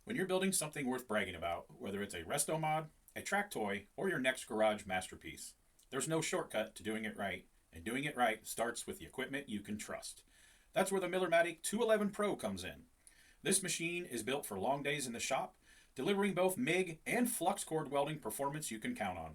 When you're building something worth bragging about, whether it's a resto mod, a track toy, or your next garage masterpiece, there's no shortcut to doing it right, and doing it right starts with the equipment you can trust. That's where the Millermatic 211 Pro comes in. This machine is built for long days in the shop, delivering both MIG and flux cord welding performance you can count on.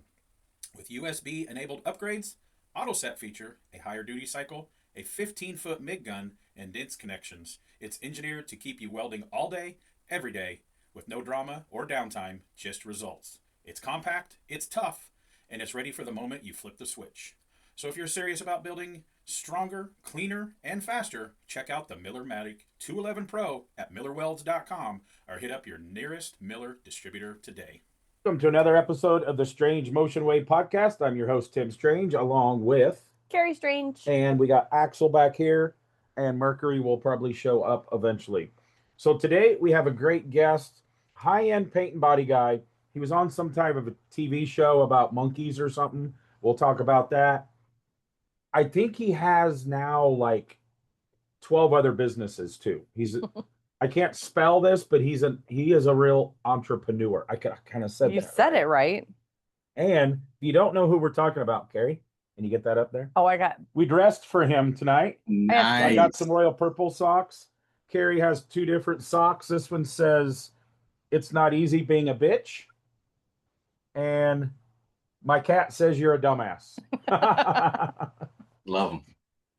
With USB enabled upgrades, auto set feature, a higher duty cycle, a 15-foot MIG gun, and dense connections, it's engineered to keep you welding all day, every day, with no drama or downtime, just results. It's compact, it's tough, and it's ready for the moment you flip the switch. So if you're serious about building stronger, cleaner, and faster, check out the Millermatic 211 Pro at millerwelds.com or hit up your nearest Miller distributor today. Welcome to another episode of the Strange Motion Wave podcast. I'm your host, Tim Strange, along with Carrie Strange. And we got Axel back here, and Mercury will probably show up eventually. So today we have a great guest, high-end paint and body guy. He was on some type of a TV show about monkeys or something. We'll talk about that. I think he has now like 12 other businesses too. I can't spell this, but he is a real entrepreneur. I kind of said you that. said it right. And if you don't know who we're talking about, Carrie, can you get that up there? Oh, I got. We dressed for him tonight. Nice. I got some royal purple socks. Carrie has two different socks. This one says, "It's not easy being a bitch." And my cat says, "You're a dumbass." Love them.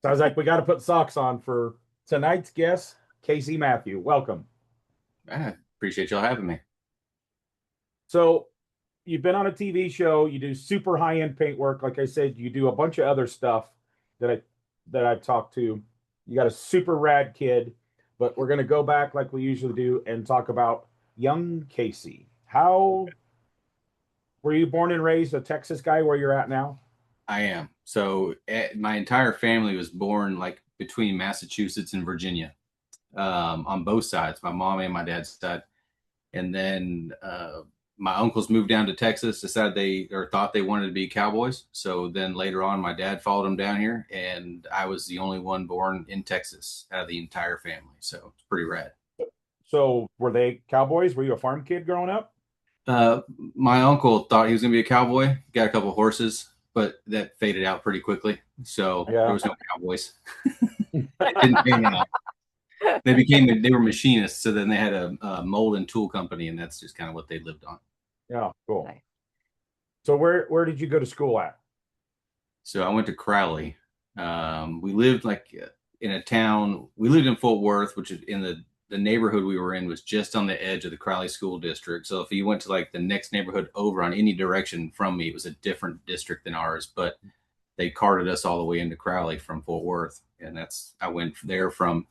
So I was like, we got to put socks on for tonight's guest, Casey Mathieu. Welcome. I appreciate y'all having me. So you've been on a TV show. You do super high-end paint work. Like I said, you do a bunch of other stuff that I've talked to. You got a super rad kid, but we're going to go back like we usually do and talk about young Casey. How were you born and raised a Texas guy where you're at now? I am. So my entire family was born like between Massachusetts and Virginia, on both sides, my mom and my dad's side. And then my uncles moved down to Texas, decided thought they wanted to be cowboys. So then later on, my dad followed them down here, and I was the only one born in Texas out of the entire family. So it's pretty rad. So were they cowboys? Were you a farm kid growing up? My uncle thought he was going to be a cowboy, got a couple of horses, but that faded out pretty quickly. So There was no cowboys. It didn't pan out. They were machinists. So then they had a mold and tool company, and that's just kind of what they lived on. Yeah, cool. Nice. So where did you go to school at? So I went to Crowley. We lived in a town. We lived in Fort Worth, which is in the neighborhood we were in was just on the edge of the Crowley School District. So if you went to like the next neighborhood over on any direction from me, it was a different district than ours, but they carted us all the way into Crowley from Fort Worth. And I went there from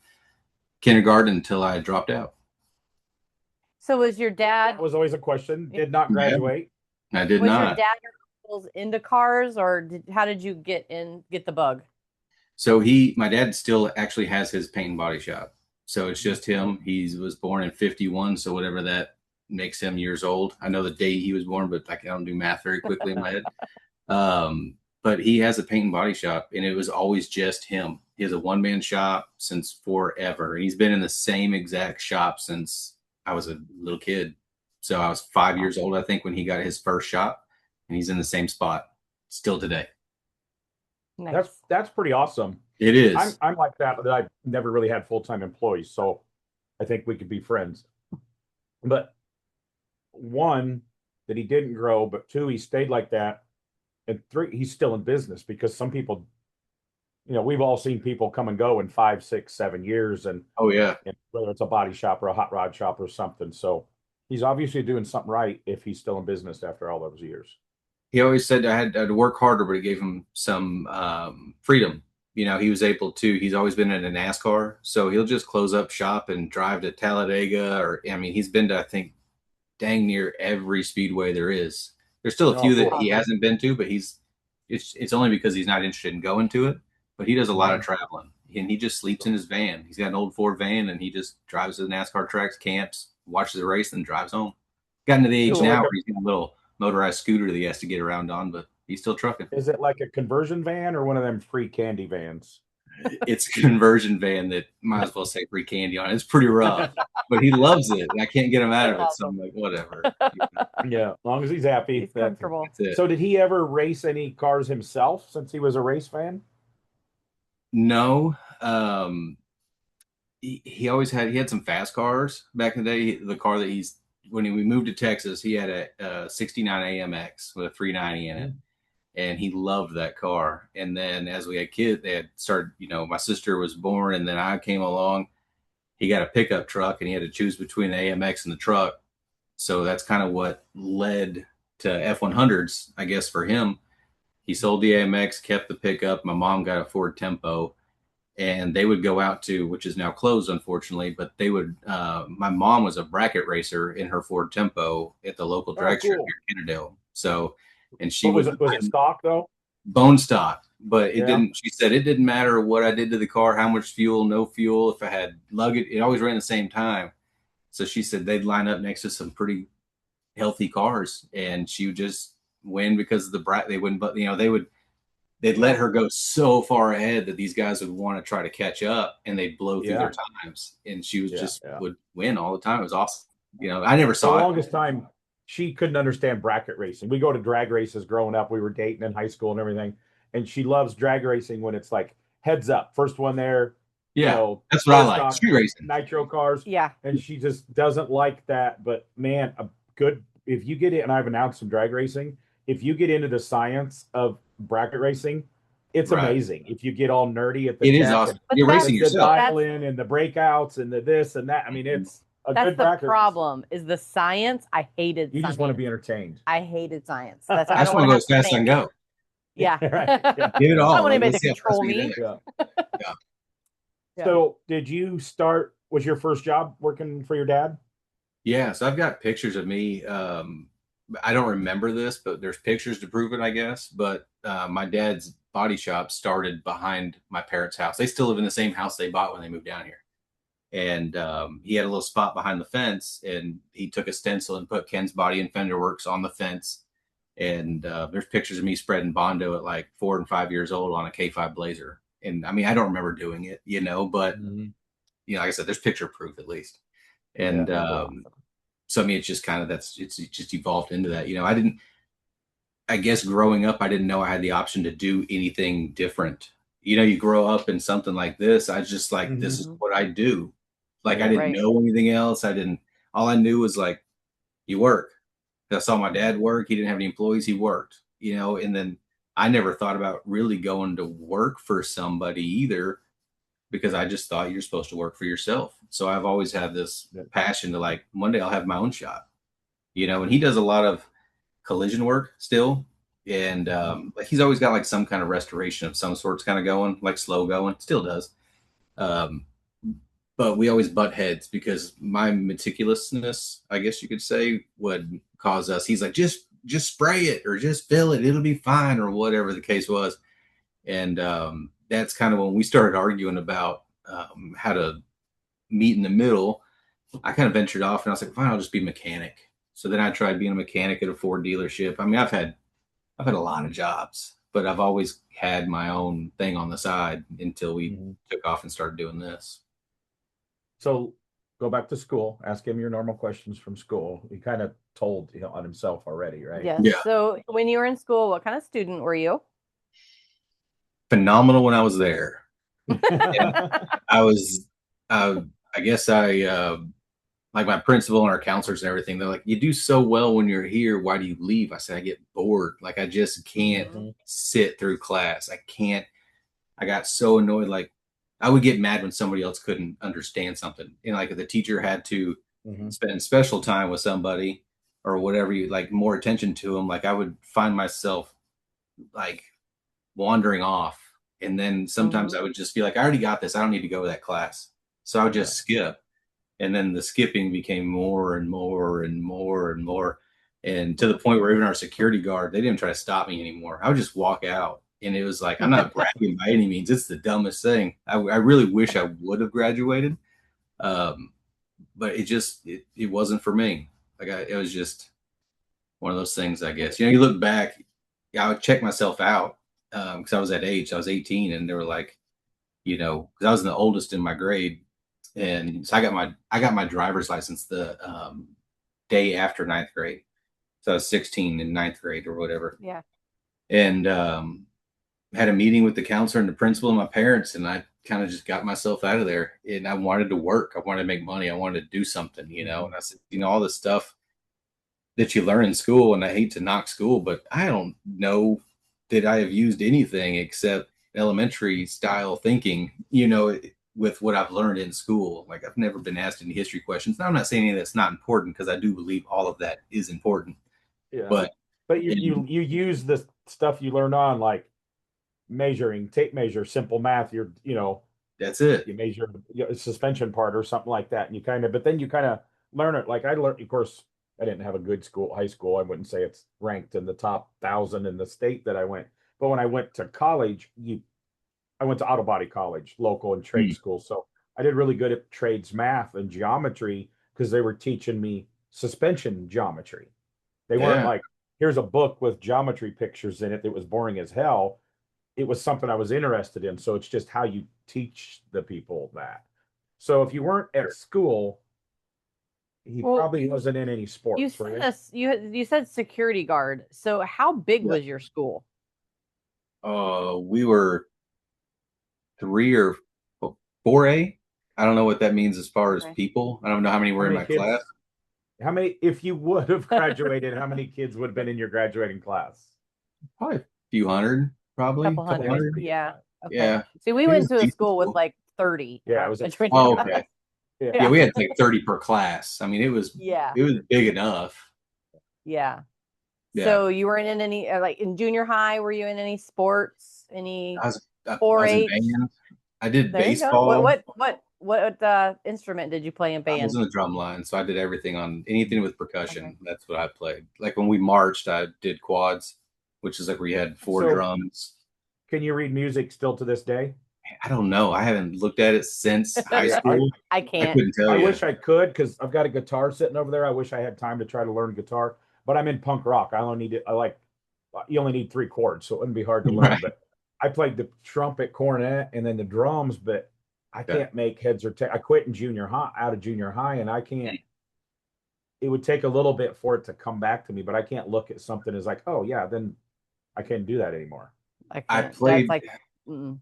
kindergarten until I dropped out. So was your dad? That was always a question. Did not graduate. I did was not. your dad or uncles into cars, or how did you get the bug? So my dad still actually has his paint and body shop. So it's just him. He was born in 51. So whatever that makes him years old. I know the date he was born, but I don't do math very quickly in my head. But he has a paint and body shop, and it was always just him. He has a one-man shop since forever. He's been in the same exact shop since I was a little kid. So I was 5 years old, I think, when he got his first shop, and he's in the same spot still today. Nice. That's pretty awesome. It is. I'm like that I've never really had full-time employees, so I think we could be friends. But one, that he didn't grow, but two, he stayed like that. And three, he's still in business, because some people, we've all seen people come and go in 5, 6, 7 years, and Oh yeah. whether it's a body shop or a hot rod shop or something. So he's obviously doing something right if he's still in business after all those years. He always said I had to work harder, but it gave him some freedom. He was able to, he's always been in a NASCAR, so he'll just close up shop and drive to Talladega, he's been to, I think, dang near every speedway there is. There's still a few that he hasn't been to, but it's only because he's not interested in going to it, but he does a lot of traveling, and he just sleeps in his van. He's got an old Ford van, and he just drives to the NASCAR tracks, camps, watches the race, and drives home. Gotten to the age now where he's got a little motorized scooter that he has to get around on, but he's still trucking. Is it like a conversion van or one of them free candy vans? it's a conversion van that might as well say free candy on it. It's pretty rough, but he loves it. I can't get him out of it. So I'm like, whatever. Yeah, as long as he's happy. He's comfortable. That's it. So did he ever race any cars himself since he was a race fan? No. He always had some fast cars back in the day. The car that we moved to Texas, he had a 69 AMX with a 390 in it. And he loved that car. And then as we had kids, they had started, my sister was born and then I came along. He got a pickup truck and he had to choose between the AMX and the truck. So that's kind of what led to F100s, I guess, for him. He sold the AMX, kept the pickup. My mom got a Ford Tempo. And they would go out to, which is now closed, unfortunately, but they would, my mom was a bracket racer in her Ford Tempo at the local drag strip here in Kennedale. So, and she was it stock though? Bone stock, but it didn't, she said it didn't matter what I did to the car, how much fuel, no fuel, if I had luggage, it always ran the same time. So she said they'd line up next to some pretty healthy cars and she would just win because of the they wouldn't, but they'd let her go so far ahead that these guys would want to try to catch up and they'd blow through their times. And she was would win all the time. It was awesome. I never saw the longest time she couldn't understand bracket racing. We go to drag races growing up. We were dating in high school and everything. And she loves drag racing when it's like heads up, first one there. Yeah, that's what I like. Street racing. Nitro cars. Yeah. And she just doesn't like that. But man, if you get it, and I've announced some drag racing, if you get into the science of bracket racing, it's amazing. If you get all nerdy at the it is awesome. You're racing yourself. Dial-in and the breakouts and the this and that. I mean, it's that's the problem. Is the science? I hated. You just want to be entertained. I hated science. That's why I just want to go as fast as I can go. Yeah. Get it all. I don't want anybody to control me. Yeah. So, did you start? Was your first job working for your dad? Yeah. So I've got pictures of me. I don't remember this, but there's pictures to prove it, I guess. But my dad's body shop started behind my parents' house. They still live in the same house they bought when they moved down here. And he had a little spot behind the fence, and he took a stencil and put Ken's Body and Fender Works on the fence. And there's pictures of me spreading Bondo at like 4 and 5 years old on a K5 Blazer. And I mean, I don't remember doing it, but like I said, there's picture proof at least. And so I mean, it's just kind of it's just evolved into that. I guess growing up, I didn't know I had the option to do anything different. You grow up in something like this. I just like, this is what I do. Like, I didn't know anything else. All I knew was like, you work. I saw my dad work. He didn't have any employees. He worked, and then I never thought about really going to work for somebody either, because I just thought you're supposed to work for yourself. So I've always had this passion to like, one day I'll have my own shop, and he does a lot of collision work still. And like he's always got like some kind of restoration of some sorts kind of going, like slow going, still does. But we always butt heads because my meticulousness, I guess you could say, would cause us. He's like, just spray it or just fill it. It'll be fine, or whatever the case was. And that's kind of when we started arguing about how to meet in the middle. I kind of ventured off and I was like, fine, I'll just be a mechanic. So then I tried being a mechanic at a Ford dealership. I mean, I've had a lot of jobs, but I've always had my own thing on the side until we took off and started doing this. So go back to school, ask him your normal questions from school. He kind of told on himself already, right? Yes. Yeah. So when you were in school, what kind of student were you? Phenomenal when I was there. I guess like my principal and our counselors and everything, they're like, you do so well when you're here. Why do you leave? I said, I get bored. Like, I just can't sit through class. I got so annoyed. Like, I would get mad when somebody else couldn't understand something. Like if the teacher had to spend special time with somebody or whatever, like more attention to them, like I would find myself like wandering off. And then sometimes I would just be like, I already got this. I don't need to go to that class. So I would just skip. And then the skipping became more and more and more and more. And to the point where even our security guard, they didn't try to stop me anymore. I would just walk out. And it was like, I'm not bragging by any means. It's the dumbest thing. I really wish I would have graduated. But it wasn't for me. Like it was just one of those things, I guess. You look back, I would check myself out because I was that age. I was 18 and they were like, you know, because I was the oldest in my grade, and so I got my driver's license the day after ninth grade. So I was 16 in ninth grade or whatever, Yeah. and had a meeting with the counselor and the principal and my parents, and I kind of just got myself out of there. And I wanted to work. I wanted to make money. I wanted to do something, you know. And I said, you know, all this stuff that you learn in school, and I hate to knock school, but I don't know that I have used anything except elementary style thinking, you know, with what I've learned in school. Like I've never been asked any history questions. Now, I'm not saying that's not important, because I do believe all of that is important. Yeah. But you use the stuff you learned on, like measuring, tape measure, simple math. that's it. You measure a suspension part or something like that, and but then you kind of learn it. Like I learned, of course, I didn't have a good high school. I wouldn't say it's ranked in the top 1,000 in the state that I went. But when I went to college, I went to auto body college, local and trade school. So I did really good at trades math and geometry, because they were teaching me suspension geometry. They weren't Yeah. like, here's a book with geometry pictures in it that was boring as hell. It was something I was interested in. So it's just how you teach the people that. So if you weren't at school, he Well, probably wasn't in any You sports, said right? you said security guard. So how big Yeah. was your school? We were 4A. I don't know what that means as far as Okay. people. I don't know how many were How in many my kids? class. How many, if you would have graduated, how many kids would have been in your graduating class? Probably a few hundred, probably. Couple Couple hundred. hundred. Yeah. Okay. Yeah. See, we It went was to a decent school with school. like 30. Yeah, it was at graduating Oh, class. okay. Yeah. Yeah, we had like 30 per class. I mean, it was Yeah. big enough. Yeah. Yeah. So you weren't in any like in junior high, were you in any sports? Any I was in 4-H? band. I did There you go. baseball. What instrument did you play in I was band? in the drum line, so I did everything on anything with percussion. Okay. That's what I played. Like when we marched, I did quads, which is like where you had four So- drums. Can you read music still to this day? I don't know. I haven't looked at it since high school. I I can't. couldn't tell I you. wish I could, because I've got a guitar sitting over there. I wish I had time to try to learn guitar, but I'm in punk rock. You only need 3 chords, so it wouldn't be hard to learn. Right. But I played the trumpet, cornet, and then the drums, but I Yeah. can't make heads or tails. I quit in out of junior high, and I can't. It would take a little bit for it to come back to me, but I can't look at something as like, oh yeah, then I can't do that anymore. I I can't. played- That's like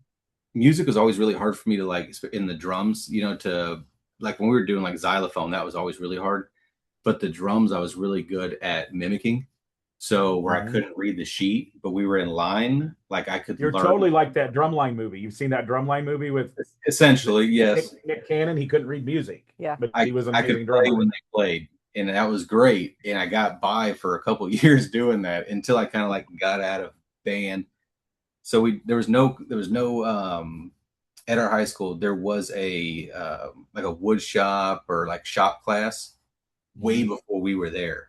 Music was always really hard for me to like in the drums, you know, to like when we were doing like xylophone, that was always really hard. But the drums, I was really good at mimicking. So where I Mhm. couldn't read the sheet, but we were in line, like I could You're learn. totally like that Drumline movie. You've seen that Drumline movie with Essentially, yes. Nick Cannon? He couldn't read music. Yeah. But I he was an I could amazing play drummer. when they played, and that was great. And I got by for a couple years doing that until I kind of like got out of band. So there was no at our high school there was a like a wood shop or like shop class way before we were there.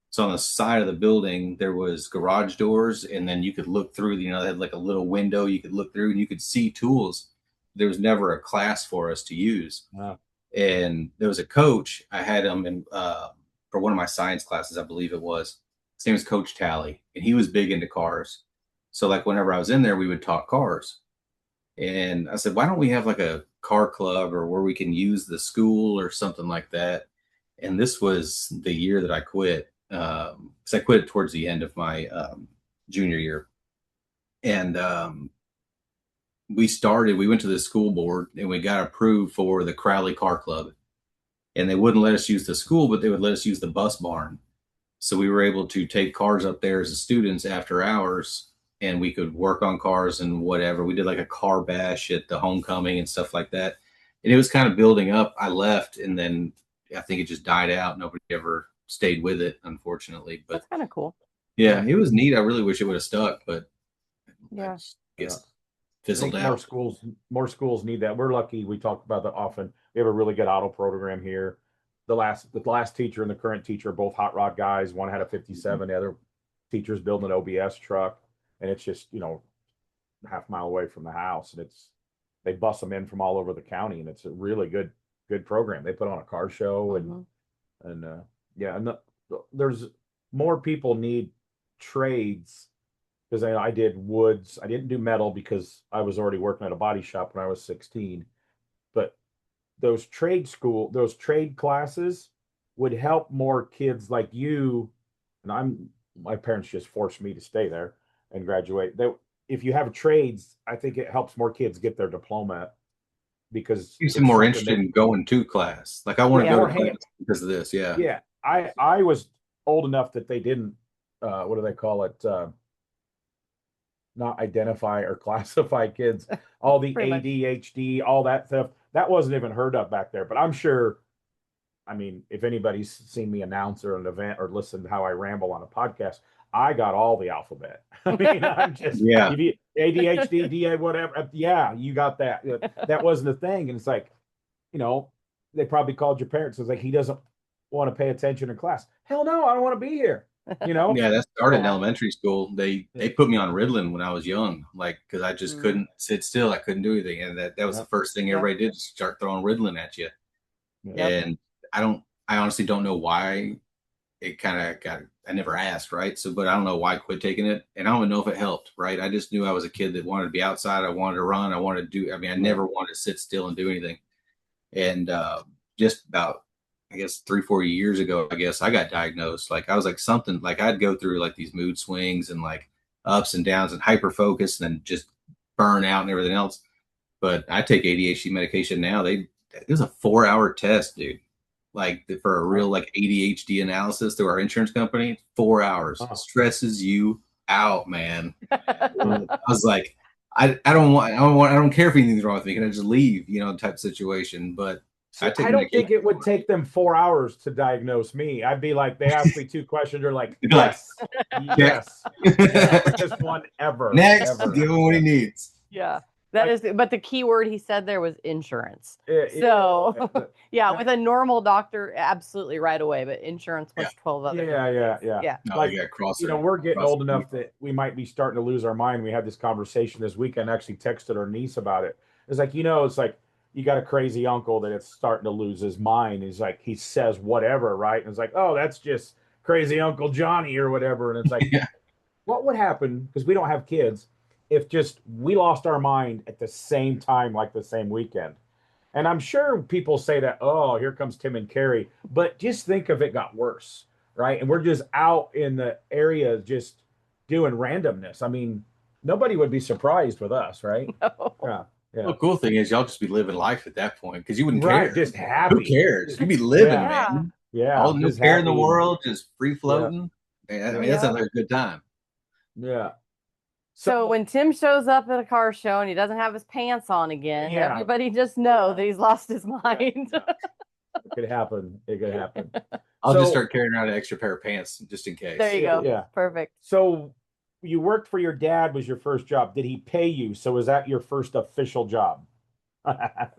So on the side of the building there was garage doors, and then you could look through. You know, they had like a little window you could look through, and you could see tools. There was never a class for us to use. Wow. And there was a coach. I had him in for one of my science classes, I believe it was. His name was Coach Tally, and he was big into cars. So like whenever I was in there, we would talk cars. And I said, why don't we have like a car club or where we can use the school or something like that? And this was the year that I quit, because I quit towards the end of my junior year. And we went to the school board and we got approved for the Crowley Car Club. And they wouldn't let us use the school, but they would let us use the bus barn. So we were able to take cars up there as students after hours, and we could work on cars and whatever. We did like a car bash at the homecoming and stuff like that. And it was kind of building up. I left, and then I think it just died out. Nobody ever stayed with it, unfortunately. But that's kind of cool. yeah, it was neat. I really wish it would have stuck, but Yeah. I guess I fizzled think out. more schools need that. We're lucky. We talk about that often. We have a really good auto program here. The last teacher and the current teacher are both hot rod guys. One had a 57. The other teacher's building an OBS truck, and it's just half mile away from the house, and they bus them in from all over the county, and it's a really good program. They put on a car show and yeah, and there's more people need trades because I did woods. I didn't do metal because I was already working at a body shop when I was 16. But those those trade classes would help more kids like you. And my parents just forced me to stay there and graduate. If you have trades, I think it helps more kids get their diploma because You seem it's more something interested that, in going to class. Like I want to Yeah. go more to hand, class because of this. Yeah. yeah. I was old enough that they didn't what do they call it? Not identify or classify kids. All the Pretty much. ADHD, all that stuff, that wasn't even heard of back there. But I'm sure, I mean, if anybody's seen me announce or an event or listened to how I ramble on a podcast, I got all the alphabet. I mean, I'm just, Yeah. if you ADHD, DA, whatever, yeah, you got that. That wasn't a thing. And it's like, they probably called your parents. It's like, he doesn't want to pay attention in class. Hell no, I don't want to be here. Yeah, that started in Yeah. elementary school. They put me on Ritalin when I was young, like because I just couldn't sit still. I couldn't do anything, and that was the first thing everybody did, start throwing Ritalin at you. Yep. And I honestly don't know why it kind of got. I never asked, right? So, but I don't know why I quit taking it, and I don't even know if it helped, right? I just knew I was a kid that wanted to be outside. I wanted to run. I wanted to do. I mean, I never wanted to sit still and do anything. And just about, I guess 3-4 years ago, I guess I got diagnosed. Like I was like something like I'd go through like these mood swings and like ups and downs and hyper focus and then just burn out and everything else. But I take ADHD medication now. It was a 4-hour test, dude. Like for a real like ADHD analysis through our insurance company, 4 hours. Stresses you out, man. I was like, I don't care if anything's wrong with me. Can I just leave? Type of situation. But I don't think it would take them 4 hours to diagnose me. I'd be like, they ask me 2 questions. They're like, yes, yes, quickest one ever. Next, ever. give him what he needs. Yeah. But the key word he said there was insurance. With a normal doctor, absolutely right away, but insurance was 12 other. Yeah. No, like, cross we're getting old enough that we might be starting to lose our mind. We had this conversation this weekend, actually texted our niece about it. It's like, it's like, you got a crazy uncle that it's starting to lose his mind. He's like, he says whatever, right? And it's like, oh, that's just crazy Uncle Johnny or whatever. And it's like, what would happen, because we don't have kids, if just we lost our mind at the same time, like the same weekend? And I'm sure people say that, oh, here comes Tim and Carrie. But just think if it got worse, right? And we're just out in the area just doing randomness. I mean, nobody would be surprised with us, right? No. Yeah. Well, the cool thing is y'all just be living life at that point because you wouldn't care. Just happy. Who cares? You'd be living, man. Yeah. All no care in the world, just free floating. Yeah. I mean, that sounds like a good time. Yeah. So when Tim shows up at a car show and he doesn't have his pants on again, everybody just know that he's lost his mind. It could happen. I'll just start carrying around an extra pair of pants just in case. There you go. Yeah. Perfect. So you worked for your dad, was your first job. Did he pay you? So was that your first official job? I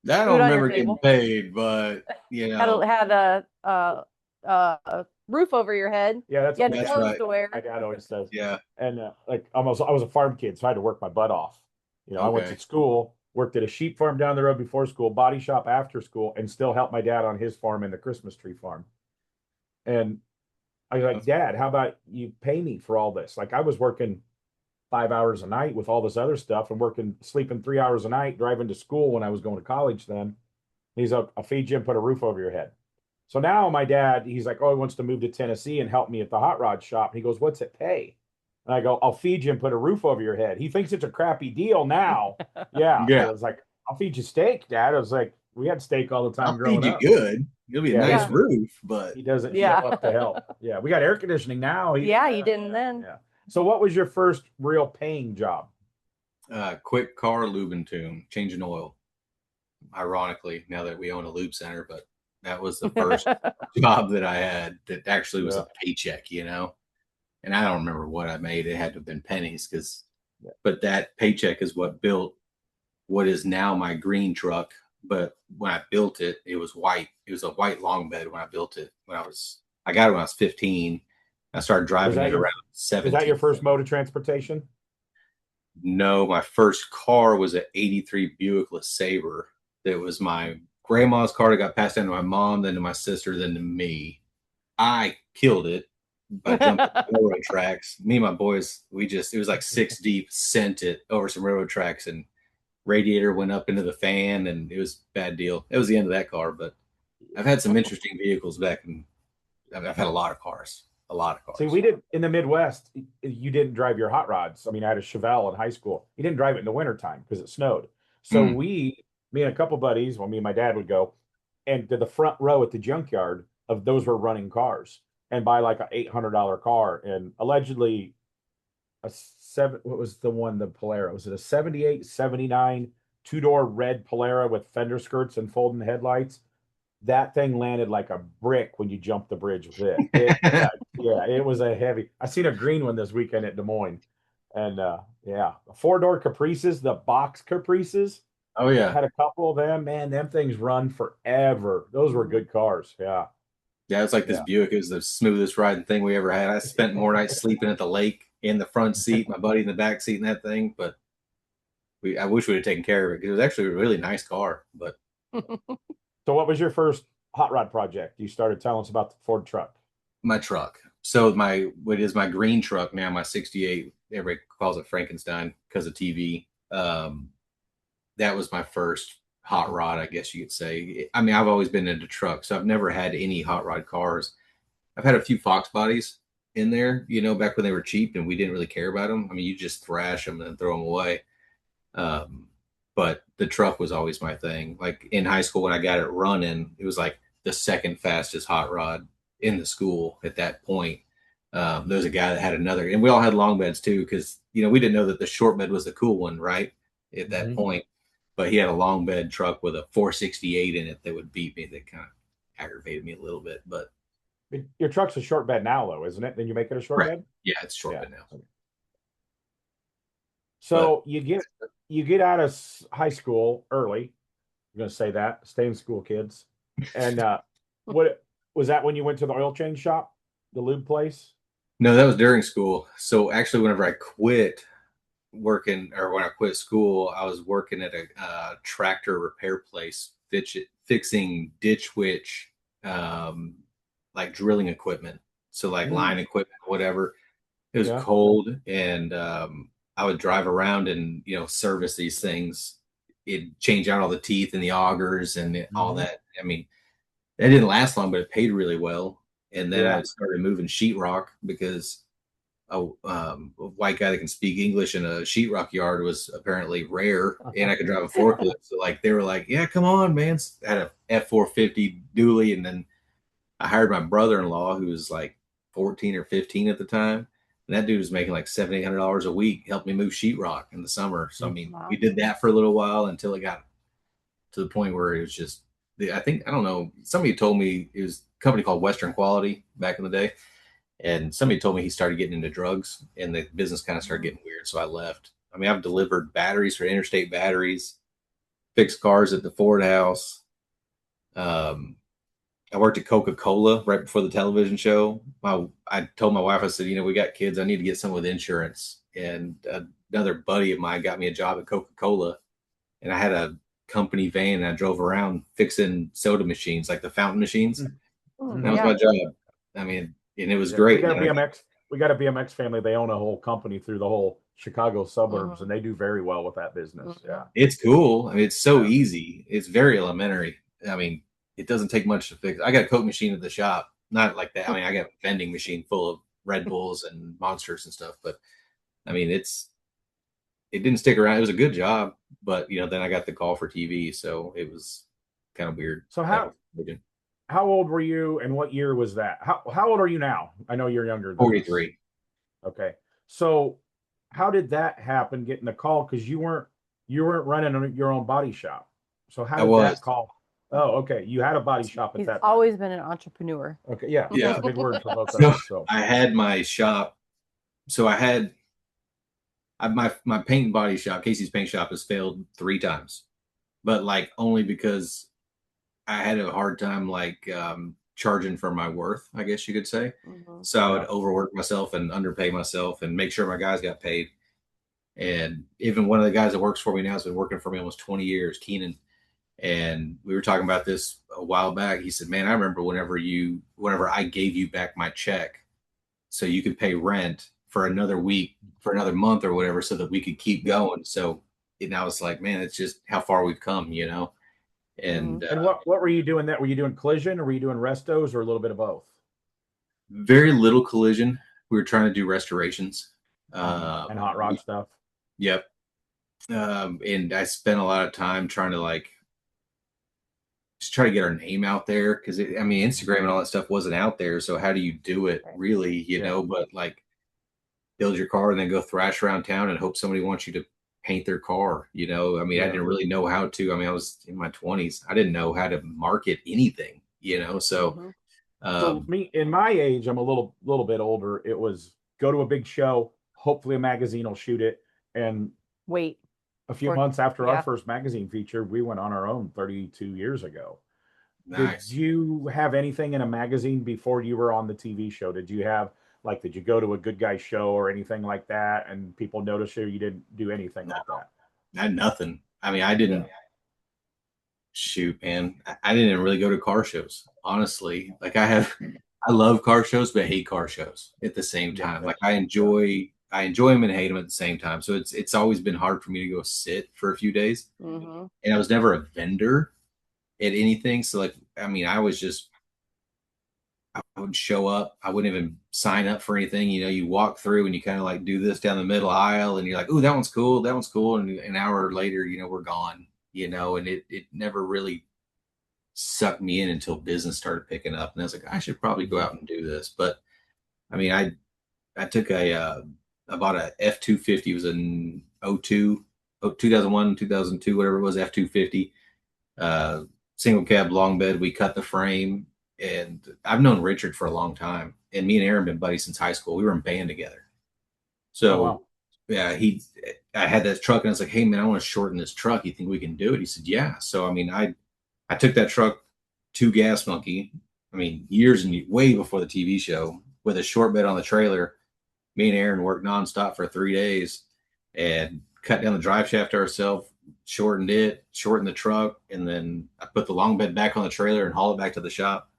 don't remember getting paid, but had a roof over your head. Yeah, that's clothes to wear. My dad always says. Yeah. And I was a farm kid, so I had to work my butt off. I went to school, worked at a sheep farm down the road before school, body shop after school, and still helped my dad on his farm and the Christmas tree farm. And I was like, Dad, how about you pay me for all this? Like I was working 5 hours a night with all this other stuff and sleeping 3 hours a night, driving to school when I was going to college then. He's like, I'll feed you and put a roof over your head. So now my dad, he's like, oh, he wants to move to Tennessee and help me at the hot rod shop. And he goes, what's it pay? And I go, I'll feed you and put a roof over your head. He thinks it's a crappy deal now. Yeah. I was like, I'll feed you steak, Dad. I was like, we had steak all the time growing up. Feed you good. It'll be a nice roof, but he doesn't show up to help. Yeah, we got air conditioning now. You didn't then. Yeah. So what was your first real paying job? Quick car lube and tune, changing oil. Ironically, now that we own a lube center, but that was the first job that I had that actually was a paycheck, And I don't remember what I made. It had to have been pennies but that paycheck is what built what is now my green truck. But when I built it, it was white. It was a white long bed when I built it. I got it when I was 15. I started driving it around 17. Is that your first mode of transportation? No, my first car was an 83 Buick LeSabre. That was my grandma's car that got passed down to my mom, then to my sister, then to me. I killed it. by jumping railroad tracks. Me and my boys, it was like 6 deep, sent it over some railroad tracks, and radiator went up into the fan, and it was a bad deal. It was the end of that car, but I've had some interesting vehicles I've had a lot of cars. A lot of cars. See, we did in the Midwest, you didn't drive your hot rods. I mean, I had a Chevelle in high school. You didn't drive it in the wintertime because it snowed. So me and a couple buddies, me and my dad would go, and to the front row at the junkyard of those were running cars, and buy like a $800 car, and allegedly what was the one, the Polara? Was it a 78, 79 two-door red Polara with fender skirts and folding headlights? That thing landed like a brick when you jumped the bridge with it. Yeah, it was a heavy. I seen a green one this weekend at Des Moines, and four-door Caprices, the box Caprices. Oh yeah, I had a couple of them. Man, them things run forever. Those were good cars. Yeah. Yeah, it's like this Buick. It was the smoothest riding thing we ever had. I spent more nights sleeping at the lake in the front seat, my buddy in the back seat in that thing. But I wish we'd have taken care of it because it was actually a really nice car. But so, what was your first hot rod project? You started telling us about the Ford truck. My truck. So what is my green truck now? My '68. Everybody calls it Frankenstein because of TV. That was my first hot rod, I guess you could say. I mean, I've always been into trucks, so I've never had any hot rod cars. I've had a few Fox bodies in there, back when they were cheap and we didn't really care about them. I mean, you just thrash them and throw them away. But the truck was always my thing. Like in high school, when I got it running, it was like the second fastest hot rod in the school at that point. There was a guy that had another, and we all had long beds too, because, we didn't know that the short bed was the cool one, right? At that point. But he had a long bed truck with a 468 in it that would beat me. That kind of aggravated me a little bit. But your truck's a short bed now, though, isn't it? Then you make it a short bed? Yeah, it's short bed now. So you get out of high school early. I'm going to say that. Stay in school, kids. And what was that when you went to the oil change shop, the lube place? No, that was during school. So actually, whenever I quit working, or when I quit school, I was working at a tractor repair place, fixing ditch witch, like drilling equipment. So like line equipment, whatever. It was cold, and I would drive around and service these things. It'd change out all the teeth and the augers and all that. I mean, that didn't last long, but it paid really well. And then I started moving sheetrock because a white guy that can speak English in a sheetrock yard was apparently rare, and I could drive a forklift. So like they were like, "Yeah, come on, man!" I had a F450 dually, and then I hired my brother-in-law, who was like 14 or 15 at the time, and that dude was making like $700-800 a week, helped me move sheetrock in the summer. So I mean, we did that for a little while until it got to the point where it was just. I don't know. Somebody told me it was a company called Western Quality back in the day. And somebody told me he started getting into drugs, and the business kind of started getting weird. So I left. I mean, I've delivered batteries for Interstate Batteries, fixed cars at the Ford House. I worked at Coca-Cola right before the television show. I told my wife, I said, we got kids. I need to get someone with insurance. And another buddy of mine got me a job at Coca-Cola, and I had a company van, and I drove around fixing soda machines, like the fountain machines. That was my job. I mean, and it was great. We got a BMX family. They own a whole company through the whole Chicago suburbs, and they do very well with that business. Yeah, it's cool. I mean, it's so easy. It's very elementary. I mean, it doesn't take much to fix. I got a Coke machine at the shop. Not like that. I mean, I got a vending machine full of Red Bulls and Monsters and stuff. But I mean, it didn't stick around. It was a good job, but then I got the call for TV, so it was kind of weird. So how old were you, and what year was that? How old are you now? I know you're younger than 43. Us. Okay. So how did that happen, getting the call? Because you weren't running your own body shop. So how did that call? Oh, okay. You had a body shop at that time. Always been an entrepreneur. Okay. Yeah. That's a big word for both of us. So I had my shop. So I had my paint and body shop, Casey's Paint Shop, has failed 3 times, but like only because I had a hard time charging for my worth, I guess you could say. So I would overwork myself and underpay myself and make sure my guys got paid. And even one of the guys that works for me now has been working for me almost 20 years, Keenan. And we were talking about this a while back. He said, "Man, I remember whenever I gave you back my check." so you could pay rent for another week, for another month or whatever, so that we could keep going. So and I was like, man, it's just how far we've come, you know. And And what were you doing? That were you doing collision, or were you doing restos, or a little bit of both? very little collision. We were trying to do restorations. And hot rod stuff. Yep. And I spent a lot of time trying to like just try to get our name out there, because I mean, Instagram and all that stuff wasn't out there. So how do you do it really, you know? But like build your car and then go thrash around town and hope somebody wants you to paint their car, you know? I mean, I didn't really know how to. I mean, I was in my 20s. I didn't know how to market anything, you know? So so me in my age, I'm a little bit older. It was go to a big show, hopefully a magazine will shoot it, and wait. A few months after our first magazine feature, we went on our own 32 years ago. Nice. Did you have anything in a magazine before you were on the TV show? Did you have, like, did you go to a Good Guy show or anything like that and people noticed you? You didn't do anything like that? I had nothing. I mean, I didn't shoot, man. I didn't really go to car shows, honestly. Like I love car shows, but I hate car shows at the same time. Like I enjoy them and hate them at the same time. So it's always been hard for me to go sit for a few days. And I was never a vendor at anything. So like, I mean, I would show up. I wouldn't even sign up for anything. You know, you walk through and you kind of like do this down the middle aisle and you're like, oh, that one's cool. That one's cool. And an hour later, you know, we're gone, you know, and it never really sucked me in until business started picking up. And I was like, I should probably go out and do this. But I mean, I took I bought a F-250. It was an 2001, 2002, whatever it was, F-250, single cab long bed. We cut the frame, and I've known Richard for a long time, and me and Aaron been buddies since high school. We were in band together. So yeah, I had that truck and I was like, hey man, I want to shorten this truck. You think we can do it? He said, yeah. So, I mean, I took that truck to Gas Monkey. I mean, years and way before the TV show, with a short bed on the trailer. Me and Aaron worked nonstop for 3 days and cut down the drive shaft ourselves, shortened the truck. And then I put the long bed back on the trailer and hauled it back to the shop.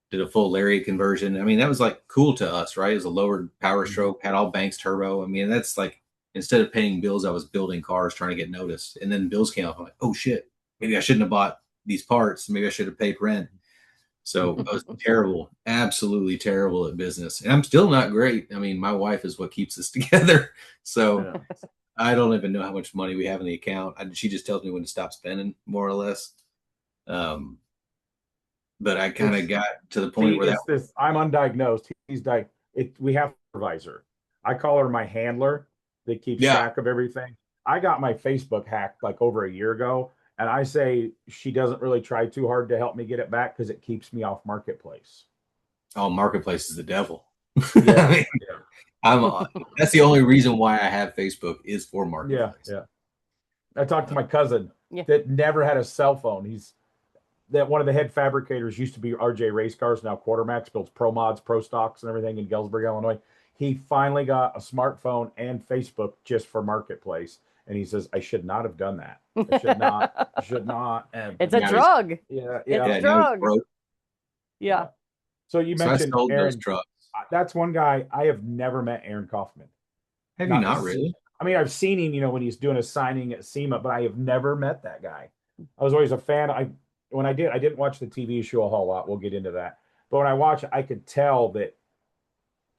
Did a full Lariat conversion. I mean, that was like cool to us, right? It was a lowered power stroke, had all Banks turbo. I mean, that's like, instead of paying bills, I was building cars trying to get noticed. And then bills came up. I'm like, oh shit, maybe I shouldn't have bought these parts. Maybe I should have paid rent. So I was terrible, absolutely terrible at business. And I'm still not great. I mean, my wife is what keeps us together. So I don't even know how much money we have in the account. She just tells me when to stop spending, more or less. But I kind of got to the point where I'm undiagnosed. We have a supervisor. I call her my handler that keeps track of everything. I got my Facebook hacked like over a year ago. And I say she doesn't really try too hard to help me get it back because it keeps me off Marketplace. Oh, Marketplace is the devil. I mean, that's the only reason why I have Facebook is for Marketplace. Yeah. I talked to my cousin that never had a cell phone. One of the head fabricators used to be RJ Race Cars, now Quartermax, builds Pro Mods, Pro Stocks, and everything in Galesburg, Illinois. He finally got a smartphone and Facebook just for Marketplace. And he says, I should not have done that. I should not. It's a drug. Yeah. It's a drug. Yeah. So you mentioned Aaron. Those trucks. That's one guy. I have never met Aaron Kaufman. Have you not really? I mean, I've seen him, you know, when he's doing a signing at SEMA, but I have never met that guy. I was always a fan. I didn't watch the TV show a whole lot. We'll get into that. But when I watched it, I could tell that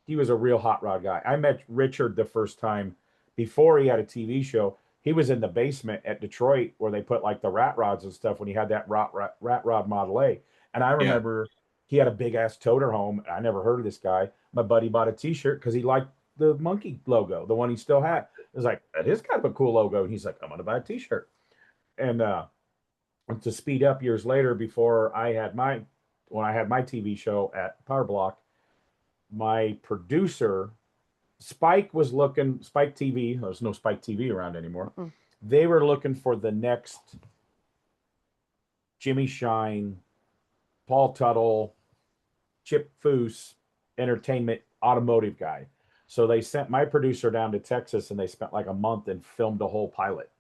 he was a real hot rod guy. I met Richard the first time before he had a TV show. He was in the basement at Detroit where they put like the rat rods and stuff when he had that rat rod Model A. And I remember he had a big ass toter home. I never heard of this guy. My buddy bought a t-shirt because he liked the monkey logo, the one he still had. It was like, that is kind of a cool logo. And he's like, I'm going to buy a t-shirt. And to speed up, years later, when I had my TV show at Power Block, my producer, Spike TV, there's no Spike TV around anymore. They were looking for the next Jimmy Shine, Paul Tuttle, Chip Foose entertainment automotive guy. So they sent my producer down to Texas and they spent like a month and filmed a whole pilot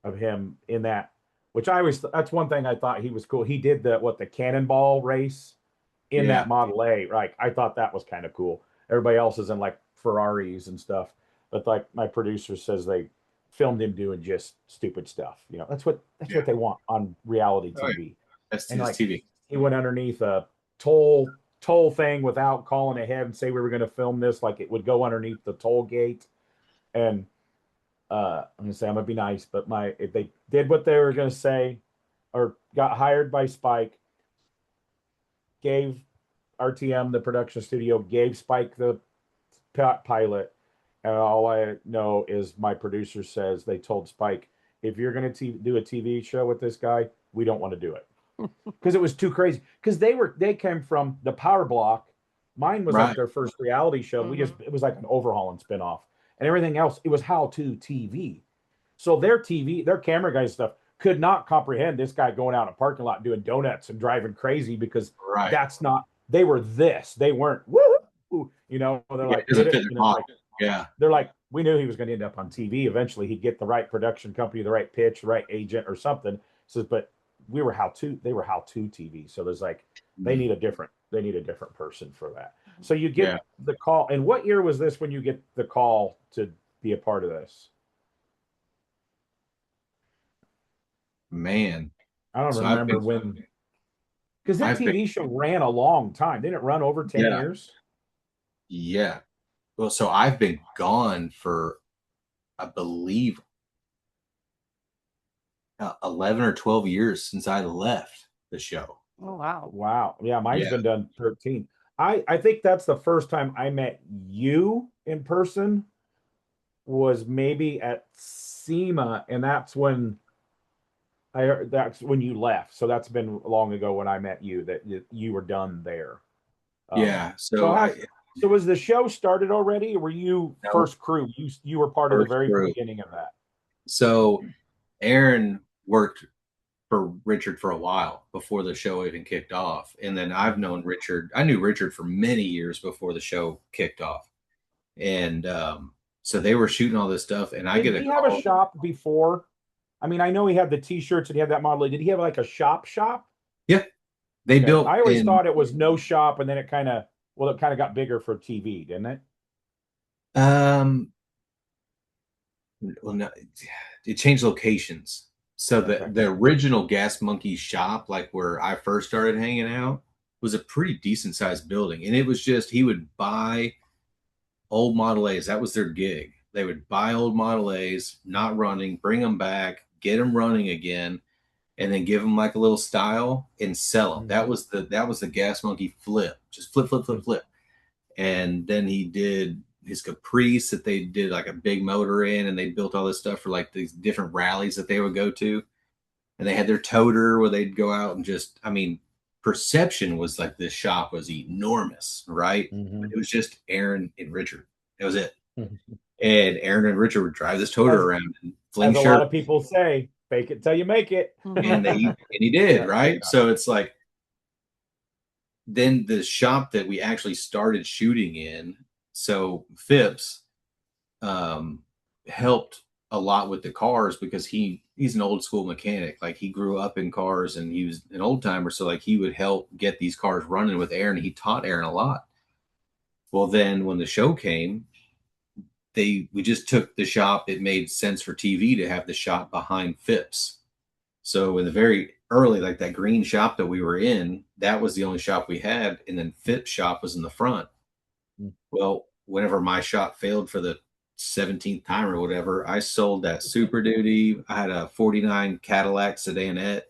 of him in that, which that's one thing I thought he was cool. He did the cannonball race in that Model A, right? I thought that was kind of cool. Everybody else is in like Ferraris and stuff. But like my producer says, they filmed him doing just stupid stuff. You know, that's what they want on reality Oh, yeah. TV. That's And his like TV. he went underneath a toll thing without calling ahead and say we were going to film this. Like it would go underneath the toll gate. And I'm gonna say I'm gonna be nice, but if they did what they were gonna say, or got hired by Spike, gave RTM the production studio, gave Spike the pilot, and all I know is my producer says they told Spike, if you're gonna do a TV show with this guy, we don't want to do it because it was too crazy. Because they came from the Power Block. Mine was like Right. their first reality show. It was like an overhaul and spinoff, and everything else it was how to TV. So their TV, their camera guys stuff could not comprehend this guy going out in a parking lot doing donuts and driving crazy because Right. that's not, they were this. They weren't, woo, you know, they're Yeah, like, it doesn't get fit it? the You know, model. Yeah. they're like, we knew he was going to end up on TV eventually. He'd get the right production company, the right pitch, the right agent or something. So, but they were how to TV. So there's like, they need a different person for that. So you get the call. And what year was this when you get the call to be a part of this? Man. I don't So remember when, because that TV show ran a long time. Didn't it run over 10 years? Yeah. Well, so I've been gone for, I believe, 11 or 12 years since I left the show. Oh, wow. Wow. Yeah, mine's been done 13. I think that's the first time I met you in person was maybe at SEMA, and that's when you left. So that's been long ago when I met you that you were done there. Yeah. So was the show started already, or were you first crew? You were part of the very beginning of that. So Aaron worked for Richard for a while before the show even kicked off. And then I knew Richard for many years before the show kicked off. And so they were shooting all this stuff, and I get a call. Did he have a shop before? I mean, I know he had the t-shirts and he had that model. Did he have like a shop? Yeah. They built. I always thought it was no shop, and then it kind of got bigger for TV, didn't it? Well, no, it changed locations. So the original Gas Monkey shop, like where I first started hanging out, was a pretty decent sized building, and it was just he would buy old Model A's. That was their gig. They would buy old Model A's, not running, bring them back, get them running again, and then give them like a little style and sell them. That was the Gas Monkey flip, just flip. And then he did his Caprice that they did like a big motor in, and they built all this stuff for like these different rallies that they would go to. And they had their toter where they'd go out and just, I mean, perception was like this shop was enormous, right? It was just Aaron and Richard. That was it. And Aaron and Richard would drive this toter around and fling shirts. A lot of people say, fake it till you make it. And he did, right? So it's like, then the shop that we actually started shooting in, so Phipps helped a lot with the cars because he's an old school mechanic. Like he grew up in cars and he was an old timer. So like he would help get these cars running with Aaron. He taught Aaron a lot. Well, then when the show came, we just took the shop. It made sense for TV to have the shop behind Phipps. So in the very early, like that green shop that we were in, that was the only shop we had. And then Phipps' shop was in the front. Well, whenever my shop failed for the 17th time or whatever, I sold that Super Duty. I had a 49 Cadillac sedanette.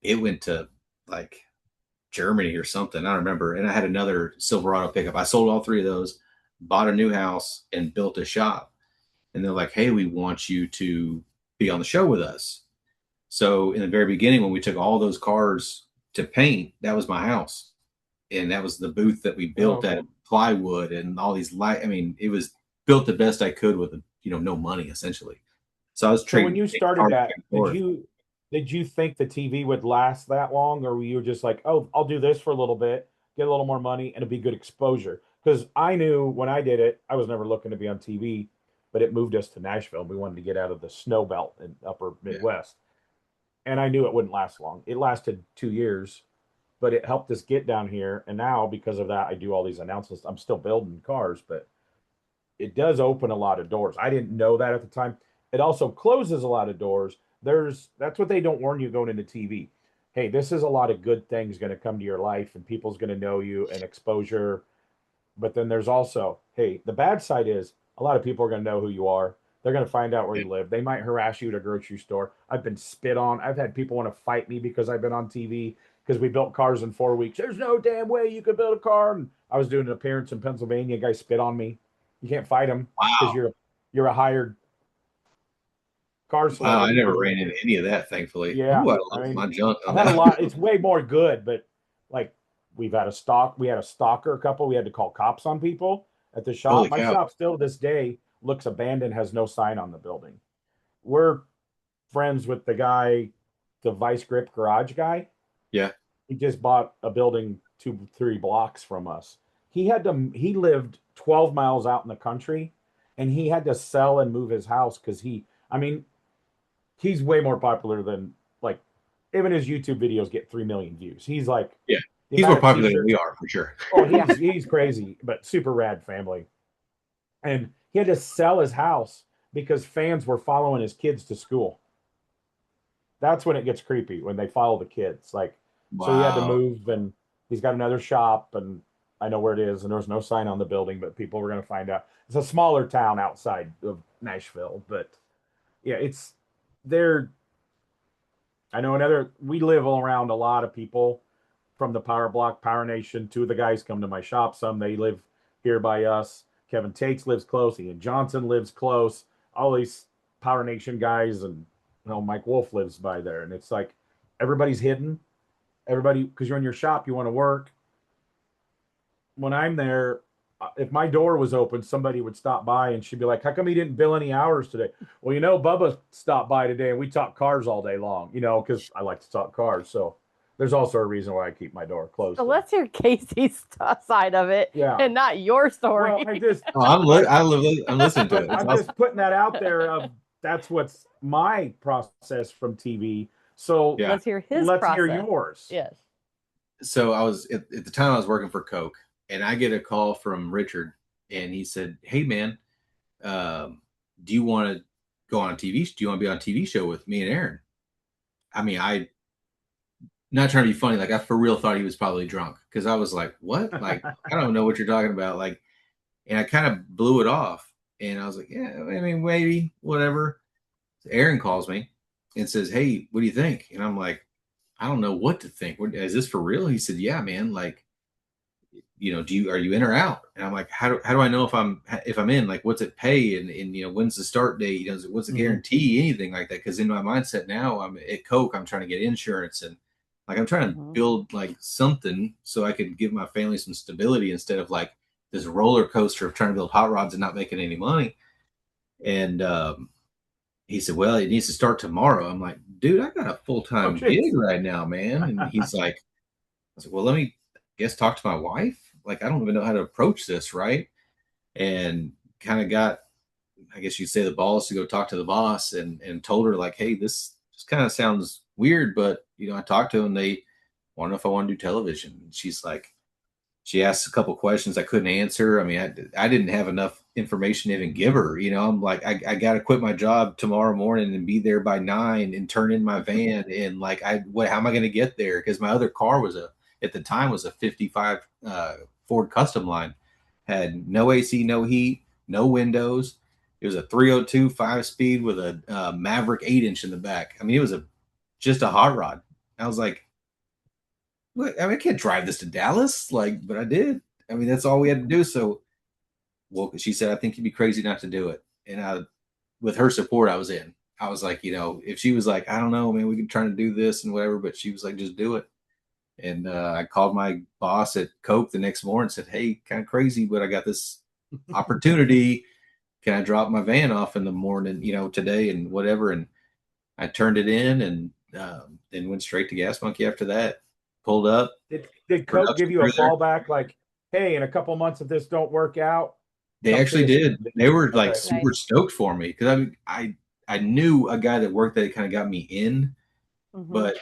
It went to like Germany or something. I don't remember. And I had another Silverado pickup. I sold all three of those, bought a new house, and built a shop. And they're like, hey, we want you to be on the show with us. So in the very beginning, when we took all those cars to paint, that was my house. And that was the booth that we built out of plywood and all these light. I mean, it was built the best I could with, no money essentially. So I was trading. So when you started that, did you think the TV would last that long, or were you just like, oh, I'll do this for a little bit, get a little more money, and it'd be good exposure? Because I knew when I did it, I was never looking to be on TV, but it moved us to Nashville. We wanted to get out of the snow belt in upper Midwest. And I knew it wouldn't last long. It lasted 2 years. but it helped us get down here. And now because of that, I do all these announcements. I'm still building cars, but it does open a lot of doors. I didn't know that at the time. It also closes a lot of doors. That's what they don't warn you going into TV. Hey, this is a lot of good things going to come to your life and people's going to know you and exposure. But then there's also, hey, the bad side is a lot of people are going to know who you are. They're going to find out where you live. They might harass you at a grocery store. I've been spit on. I've had people want to fight me because I've been on TV because we built cars in 4 weeks. There's no damn way you could build a car. And I was doing an appearance in Pennsylvania. A guy spit on me. You can't fight him because you're a hired car celebrity. Wow, I never ran into any of that, thankfully. Yeah, ooh, I mean, my junk. I've had a lot. It's way more good, but like we had a stalker a couple. We had to call cops on people at the shop. Holy My cow. shop still to this day looks abandoned, has no sign on the building. We're friends with the guy, the Vice Grip garage guy. Yeah. He just bought a building 2-3 blocks from us. He lived 12 miles out in the country and he had to sell and move his house because he's way more popular than, like, even his YouTube videos get 3 million views. He's like, yeah, he's more popular than we are for sure. Oh, he's crazy, but super rad family. And he had to sell his house because fans were following his kids to school. That's when it gets creepy, when they follow the kids. Like, wow. So he had to move, and he's got another shop, and I know where it is, and there was no sign on the building, but people were going to find out. It's a smaller town outside of Nashville, but yeah, I know we live all around a lot of people from the Power Block, Power Nation. 2 of the guys come to my shop. Some, they live here by us. Kevin Tates lives close. Ian Johnson lives close. All these Power Nation guys, and Mike Wolf lives by there. And it's like everybody's hidden. Everybody, because you're in your shop, you want to work. When I'm there, if my door was open, somebody would stop by and she'd be like, how come he didn't bill any hours today? Well, Bubba stopped by today and we talk cars all day long, because I like to talk cars. So there's also a reason why I keep my door closed. So let's hear Casey's side of it, and not your story. Well, I'm listening to it. I'm just putting that out there. That's what's my process from TV. So let's hear hear yours. Yes. So I was at the time I was working for Coke, and I get a call from Richard, and he said, "Hey man, do you want to go on TV? Do you want to be on a TV show with me and Aaron?" I mean, I not trying to be funny, like I for real thought he was probably drunk, because I was like, "What? Like I don't know what you're talking about." Like, and I kind of blew it off, and I was like, "Yeah, I mean, maybe whatever." So Aaron calls me and says, "Hey, what do you think?" And I'm like, "I don't know what to think. Is this for real?" He said, "Yeah, man. Like, are you in or out?" And I'm like, how do I know if I'm in? Like, what's it pay? And when's the start date? What's the guarantee? Anything like that? Because in my mindset now, I'm at Coke. I'm trying to get insurance, and like I'm trying to build like something so I could give my family some stability instead of like this roller coaster of trying to build hot rods and not making any money. And he said, "Well, it needs to start tomorrow." I'm like, "Dude, I got a full-time gig right now, man." And he's like, I was like, "Well, let me talk to my wife. Like, I don't even know how to approach this, right?" And kind of got, I guess you'd say, the balls to go talk to the boss and told her like, "Hey, this kind of sounds weird, but I talked to them. They want to know if I want to do television." And she's like, she asked a couple questions I couldn't answer. I mean, I didn't have enough information to even give her. I'm like, I got to quit my job tomorrow morning and be there by 9 and turn in my van. And like, how am I going to get there? Because my other car at the time was a 55 Ford Custom Line, had no AC, no heat, no windows. It was a 302 5-speed with a Maverick 8-inch in the back. I mean, it was just a hot rod. I was like, "What? I mean, I can't drive this to Dallas." Like, but I did. I mean, that's all we had to do. So, well, she said, "I think you'd be crazy not to do it." And with her support, I was in. I was like, if she was like, "I don't know, man, we can try to do this and whatever," but she was like, "Just do it." And I called my boss at Coke the next morning and said, "Hey, kind of crazy, but I got this opportunity. Can I drop my van off in the morning, today and whatever?" And I turned it in, and then went straight to Gas Monkey after that. Pulled up. Did Coke give you a fallback like, "Hey, in a couple months if this don't work out"? They actually did. They were like super stoked for me, because I knew a guy that worked there that kind of got me in. But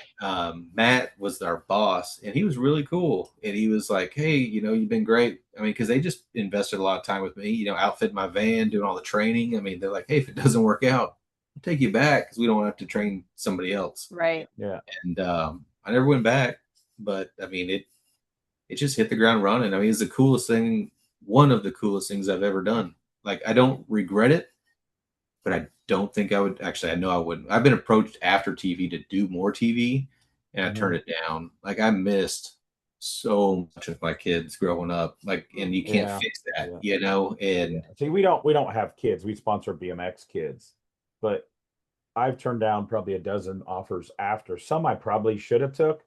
Matt was our boss, and he was really cool. And he was like, "Hey, you've been great." I mean, because they just invested a lot of time with me, outfitting my van, doing all the training. I mean, they're like, "Hey, if it doesn't work out, we'll take you back because we don't have to train somebody else." Right. Yeah. And I never went back, but I mean, it just hit the ground running. I mean, it's the coolest thing, one of the coolest things I've ever done. Like, I don't regret it, but I don't think I would. Actually, I know I wouldn't. I've been approached after TV to do more TV, and I turned it down. Like, I missed so much of my kids growing up. Like, and you can't fix that, And see, we don't have kids. We sponsor BMX kids, but I've turned down probably a dozen offers after. Some I probably should have took,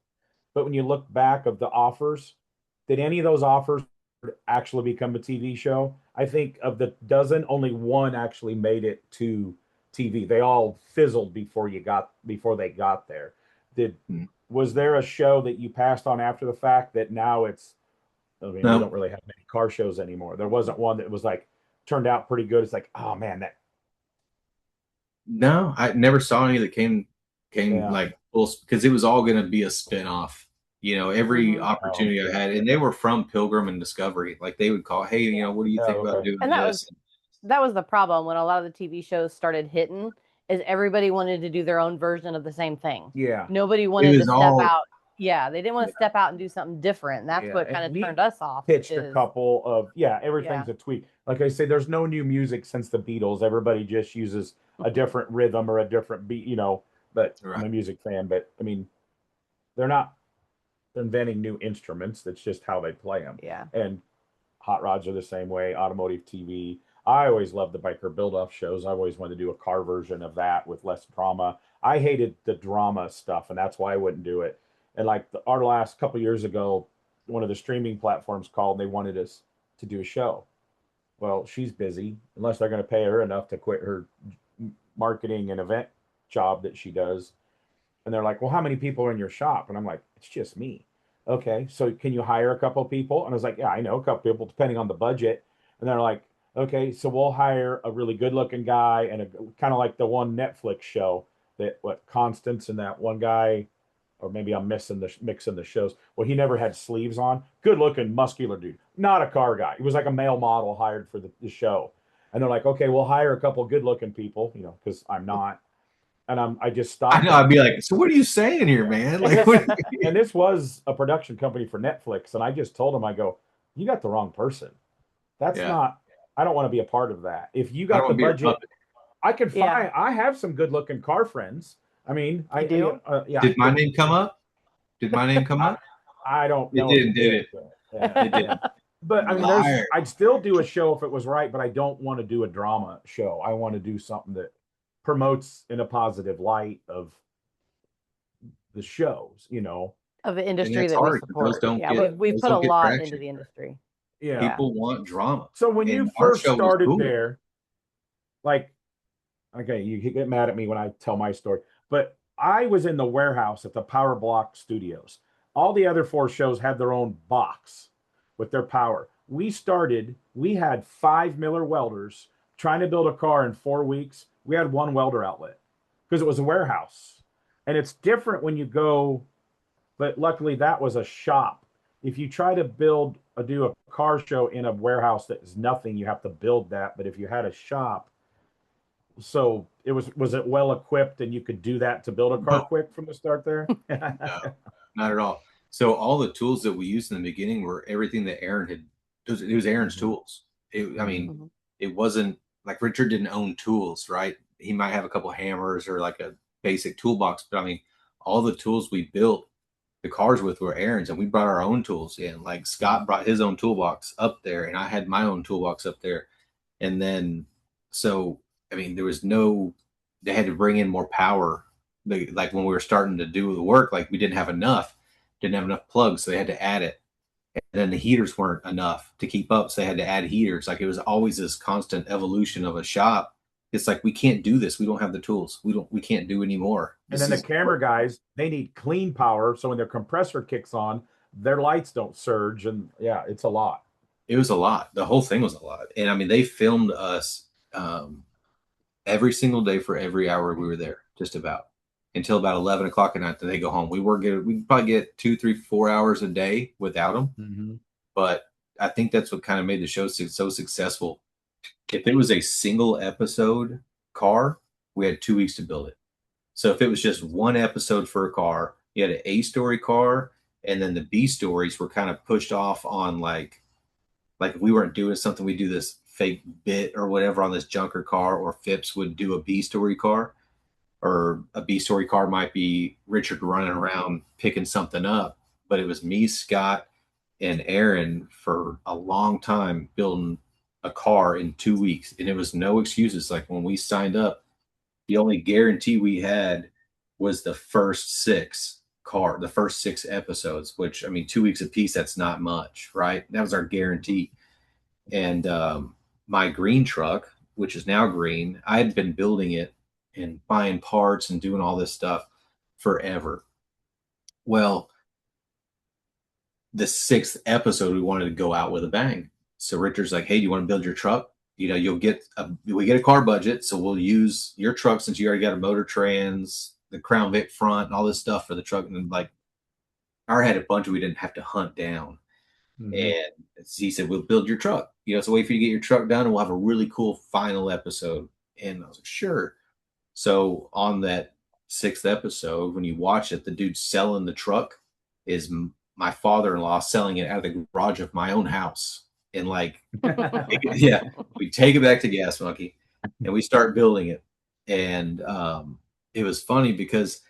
but when you look back of the offers, did any of those offers actually become a TV show? I think of the dozen, only one actually made it to TV. They all fizzled before they got there. Was there a show that you passed on after the fact that now it's, I mean, we don't really have many car shows anymore. There wasn't one that was like turned out pretty good. It's like, oh man, No, I never saw any that came like full, because it was all going to be a spin-off. Every opportunity I had, and they were from Pilgrim and Discovery. Like, they would call, "Hey, what do you think about doing this?" That was the problem when a lot of the TV shows started hitting, is everybody wanted to do their own version of the same thing. Yeah. Nobody wanted to step out. Yeah, they didn't want to step out and do something different. And that's what kind of turned us off. Pitched a couple of everything's a tweak. Like I say, there's no new music since the Beatles. Everybody just uses a different rhythm or a different beat, but I'm a music fan, but I mean, they're not inventing new instruments. That's just how they play them. Yeah. And hot rods are the same way. Automotive TV. I always loved the biker build-off shows. I always wanted to do a car version of that with less drama. I hated the drama stuff, and that's why I wouldn't do it. And like our last couple years ago, one of the streaming platforms called, and they wanted us to do a show. Well, she's busy, unless they're going to pay her enough to quit her marketing and event job that she does. And they're like, "Well, how many people are in your shop?" And I'm like, "It's just me." "Okay, so can you hire a couple of people?" And I was like, "Yeah, I know a couple people, depending on the budget." And they're like, "Okay, so we'll hire a really good looking guy and a kind of like the one Netflix show that Constance and that one guy, or maybe I'm mixing the shows. Well, he never had sleeves on. Good looking, muscular dude, not a car guy. He was like a male model hired for the show. And they're like, "Okay, we'll hire a couple good looking people, because I'm not." And I just stopped. I know. I'd be like, "So what are you saying here, man?" Like, and this was a production company for Netflix, and I just told him, I go, "You got the wrong person. That's not. I don't want to be a part of that. If you got the budget, I can find. I have some good looking car friends. I mean, I do. Did my name come up? Did my name come up? I don't know. It did it? It did. But I mean, I'd still do a show if it was right, but I don't want to do a drama show. I want to do something that promotes in a positive light of the shows, of the industry that we support. We've put a lot into the industry. Yeah, people want drama. So when you first started there, like, okay, you get mad at me when I tell my story, but I was in the warehouse at the Power Block Studios. All the other 4 shows had their own box with their power. We had 5 Miller welders trying to build a car in 4 weeks. We had 1 welder outlet because it was a warehouse. And it's different when you go, but luckily that was a shop. If you try to do a car show in a warehouse that is nothing, you have to build that. But if you had a shop, so was it well equipped and you could do that to build a car quick from the start there? No, not at all. So all the tools that we used in the beginning were everything that Aaron had. It was Aaron's tools. It wasn't like Richard didn't own tools, right? He might have a couple hammers or like a basic toolbox, but I mean, all the tools we built the cars with were Aaron's, and we brought our own tools in. Like Scott brought his own toolbox up there, and I had my own toolbox up there. And then, so, I mean, they had to bring in more power. Like when we were starting to do the work, like we didn't have enough plugs, so they had to add it. And then the heaters weren't enough to keep up, so they had to add heaters. Like it was always this constant evolution of a shop. It's like, we can't do this. We don't have the tools. We can't do anymore. And then the camera guys, they need clean power. So when their compressor kicks on, their lights don't surge. And yeah, it's a lot. It was a lot. The whole thing was a lot. And I mean, they filmed us every single day for every hour we were there, just about. until about 11 o'clock at night. Then they go home. We probably get 2, 3, 4 hours a day without them. Mm-hmm. But I think that's what kind of made the show so successful. If it was a single episode car, we had 2 weeks to build it. So if it was just one episode for a car, you had an A story car, and then the B stories were kind of pushed off on like if we weren't doing something, we do this fake bit or whatever on this junker car, or Phipps would do a B story car, or a B story car might be Richard running around picking something up. But it was me, Scott, and Aaron for a long time building a car in 2 weeks. And it was no excuses. Like when we signed up, the only guarantee we had was the first six episodes, which, I mean, 2 weeks apiece, that's not much, right? That was our guarantee. And my green truck, which is now green, I had been building it and buying parts and doing all this stuff forever. Well, the sixth episode, we wanted to go out with a bang. So Richard's like, hey, do you want to build your truck? You know, we get a car budget, so we'll use your truck since you already got a motor trans, the Crown Vic front, and all this stuff for the truck. And like, I had a bunch we didn't have to hunt down. Mm-hmm. And he said, we'll build your truck. You know, so wait for you to get your truck done, and we'll have a really cool final episode. And I was like, sure. So on that sixth episode, when you watch it, the dude selling the truck is my father-in-law selling it out of the garage of my own house. And like, yeah, we take it back to Gas Monkey and we start building it. And it was funny because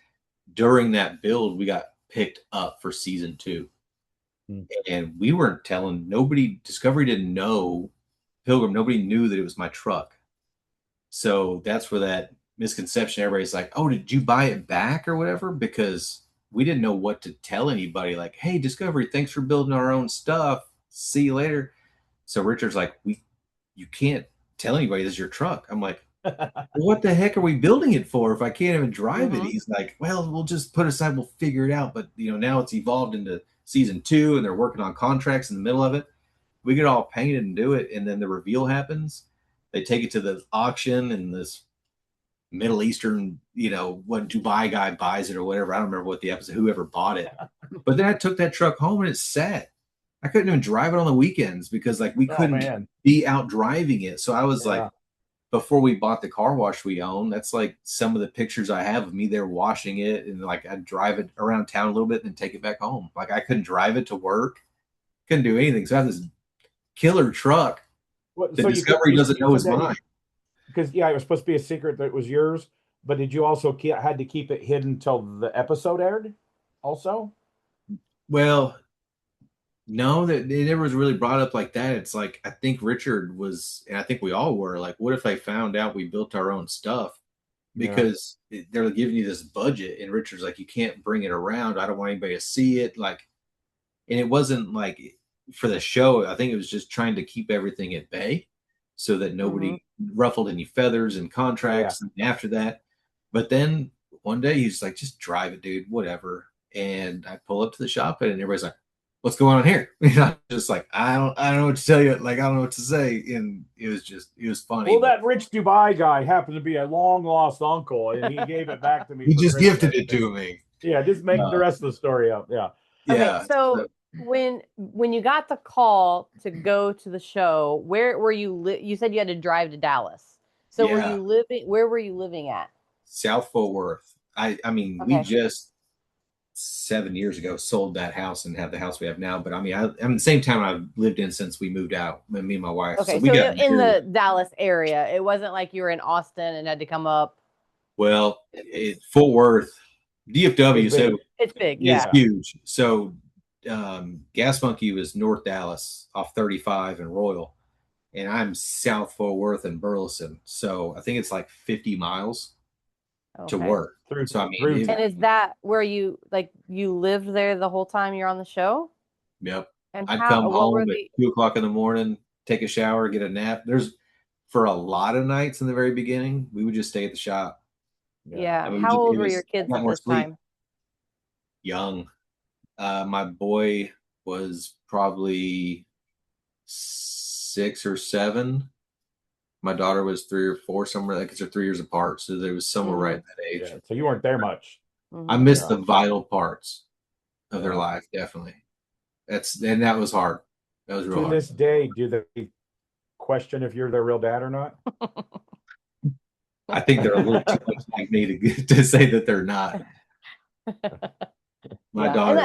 during that build, we got picked up for season 2. And we weren't telling nobody. Discovery didn't know, Pilgrim, nobody knew that it was my truck. So that's where that misconception, everybody's like, oh, did you buy it back or whatever? Because we didn't know what to tell anybody. Like, hey, Discovery, thanks for building our own stuff. See you later. So Richard's like, you can't tell anybody this is your truck. I'm like, what the heck are we building it for if I can't even drive it? He's like, well, we'll just put it aside. We'll figure it out. But, you know, now it's evolved into season 2 and they're working on contracts in the middle of it. We get all painted and do it. And then the reveal happens. They take it to the auction and this Middle Eastern, you know, what Dubai guy buys it or whatever. I don't remember what the episode, whoever bought it. But then I took that truck home and it sat. I couldn't even drive it on the weekends because like we couldn't be out driving it. So I was like, before we bought the car wash we own, that's like some of the pictures I have of me there washing it. And like I'd drive it around town a little bit and then take it back home. Like I couldn't drive it to work. Couldn't do anything. So I have this killer truck. The Discovery doesn't know is mine. Because, yeah, it was supposed to be a secret that it was yours. But did you also had to keep it hidden until the episode aired also? Well, no, that it never was really brought up like that. It's like, I think Richard was, and I think we all were like, what if they found out we built our own stuff? Because they're giving you this budget, and Richard's like, you can't bring it around. I don't want anybody to see it. Like, and it wasn't like for the show. I think it was just trying to keep everything at bay so that nobody ruffled any feathers and contracts after that. But then one day he's like, just drive it, dude, whatever. And I pull up to the shop and everybody's like, what's going on here? You know, just like, I don't know what to tell you. Like, I don't know what to say. And it was funny. Well, that rich Dubai guy happened to be a long lost uncle, and he gave it back to me. He just gifted it to me. Yeah, just make the rest of the story up. Yeah. Okay, so when you got the call to go to the show, where were you? You said you had to drive to Dallas. So where were you living at? South Fort Worth. I mean, we just 7 years ago sold that house and have the house we have now. But I mean, I'm the same town I've lived in since we moved out, me and my wife. Okay, so in the Dallas area. It wasn't like you were in Austin and had to come up. Well, Fort Worth, DFW, so it's big, it's huge. So Gas Monkey was North Dallas off 35 and Royal, and I'm South Fort Worth and Burleson. So I think it's like 50 miles to work. So I mean, and is that where you lived there the whole time you're on the show? Yep. And I'd come home at 2:00 in the morning, take a shower, get a nap. For a lot of nights in the very beginning, we would just stay at the shop. Yeah. I mean, how old were your kids at this time? Young. My boy was probably 6 or 7, My daughter was 3 or 4, somewhere like because they're 3 years apart, so there was somewhere right in that age. Yeah, so you weren't there much. I missed the vital parts of their life, definitely. That was hard. That was real To hard. this day, do they question if you're their real dad or not? I think they're a little too much like me to say that they're not. My daughter.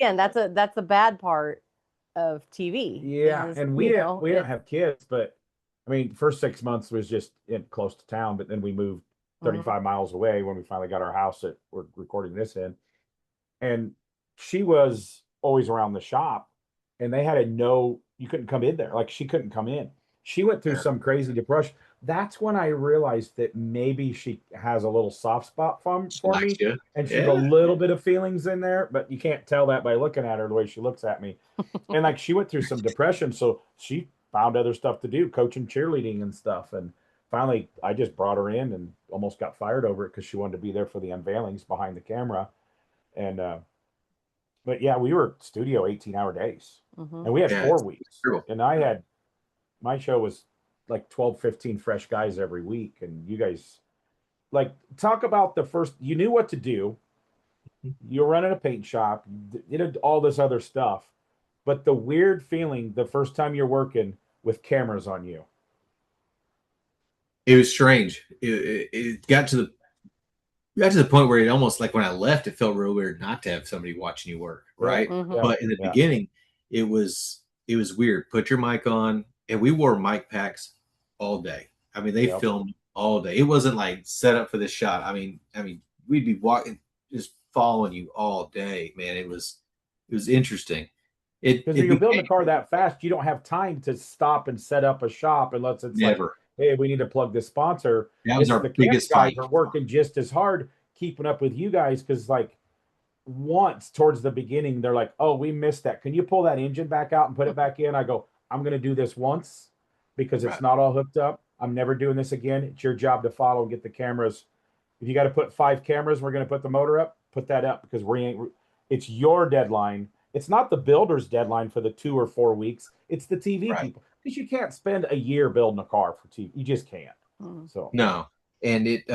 And that's a bad part of TV. Yeah, and we don't have kids, but I mean, first 6 months was just close to town, but then we moved 35 miles away when we finally got our house that we're recording this in. And she was always around the shop, and they had you couldn't come in there. Like, she couldn't come in. She went through some crazy depression. That's when I realized that maybe she has a little soft spot for me, and she's a little bit of feelings in there, but you can't tell that by looking at her the way she looks at me. And like, she went through some depression, so she found other stuff to do, coaching cheerleading and stuff. And finally, I just brought her in and almost got fired over it because she wanted to be there for the unveilings behind the camera. And but yeah, we were studio 18-hour days, and we had 4 weeks, and my show was like 12, 15 fresh guys every week. And you guys, like, talk about the first, you knew what to do. You're running a paint shop, you did all this other stuff, but the weird feeling the first time you're working with cameras on you. It was strange. It got to the point where it almost, like, when I left, it felt real weird not to have somebody watching you work, right? But in the beginning, it was weird. Put your mic on, and we wore mic packs all day. I mean, they filmed all day. It wasn't like set up for this shot. I mean, we'd be walking, just following you all day, man. It was interesting. Because you're building a car that fast, you don't have time to stop and set up a shop unless it's like, hey, we need to plug this sponsor. That was our biggest fight. Guys are working just as hard keeping up with you guys, because like, once towards the beginning, they're like, oh, we missed that. Can you pull that engine back out and put it back in? I go, I'm going to do this once because it's not all hooked up. I'm never doing this again. It's your job to follow and get the cameras. If you got to put 5 cameras, we're going to put the motor up, put that up, because it's your deadline. It's not the builder's deadline for the 2 or 4 weeks. It's the TV people, because you can't spend a year building a car for TV. You just can't. So no. And it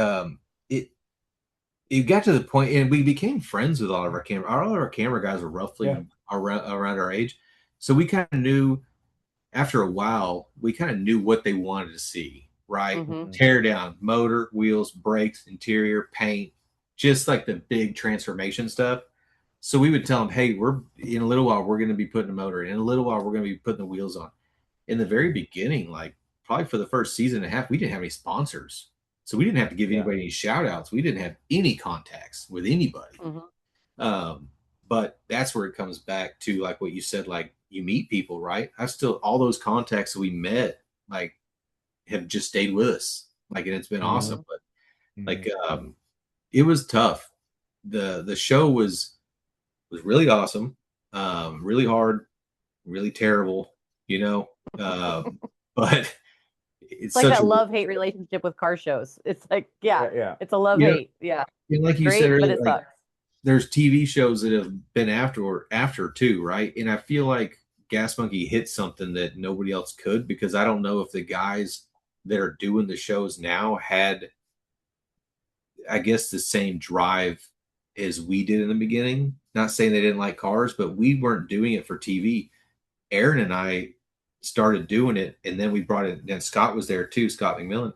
got to the point, and we became friends with all of our camera guys are roughly around our age. So we kind of knew, after a while, we kind of knew what they wanted to see, right? Tear down, motor, wheels, brakes, interior, paint, just like the big transformation stuff. So we would tell them, hey, in a little while, we're going to be putting a motor in. In a little while, we're going to be putting the wheels on. In the very beginning, like probably for the first season and a half, we didn't have any sponsors. So we didn't have to give anybody any shout outs. We didn't have any contacts with anybody. But that's where it comes back to, like what you said, like, you meet people, right? All those contacts that we met, like, have just stayed with us. Like, and it's been awesome. But like, it was tough. The show was really awesome, really hard, really terrible, but it's like that love-hate relationship with car shows. It's like, it's a love-hate. Yeah. And like you said earlier, but it sucks. There's TV shows that have been after too, right? And I feel like Gas Monkey hit something that nobody else could, because I don't know if the guys that are doing the shows now had, I guess, the same drive as we did in the beginning. Not saying they didn't like cars, but we weren't doing it for TV. Aaron and I started doing it, and then we brought it, and Scott was there too, Scott McMillan,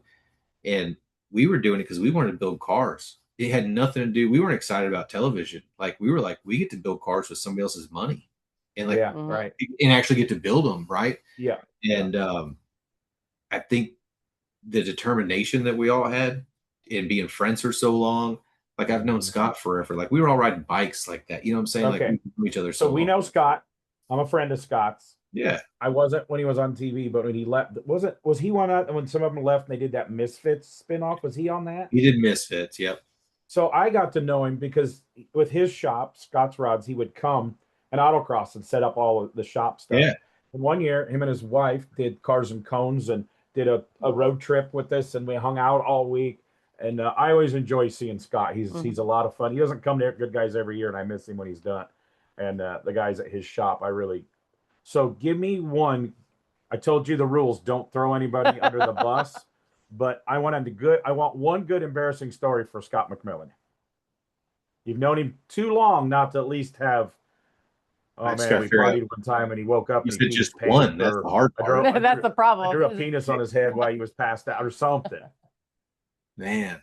and we were doing it because we wanted to build cars. It had nothing to do. We weren't excited about television. Like, we were like, we get to build cars with somebody else's money, and like, and actually get to build them, right? Yeah. And I think the determination that we all had in being friends for so long. Like, I've known Scott forever. Like, we were all riding bikes like that. You know what I'm saying? Okay. Like, we knew each other. So we know Scott. I'm a friend of Scott's. Yeah. I wasn't when he was on TV, but when he left, was he one when some of them left and they did that Misfits spinoff? Was he on that? He did Misfits. Yep. So I got to know him because with his shop, Scott's Rods, he would come and autocross and set up all of the shop stuff. Yeah. And one year, him and his wife did Cars and Cones and did a road trip with us, and we hung out all week. And I always enjoy seeing Scott. He's a lot of fun. He doesn't come to Good Guys every year, and I miss him when he's done. And the guys at his shop, So give me one I told you the rules. Don't throw anybody under the bus. But I want one good embarrassing story for Scott McMillan. You've known him too long not to at least have. Oh I just man, gotta we figure out. partied one time and he woke up You and he said peed his just pants. one. That's the hard part. That's the problem. I drew a penis on his head while he was passed out or something. Man,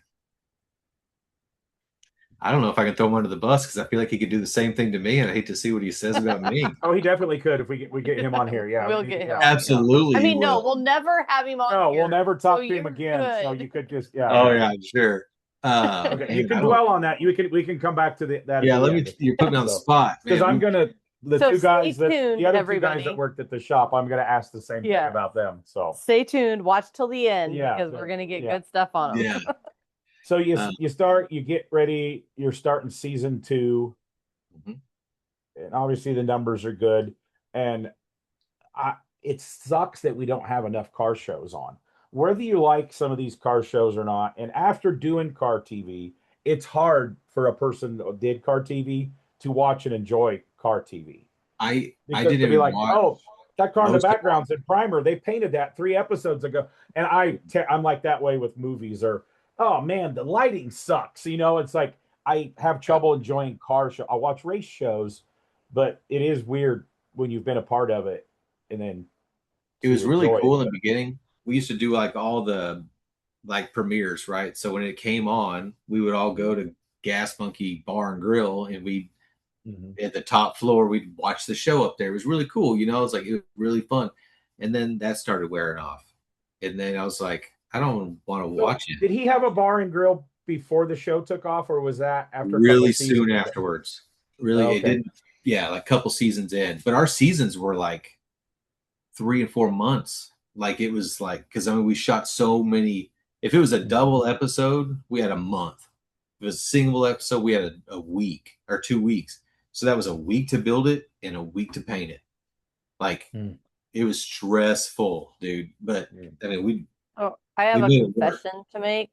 I don't know if I can throw him under the bus because I feel like he could do the same thing to me, and I hate to see what he says about me. Oh, he definitely could if we get him on here. Yeah, We'll get him on. Absolutely. I mean, he no, will. we'll never have him on. No, here, we'll never talk so to him you're again. good. So you could just yeah. Oh yeah, sure. Okay, you man, can dwell on that. We can come back to that. Yeah, at the end. you put me on the spot Because I'm gonna the So two guys stay that tuned, the other everybody. two guys that worked at the shop. I'm gonna ask the same thing about them. So Stay tuned. Watch till the end Yeah, because so- we're gonna get yeah. good stuff on them. Yeah. so you start, you get ready. You're starting season 2, Mhm. and obviously the numbers are good. And it sucks that we don't have enough car shows on. Whether you like some of these car shows or not, and after doing car TV, it's hard for a person that did car TV to watch and enjoy car TV. I Because didn't to be even like, watch. oh, that car in the most of background's in primer. They painted that 3 episodes ago. And I'm like that way with movies. Or, oh man, the lighting sucks. It's like I have trouble enjoying car show. I watch race shows, but it is weird when you've been a part of it and then It was really enjoy cool it. in the beginning. We used to do like all the premieres, right? So when it came on, we would all go to Gas Monkey Bar and Grill, and we at the top floor, we'd watch the show up there. It was really cool, it was really fun. And then that started wearing off, and then I was like, I don't want to watch it. Did he have a bar and grill before the show took off, or was that after Really soon afterwards? Really, Okay. It didn't. Yeah, like a couple seasons in, but our seasons were like 3 and 4 months. Like it was like, because we shot so many. If it was a double episode, we had a month. If it was a single episode, we had a week or 2 weeks. So that was a week to build it and a week to paint it. Like it was stressful, dude. But I mean, I have a made it work. confession to make.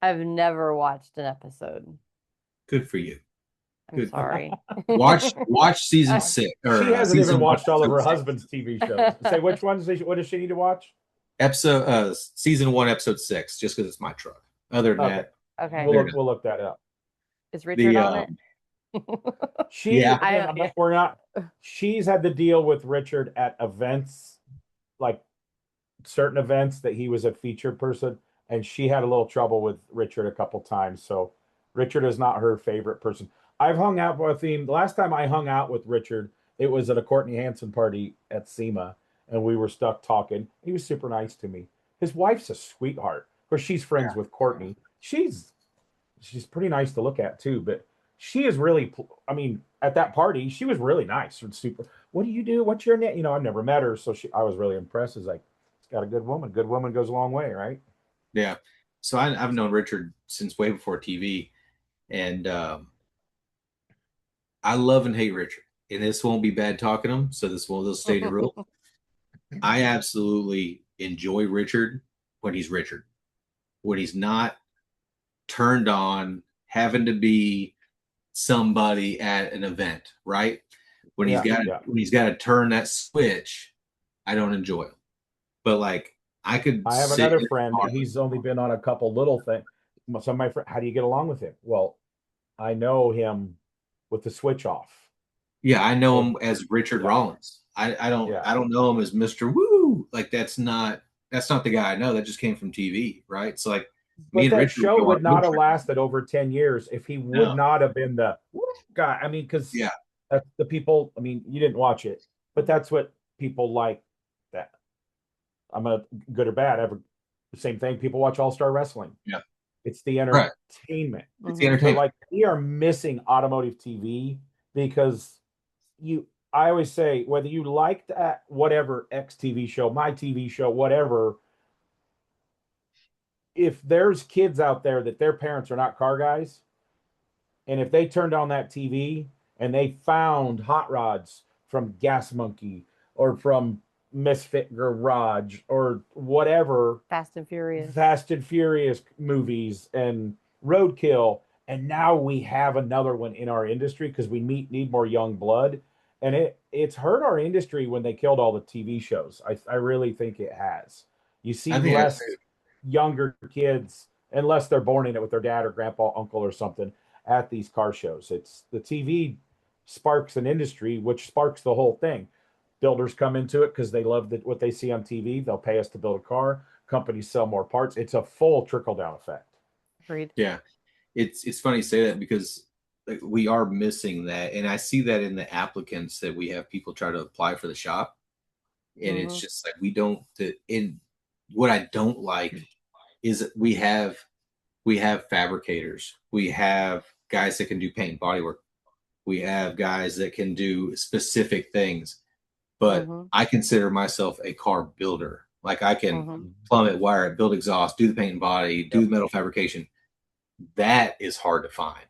I've never watched an episode. Good for you. I'm sorry. Watch season 6. Or, she hasn't even watched all of her episode husband's TV shows. Say which ones? What does she need to watch? Season 1, episode 6, just because it's my truck. Other than that, Okay. We'll look that up. Is Richard on it? We're not. She's had to deal with Richard at events, like certain events that he was a featured person, and she had a little trouble with Richard a couple times. So Richard is not her favorite person. I've hung out with him. The last time I hung out with Richard, it was at a Courtney Hanson party at SEMA, and we were stuck talking. He was super nice to me. His wife's a sweetheart. Of course, she's friends with Courtney. She's pretty nice to look at too, but she is really, at that party, she was really nice and super. What do you do? What's your name? I've never met her, so I was really impressed. It's like, it's got a good woman. Good woman goes a long way, right? Yeah. So I've known Richard since way before TV, and I love and hate Richard. And this won't be bad talking him, so this will stay the rule. I absolutely enjoy Richard when he's Richard. When he's not turned on, having to be somebody at an event, right? When he's got to turn that switch, I don't enjoy him. But like I have another friend. He's only been on a couple little things. Some of my friends, how do you get along with him? Well, I know him with the switch off. Yeah, I know him as Richard Rollins. I don't know him as Mr. Woo. Like that's not the guy I know. That just came from TV, right? So like me and Richard show would not have lasted over 10 years if he would not have been the guy. Because that's the people. You didn't watch it, but that's what people like. That I'm a good or bad. The same thing. People watch All Star Wrestling. Yeah, it's the entertainment. It's the entertainment. So like we are missing automotive TV because I always say, whether you like that, whatever X TV show, my TV show, whatever, if there's kids out there that their parents are not car guys, and if they turned on that TV and they found hot rods from Gas Monkey or from Misfit Garage or whatever, Fast and Furious movies and Roadkill, and now we have another one in our industry because we need more young blood. and it's hurt our industry when they killed all the TV shows. I really think it has. You see I think that's less younger kids, unless they're born in it with their dad or grandpa, uncle, or something, at these car shows. It's the TV sparks an industry, which sparks the whole thing. Builders come into it because they love what they see on TV. They'll pay us to build a car. Companies sell more parts. It's a full trickle down effect. Agreed. Yeah, it's funny you say that because like, we are missing that, and I see that in the applicants that we have people try to apply for the shop, and it's just like we don't. In what I don't like is that we have fabricators, we have guys that can do paint and body work, we have guys that can do specific things, but I consider myself a car builder. Like I can plumb it, wire it, build exhaust, do the paint and body, do the metal fabrication. That is hard to find.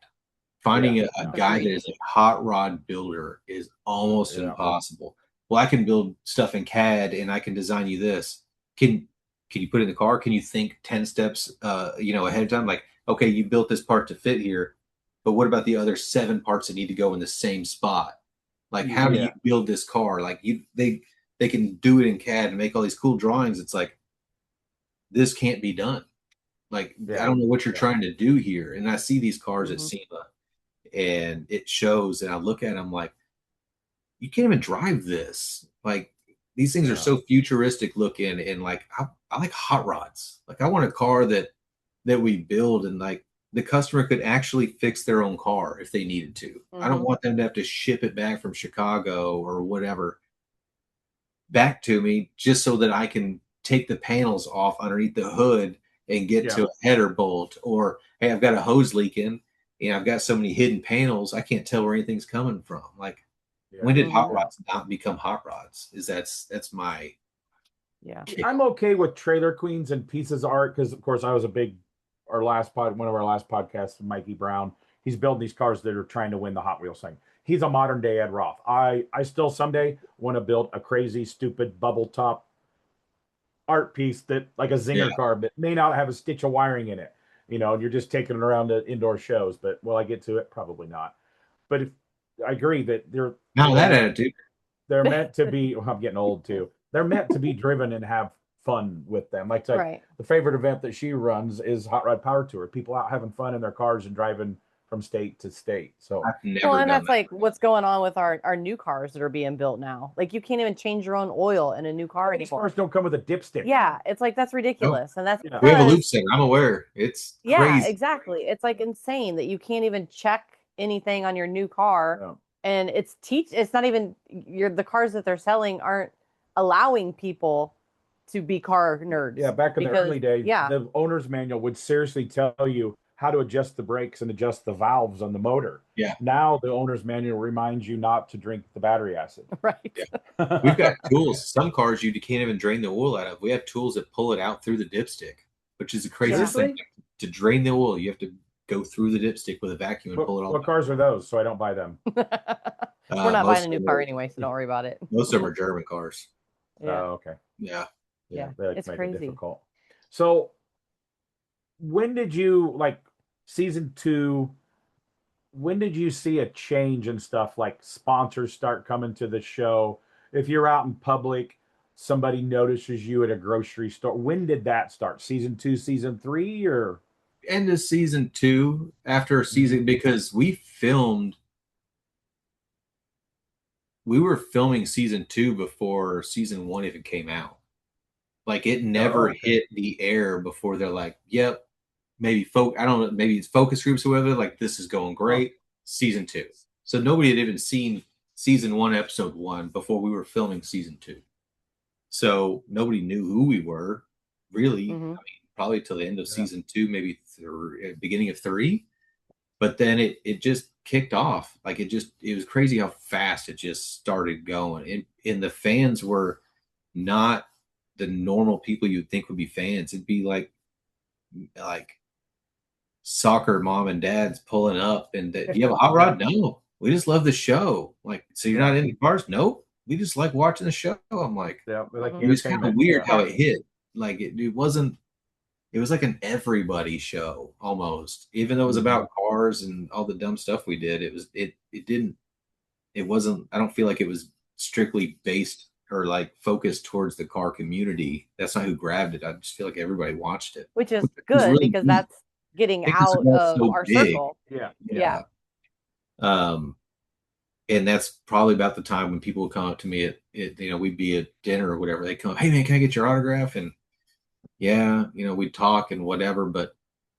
Finding a guy that is a hot rod builder is almost impossible. Well, I can build stuff in CAD and I can design you this. Can you put it in the car? Can you think 10 steps ahead of time? Like, okay, you built this part to fit here, but what about the other 7 parts that need to go in the same spot? Like, how do you build this car? Like they can do it in CAD and make all these cool drawings. It's like, this can't be done. Like, I don't know what you're trying to do here. And I see these cars at SEMA and it shows, and I look at them like, you can't even drive this. Like, these things are so futuristic looking, and like, I like hot rods. Like, I want a car that we build and like the customer could actually fix their own car if they needed to. I don't want them to have to ship it back from Chicago or whatever back to me just so that I can take the panels off underneath the hood and get to a header bolt, or hey, I've got a hose leaking and I've got so many hidden panels I can't tell where anything's coming from. Like, when did hot rods not become hot rods? That's my I'm okay with trailer queens and pieces of art because, of course, I was one of our last podcasts, Mikey Brown. He's building these cars that are trying to win the Hot Wheels thing. He's a modern day Ed Roth. I still someday want to build a crazy, stupid bubble top art piece that, like a Zinger car, that may not have a stitch of wiring in it. And you're just taking it around to indoor shows. But will I get to it? Probably not. But I agree that that attitude. They're meant to be. Well, I'm getting old too. They're meant to be driven and have fun with them. Like the favorite event that she runs is Hot Rod Power Tour. People out having fun in their cars and driving from state to state. So and that's like what's going on with our new cars that are being built now. Like, you can't even change your own oil in a new car anymore. These cars don't come with a dipstick. Yeah, it's like, that's ridiculous. And that's we have a loop set. I'm aware. It's crazy. Exactly. It's like insane that you can't even check anything on your new car. And it's not even the cars that they're selling aren't allowing people to be car nerds. Yeah, back in the early days, the owner's manual would seriously tell you how to adjust the brakes and adjust the valves on the motor. Yeah. Now the owner's manual reminds you not to drink the battery acid. Right. Yeah. We've got tools. Some cars you can't even drain the oil out of. We have tools that pull it out through the dipstick, which is the craziest thing. To drain the oil, you have to go through the dipstick with a vacuum and pull it all. What cars are those? So I don't buy them. We're not buying a new car anyway, so don't worry about it. Most of them are German cars. Oh, okay. Yeah. It's crazy. Difficult. So when did you, like, season 2, when did you see a change in stuff, like sponsors start coming to the show? If you're out in public, somebody notices you at a grocery store. When did that start? Season 2, season 3, or end of season 2, after season, because we were filming season 2 before season 1 even came out. Like, it never hit the air before they're like, yep, maybe I don't know, maybe it's focus groups or whatever, like, this is going great. Season 2. So nobody had even seen season 1, episode 1 before we were filming season 2. So nobody knew who we were, really. I mean, probably till the end of season 2, maybe beginning of 3. But then it just kicked off. Like, it was crazy how fast it just started going. And the fans were not the normal people you'd think would be fans. It'd be like soccer mom and dads pulling up, and do you have a hot rod? No, we just love the show. Like, so you're not into cars? Nope, we just like watching the show. I'm like, it was kind of weird how it hit. Like, it wasn't. It was like an everybody show almost, even though it was about cars and all the dumb stuff we did. It didn't it wasn't. I don't feel like it was strictly based or like focused towards the car community. That's not who grabbed it. I just feel like everybody watched it, which is which was good really because neat that's getting because it out was of so our big. circle. Yeah. Yeah. Um, and that's probably about the time when people would come up to me we'd be at dinner or whatever. They come, hey man, can I get your autograph? And yeah, we'd talk and whatever. But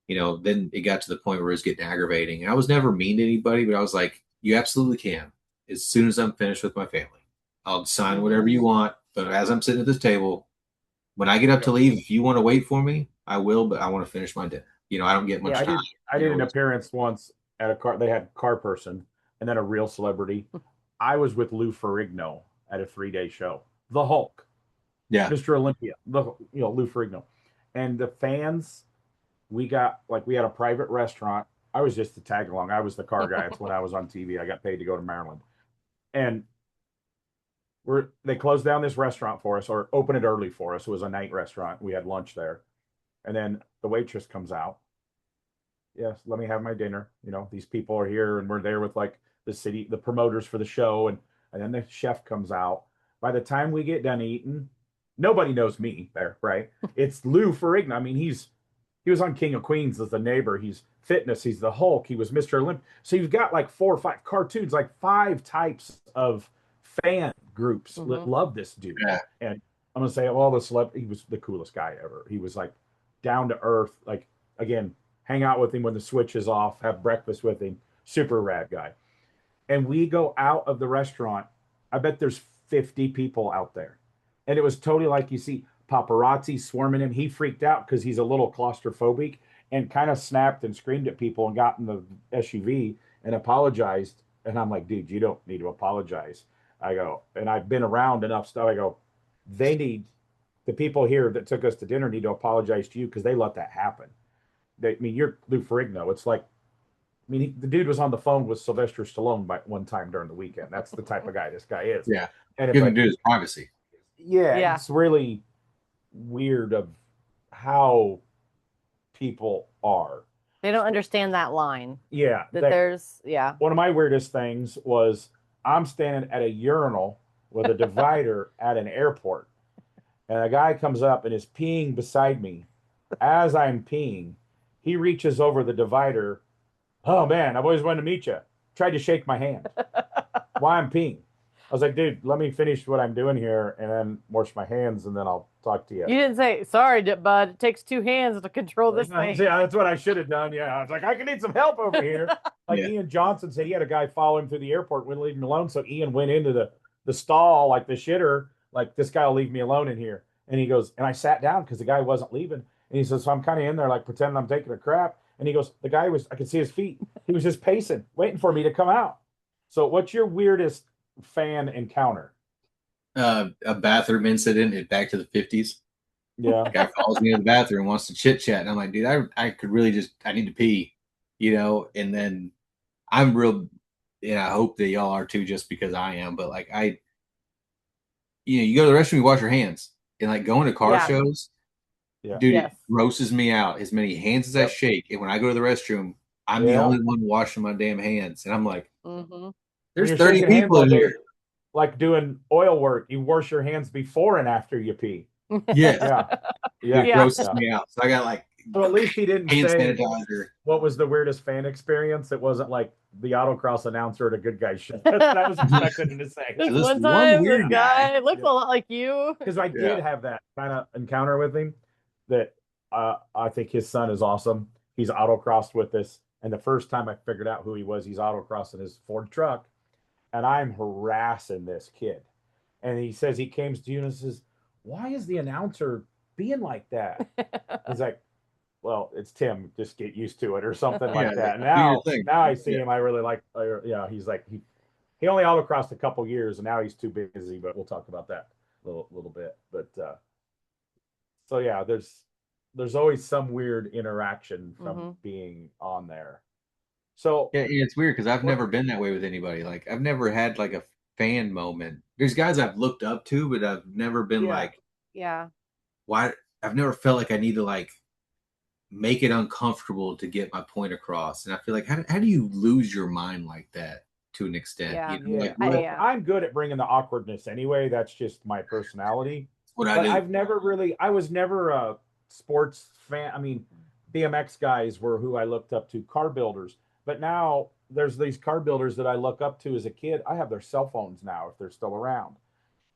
then it got to the point where it was getting aggravating. And I was never mean to anybody, but I was like, you absolutely can. As soon as I'm finished with my family, I'll sign whatever you want. But as I'm sitting at this table, when I get up to leave, if you want to wait for me, I will. But I want to finish my dinner. I don't get much Yeah. time. I did an appearance once at a car. They had car person and then a real celebrity. I was with Lou Ferrigno at a 3-day show. The Hulk, Yeah. Mr. Olympia, Lou Ferrigno, and the fans. We had a private restaurant. I was just to tag along. I was the car guy. It's when I was on TV. I got paid to go to Maryland, and they closed down this restaurant for us, or opened it early for us. It was a night restaurant. We had lunch there, and then the waitress comes out. Yes, let me have my dinner. These people are here, and we're there with like the promoters for the show, and then the chef comes out. By the time we get done eating, nobody knows me there, right? It's Lou Ferrigno. I mean, he was on King of Queens as the neighbor. He's fitness. He's the Hulk. He was Mr. Olympia. So you've got like 4 or 5 cartoons, like 5 types of fan groups that love this dude. Yeah. And I'm gonna say of all the he was the coolest guy ever. He was like down to earth. Like again, hang out with him when the switch is off, have breakfast with him. Super rad guy. And we go out of the restaurant. I bet there's 50 people out there. And it was totally like you see paparazzi swarming him. He freaked out because he's a little claustrophobic and kind of snapped and screamed at people and got in the SUV and apologized. And I'm like, dude, you don't need to apologize. I go, and I've been around enough stuff. I go, the people here that took us to dinner need to apologize to you because they let that happen. You're Lou Ferrigno. It's like, the dude was on the phone with Sylvester Stallone one time during the weekend. That's the type of guy this guy is. Yeah. And Giving dude his privacy. Yeah, it's really weird of how people are. They don't understand that line. Yeah. One of my weirdest things was I'm standing at a urinal with a divider at an airport. And a guy comes up and is peeing beside me. As I'm peeing, he reaches over the divider. Oh man, I've always wanted to meet you. Tried to shake my hand. Why I'm peeing. I was like, dude, let me finish what I'm doing here and then wash my hands and then I'll talk to you. You didn't say, sorry, bud, it takes 2 hands to control this thing. Yeah, that's what I should have done. Yeah, I was like, I can need some help over here. Ian Johnson said he had a guy follow him through the airport, wouldn't leave him alone. So Ian went into the stall like the shitter, like this guy will leave me alone in here. And he goes, and I sat down because the guy wasn't leaving. And he says, so I'm kind of in there like pretending I'm taking a crap. And he goes, I could see his feet. He was just pacing, waiting for me to come out. So what's your weirdest fan encounter? A bathroom incident at Back to the 50s. Yeah. Guy calls me in the bathroom, wants to chit chat. And I'm like, dude, I could really I need to pee, and then I'm real, and I hope that y'all are too, just because I am. But like, you go to the restroom, you wash your hands, and like going to car shows, dude, it grosses me out as many hands as I shake. And when I go to the restroom, I'm the only one washing my damn hands. And I'm like, there's 30 people in here. Like doing oil work, you wash your hands before and after you pee. Yeah. It grosses me out. So I got like, so at least he didn't say sanitizer. What was the weirdest fan experience. It wasn't like the autocross announcer at a good guy show. That's what I was expecting him to say. This one time, this guy looks a lot like you. Because I did have that kind of encounter with him that I think his son is awesome. He's autocrossed with us. And the first time I figured out who he was, he's autocrossing his Ford truck. And I'm harassing this kid. And he says he came to you and says, why is the announcer being like that? He's like, well, it's Tim. Just get used to it or something like that. Now I see him. I really like, he's like, he only autocrossed a couple years and now he's too busy, but we'll talk about that a little bit. But so yeah, there's always some weird interaction from being on there. So yeah, it's weird because I've never been that way with anybody. Like I've never had like a fan moment. There's guys I've looked up to, but I've never been why? I've never felt like I need to like make it uncomfortable to get my point across. And I feel like how do you lose your mind like that? to an extent. Yeah. You know, like I'm good at bringing the awkwardness anyway. That's just my personality. what I But do. I was never a sports fan. I mean, BMX guys were who I looked up to, car builders. But now there's these car builders that I look up to as a kid. I have their cell phones now if they're still around.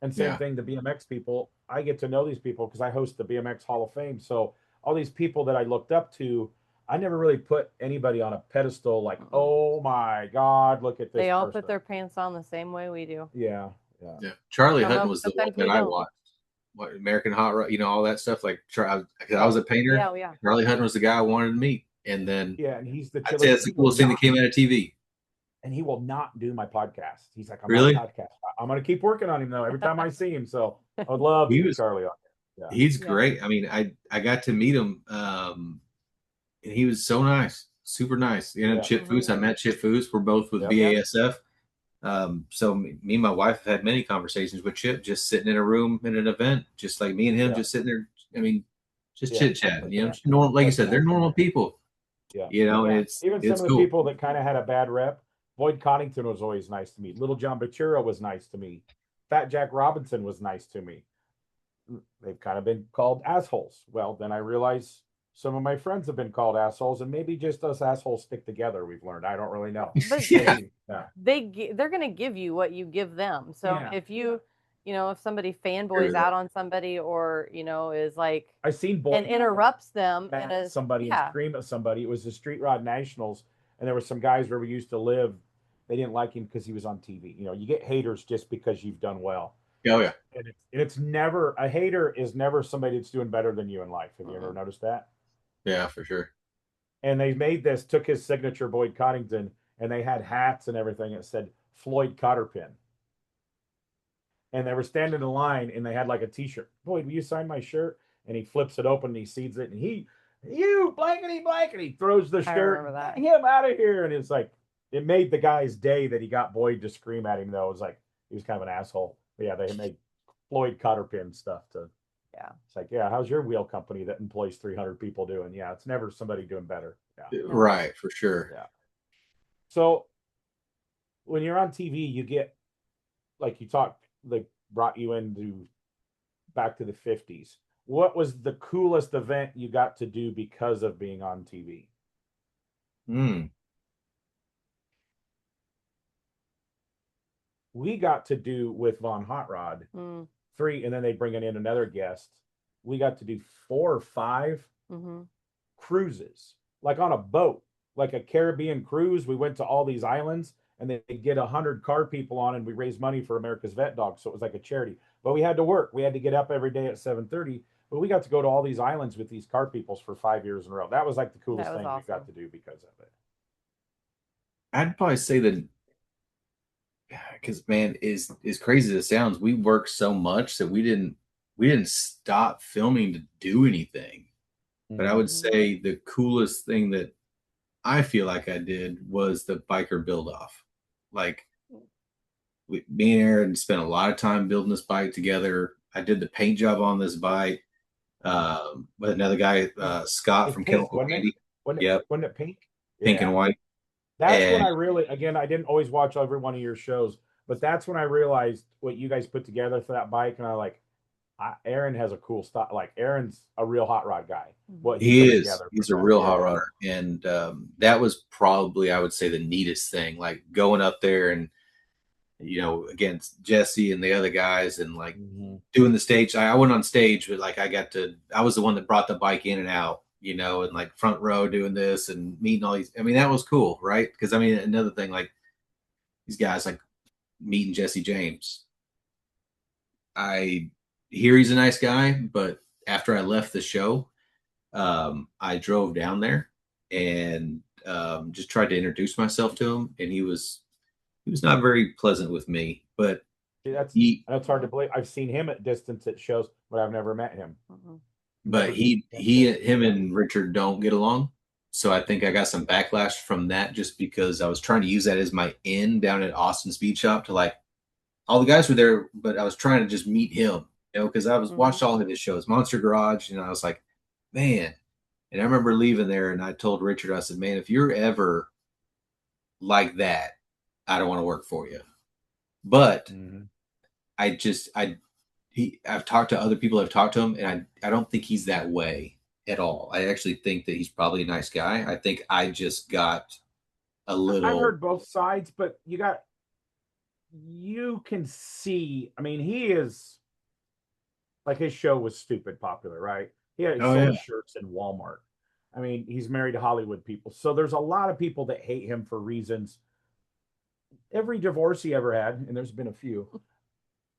And same Yeah. thing, the BMX people, I get to know these people because I host the BMX Hall of Fame. So all these people that I looked up to, I never really put anybody on a pedestal like, oh my God, look at this They all person. put their pants on the same way we do. Yeah. Charlie Some Hutton of- was the one sometimes we that I don't. watched. What, American Hot Rod, you know, all that stuff. Like, I was a painter. Yeah, yeah. Charlie Hutton was the guy I wanted to meet. And then, Yeah, and he's the I'd say that's the coolest thing that came out of TV. And he will not do my podcast. He's like, I'm Really? not a podcast. I'm going to keep working on him though. Every time I see him, so I would love to get Charlie on there. Yeah. He's great. I mean, I got to meet him, and he was so nice, super nice. You know, Chip Foose. I met Chip Foose. We're both with BASF. So me and my wife have had many conversations with Chip, just sitting in a room in an event, just like me and him, just sitting there. I mean, just chit chatting. You know, normal, like you said, they're normal people. Yeah. You know, and it's even it's some of the people that kind of had a bad rep. Boyd Connington was always nice to me. Little John Bachura was nice to me. Fat Jack Robinson was nice to me. They've kind of been called assholes. Well, then I realize some of my friends have been called assholes, and maybe just us assholes stick together. We've learned. I don't really know. But they're going to give you what you give them. So if you know, if somebody fanboys out on somebody, or you know, is like I've seen Boyd and interrupts them at somebody and scream at somebody. It was the Street Rod Nationals, and there were some guys where we used to live. They didn't like him because he was on TV. You know, you get haters just because you've done well. Oh yeah. And it's never, a hater is never somebody that's doing better than you in life. Have you ever noticed that? Yeah, for sure. And they took his signature, Boyd Connington, and they had hats and everything. It said Floyd Cotterpin. And they were standing in line, and they had like a T-shirt. Boyd, will you sign my shirt? And he flips it open, and he sees it, and you blankety blankety, throws the shirt. Get him out of here! And it's like, it made the guy's day that he got Boyd to scream at him. Though it was like he was kind of an asshole. But yeah, they made Floyd Cotterpin stuff to. Yeah. It's like, yeah, how's your wheel company that employs 300 people doing? Yeah, it's never somebody doing better. Yeah. Right, for sure. Yeah. So when you're on TV, you get, like you talked, they brought you into back to the 50s. What was the coolest event you got to do because of being on TV? We got to do with Von Hot Rod 3, and then they bring in another guest. We got to do 4 or 5 cruises, like on a boat, like a Caribbean cruise. We went to all these islands, and they get 100 car people on, and we raised money for America's Vet Dogs. So it was like a charity. But we had to work. We had to get up every day at 7:30. But we got to go to all these islands with these car peoples for 5 years in a row. That was like the coolest thing we got to do because of it. I'd probably say that, because man, as crazy as it sounds, we worked so much that we didn't stop filming to do anything. But I would say the coolest thing that I feel like I did was the biker build off. Like, me and Aaron spent a lot of time building this bike together. I did the paint job on this bike with another guy, Scott from Chemical Candy. Wasn't it pink? Pink and white. That's when I really, again, I didn't always watch every one of your shows, but that's when I realized what you guys put together for that bike. And I like, Aaron has a cool style. Like, Aaron's a real hot rod guy. What he is. He's a real hot rodder. And that was probably, I would say, the neatest thing. Like, going up there and, you know, against Jesse and the other guys, and like doing the stage. I went on stage, but like I was the one that brought the bike in and out, you know, and like front row doing this and meeting all these. I mean, that was cool, right? Because I mean, another thing, like these guys, like meeting Jesse James. I hear he's a nice guy, but after I left the show, I drove down there and just tried to introduce myself to him, and he was not very pleasant with me. But that's hard to believe. I've seen him at distance at shows, but I've never met him. But him and Richard don't get along. So I think I got some backlash from that, just because I was trying to use that as my in down at Austin Speed Shop to, like, all the guys were there, but I was trying to just meet him, you know, because I was watched all of his shows, Monster Garage, and I was like, man. And I remember leaving there, and I told Richard, I said, man, if you're ever like that, I don't want to work for you. But Mm-hmm. I've talked to other people. I've talked to him, and I don't think he's that way at all. I actually think that he's probably a nice guy. I think I just got a I've little. heard both sides, but you can see. I mean, he is like his show was stupid popular, right? He Oh sold yeah, shirts in Walmart. I mean, he's married to Hollywood people, so there's a lot of people that hate him for reasons. Every divorce he ever had, and there's been a few.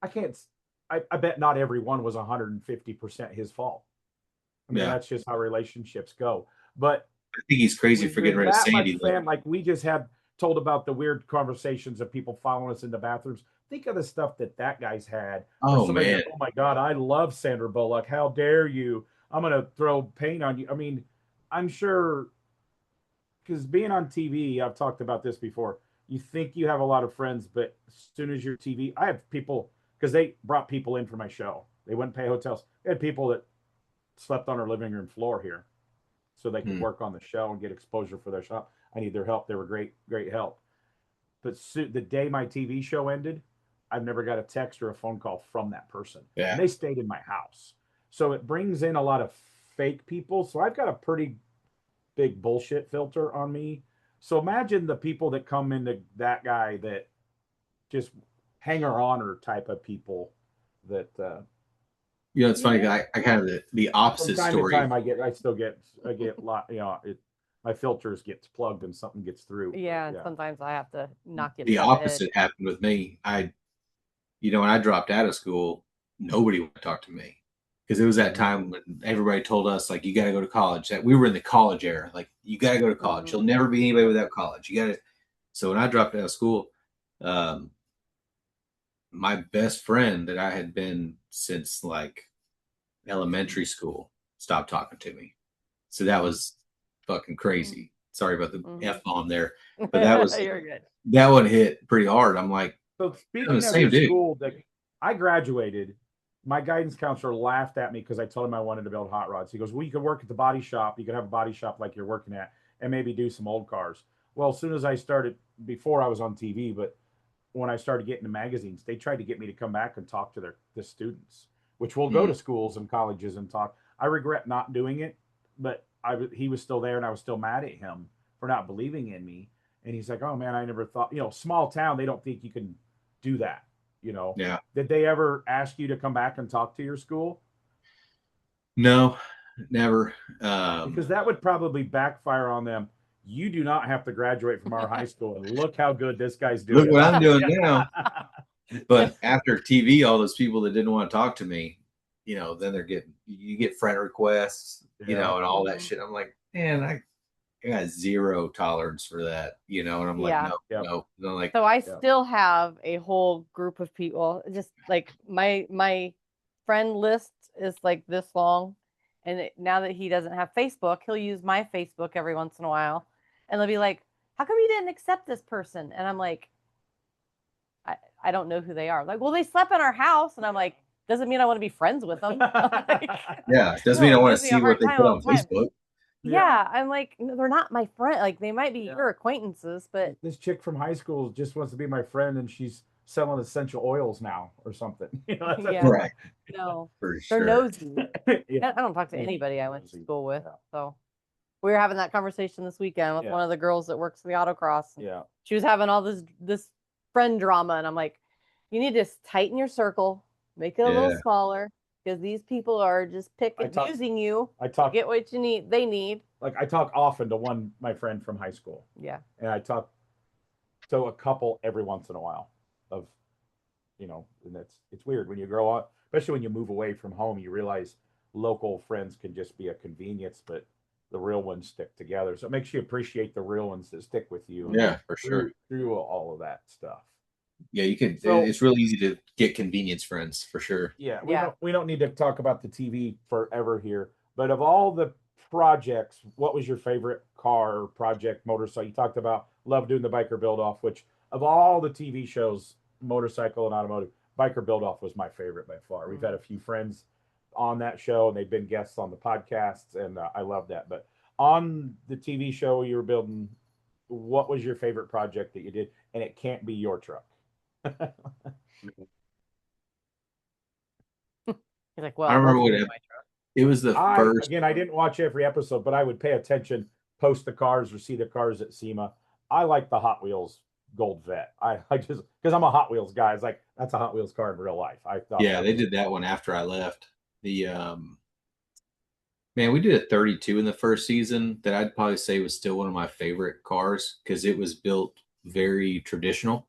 I can't. I bet not every one was 150% his fault. I mean, yeah. that's just how relationships go. But I think he's crazy when for you're getting rid of that much Sandy. fan, like we just had told about the weird conversations of people following us in the bathrooms. Think of the stuff that guy's had. Or Oh somebody man, goes, "Oh my God, I love Sandra Bullock. How dare you? I'm gonna throw paint on you." I mean, I'm sure because being on TV, I've talked about this before. You think you have a lot of friends, but as soon as you're TV, I have people because they brought people in for my show. They wouldn't pay hotels. They had people that slept on our living room floor here so they could work on the show and get exposure for their show. I need their help. They were great help. But the day my TV show ended, I've never got a text or a phone call from that person. yeah. And they stayed in my house. So it brings in a lot of fake people. So I've got a pretty big bullshit filter on me. So imagine the people that come into that guy that just hanger oner type of people that It's funny. I kind of the from opposite time to story. time I get lot, my filters gets plugged and something gets through. Yeah, and sometimes I have to knock it The upside the head. opposite happened with me. When I dropped out of school, nobody would talk to me because it was that time when everybody told us like you got to go to college. That we were in the college era. Like you got to go to college. You'll never be anybody without college. You got to. So when I dropped out of school, my best friend that I had been since like elementary school stopped talking to me. So that was fucking crazy. Sorry about the F bomb there, but that was You're good. that one hit pretty hard. I'm like, So I'm the speaking of same your dude. school, that I graduated, my guidance counselor laughed at me because I told him I wanted to build hot rods. He goes, "Well, you could work at the body shop. You could have a body shop like you're working at, and maybe do some old cars." Well, as soon as I started, before I was on TV, but when I started getting the magazines, they tried to get me to come back and talk to the students, which will go to schools and colleges and talk. I regret not doing it, but he was still there, and I was still mad at him for not believing in me. And he's like, "Oh man, I never thought, small town, they don't think you can do that." Yeah. Did they ever ask you to come back and talk to your school? No, never. Because that would probably backfire on them. You do not have to graduate from our high school, and look how good this guy's doing. Look what I'm doing now. But after TV, all those people that didn't want to talk to me, then you get friend requests, and all that shit. I'm like, man, I got zero tolerance for that, and I'm like, no. I'm like, so I still have a whole group of people. Just like my friend list is like this long, and now that he doesn't have Facebook, he'll use my Facebook every once in a while, and they'll be like, "How come you didn't accept this person?" And I'm like, I don't know who they are. Like, well, they slept in our house, and I'm like, doesn't mean I want to be friends with them. Like, yeah, doesn't mean I want to gives me a see what hard they time put all on the time. Facebook. Yeah, I'm like, no, they're not my friend. Like, they might be your acquaintances, but this chick from high school just wants to be my friend, and she's selling essential oils now or something. yeah, Right. no, For they're sure. nosy. Yeah. I don't talk to anybody I went to school with. So we were having that conversation this weekend with one of the girls that works for the autocross. Yeah. She was having all this friend drama, and I'm like, you need to tighten your circle, make it a little smaller, because these people are just using you to get what you need. They need. Like, I talk often to my friend from high school. Yeah. And I talk to a couple every once in a while of, and it's weird when you grow up, especially when you move away from home, you realize local friends can just be a convenience, but the real ones stick together. So it makes you appreciate the real ones that stick with you. Yeah, for sure. Through all of that stuff. Yeah, you could. It's really easy to get convenience friends for sure. Yeah, we don't need to talk about the TV forever here. But of all the projects, what was your favorite car project, motorcycle? You talked about love doing the biker build off, which of all the TV shows, motorcycle and automotive, biker build off was my favorite by far. We've had a few friends on that show, and they've been guests on the podcasts, and I love that. But on the TV show you were building, what was your favorite project that you did? and it can't be your truck. He's like, well, I it remember wasn't what my truck. it was the first. I didn't watch every episode, but I would pay attention, post the cars or see the cars at SEMA. I like the Hot Wheels Gold Vet. I just because I'm a Hot Wheels guy. It's like that's a Hot Wheels car in real life. I thought Yeah, that they was did that one after I left. The man, we did a 32 in the first season that I'd probably say was still one of my favorite cars because it was built very traditional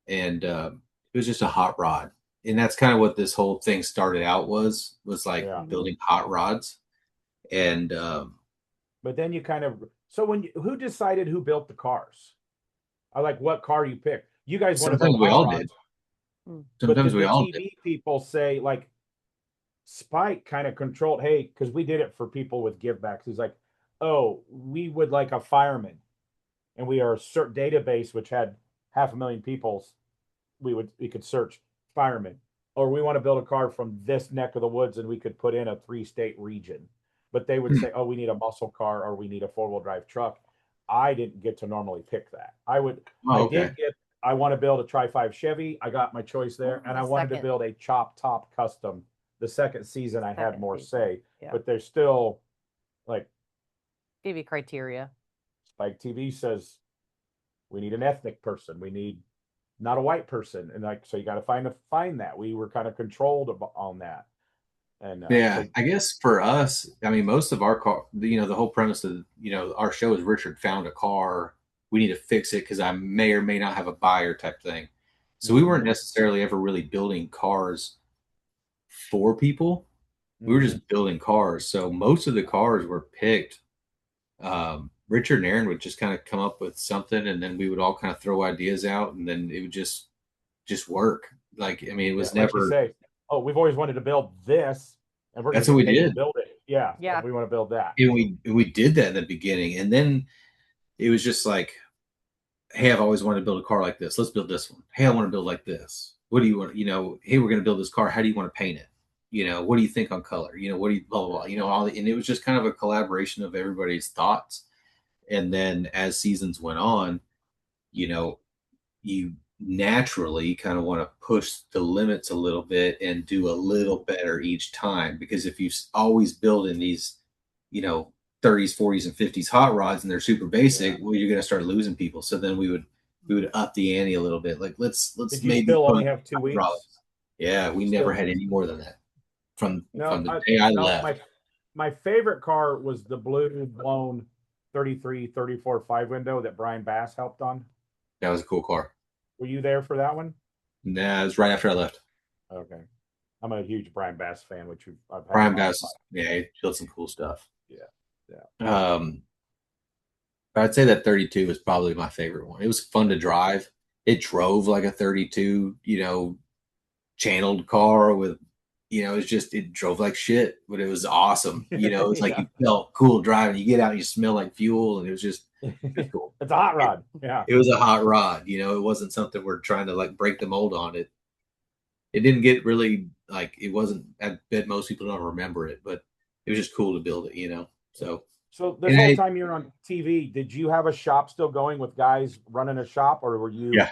and it was just a hot rod. And that's kind of what this whole thing started out was like yeah. building hot rods. And But then you kind of so when who decided who built the cars? I like what car you picked. You guys want to sometimes build we hot all rods, did. but Sometimes did we the all did. TV people say like Spike kind of controlled? Hey, because we did it for people with givebacks. He's like, oh, we would like a fireman, and we are a certain database which had 500,000 people. We could search firemen, or we want to build a car from this neck of the woods, and we could put in a 3-state region. But they would say, oh, we need a muscle car or we need a 4-wheel drive truck. I didn't get to normally pick that. Oh, okay. I want to build a Tri-5 Chevy. I got my choice there. And I wanted to Second. build a chop top custom. The second season I had Second more season. say, Yeah. but there's still like Give you criteria. Spike TV says we need an ethnic person. We need not a white person. And like, so you got to find that. We were kind of controlled on that. And Yeah, so, I guess for us, I mean, most of our car, the whole premise of, our show is Richard found a car. We need to fix it because I may or may not have a buyer type thing. So we weren't necessarily ever really building cars for people. We were just building cars. So most of the cars were picked. Richard and Aaron would just kind of come up with something, and then we would all kind of throw ideas out, and then it would just work. Like, I mean, it was like you never. say, oh, we've always wanted to build this, and we're That's going what to we get paid did. to build it. Yeah, Yeah. we want to build that. And we did that in the beginning, and then it was just like, hey, I've always wanted to build a car like this. Let's build this one. Hey, I want to build like this. What do you want? Hey, we're going to build this car. How do you want to paint it? What do you think on color? What do you blah blah blah? And it was just kind of a collaboration of everybody's thoughts. And then as seasons went on, you naturally kind of want to push the limits a little bit and do a little better each time. Because if you always build in these, 30s, 40s, and 50s hot rods and they're super basic, well, you're going to start losing people. So then we would up the ante a little bit. Like let's Did you maybe still only have 2 weeks? rods. Yeah, we never had any more than that from the day I left. My favorite car was the blue blown 33, 34 5-window that Brian Bass helped on. That was a cool car. Were you there for that one? Nah, it was right after I left. Okay. I'm a huge Brian Bass fan, which I've had. Brian Bass, yeah, he built some cool stuff. Yeah. But I'd say that 32 was probably my favorite one. It was fun to drive. It drove like a 32, channeled car with, it drove like shit, but it was awesome. It's like you felt cool driving. You get out and you smell like fuel, and it was just cool. It's a hot rod. Yeah. It was a hot rod. It wasn't something we're trying to like break the mold on it. It didn't get really like, it wasn't, I bet most people don't remember it, but it was just cool to build it, So this whole time you're on TV, did you have a shop still going with guys running a shop, or were you? Yeah.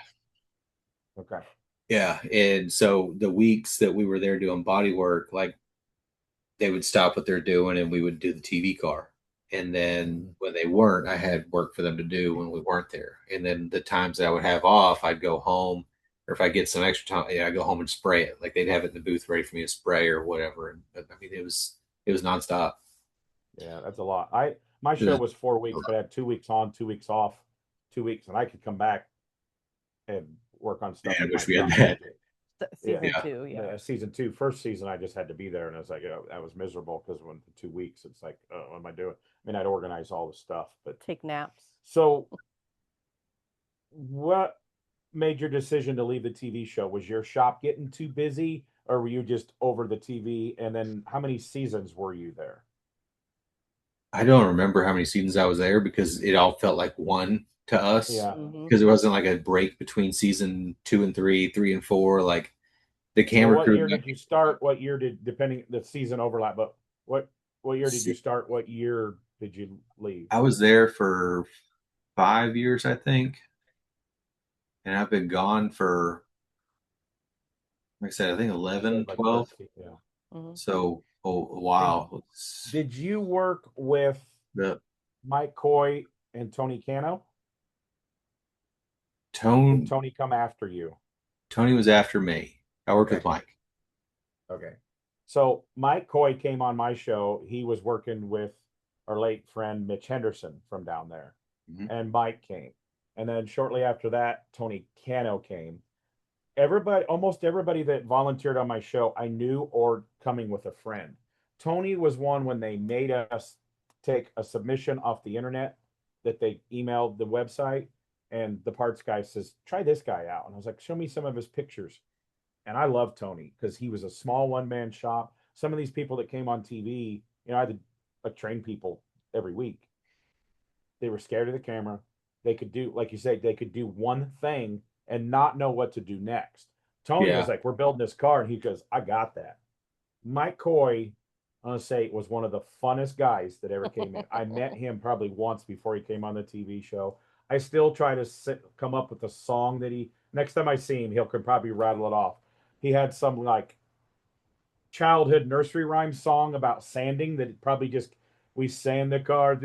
Okay. Yeah. And so the weeks that we were there doing body work, like they would stop what they're doing and we would do the TV car. And then when they weren't, I had work for them to do when we weren't there. And then the times that I would have off, I'd go home, or if I get some extra time, I go home and spray it. Like they'd have it in the booth ready for me to spray or whatever. And I mean, it was nonstop. Yeah, that's a lot. My show was 4 weeks, but I had 2 weeks on, 2 weeks off, 2 weeks, and I could come back and work on stuff. I wish we had that. Season 2, yeah. Season 2, first season, I just had to be there, and I was like, I was miserable because when the 2 weeks, it's like, what am I doing? I mean, I'd organize all the stuff, but take naps. So, what made your decision to leave the TV show? Was your shop getting too busy, or were you just over the TV? And then, how many seasons were you there? I don't remember how many seasons I was there because it all felt like one to us. Yeah. Because it wasn't like a break between season 2 and 3, 3 and 4. Like the camera what crew. What year did you start? What year depending the season overlap? But what year did you start? What year did you leave? I was there for 5 years, I think. and I've been gone for, like I said, I think 11, Like 12. 13, yeah. Mhm. So a while. Did you work with The Mike Coy and Tony Cano? Did Tone Tony come after you? Tony was after me. I worked with Okay. Mike. Okay. So Mike Coy came on my show. He was working with our late friend Mitch Henderson from down there. Mhm. And Mike came. And then shortly after that, Tony Cano came. Everybody, almost everybody that volunteered on my show, I knew or coming with a friend. Tony was one when they made us take a submission off the internet that they emailed the website, and the parts guy says, "Try this guy out." And I was like, "Show me some of his pictures." And I love Tony because he was a small one man shop. Some of these people that came on TV, I had to train people every week. They were scared of the camera. They could do, like you said, they could do one thing and not know what to do next. Tony was Yeah. like, "We're building this car," and he goes, "I got that." Mike Coy, I'm gonna say, was one of the funnest guys that ever came in. I met him probably once before he came on the TV show. I still try to come up with a song that he. Next time I see him, he'll could probably rattle it off. He had some like childhood nursery rhyme song about sanding that probably just we sand the car,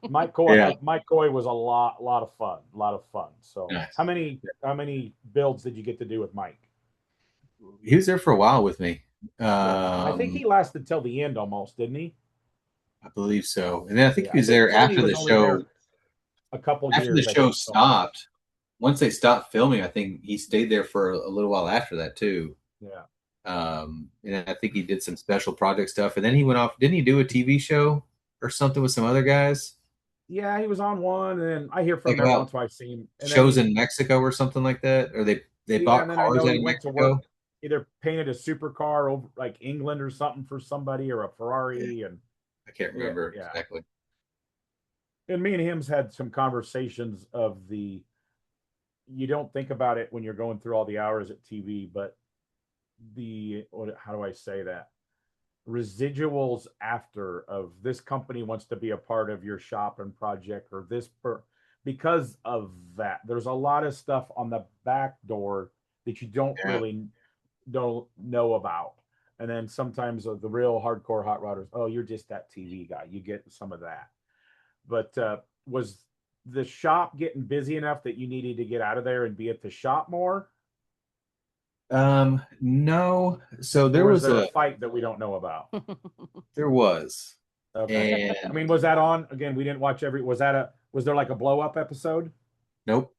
Mike Coy. Yeah. Mike Coy was a lot of fun, a lot of fun. So, Nice. how many builds did you get to do with Mike? He was there for a while with me. I think he lasted till the end almost, didn't he? I believe so. And then I think Yeah, he I was think there Tony after was the only there show. a couple After the years. I show think. stopped, once they stopped filming, I think he stayed there for a little while after that too. Yeah. And I think he did some special project stuff. And then he went off. Didn't he do a TV show or something with some other guys? Yeah, he was on one, and then I hear from Like him every about once in a while. I see him, and then shows in Mexico or something like that? Or they yeah, bought and then I cars know out he of went to work, Mexico? either painted a supercar over like England or something for somebody, or a Yeah, Ferrari, and I can't yeah, remember yeah. exactly. And me and him's had some conversations of the. You don't think about it when you're going through all the hours at TV, but how do I say that? Residuals after of this company wants to be a part of your shop and project, or because of that there's a lot of stuff on the back door that you Yeah. don't know about. And then sometimes the real hardcore hot rodders, "Oh, you're just that TV guy," you get some of that. But was the shop getting busy enough that you needed to get out of there and be at the shop more, No. So or was there a fight that we don't know about? there was. Okay. I And mean, was that on again? We didn't watch was there like a blow up episode? nope,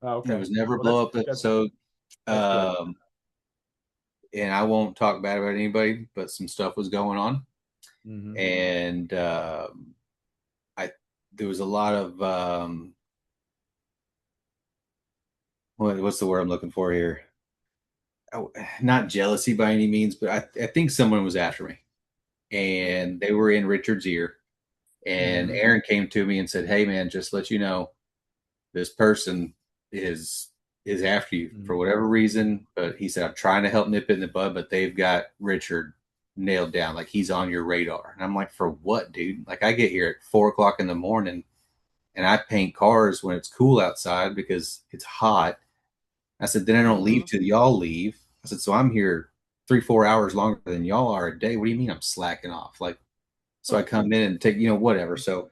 Oh, it okay. was never a Well, blow up episode. that's good. And I won't talk bad about anybody, but some stuff was going on. Mhm. And I there was a lot of what's the word I'm looking for here? Oh, not jealousy by any means, but I think someone was after me, and they were in Richard's ear. And Mhm. Aaron came to me and said, "Hey, man, just let you know, this person is after you for Mhm. whatever reason." But he said, "I'm trying to help nip it in the bud, but they've got Richard nailed down. Like he's on your radar." And I'm like, "For what, dude? Like I get here at 4 o'clock in the morning, and I paint cars when it's cool outside because it's hot." I said, "Then I don't leave till y'all leave." I said, "So I'm here 3-4 hours longer than y'all are a day. What do you mean I'm slacking off? Like, so I come in and take, whatever." So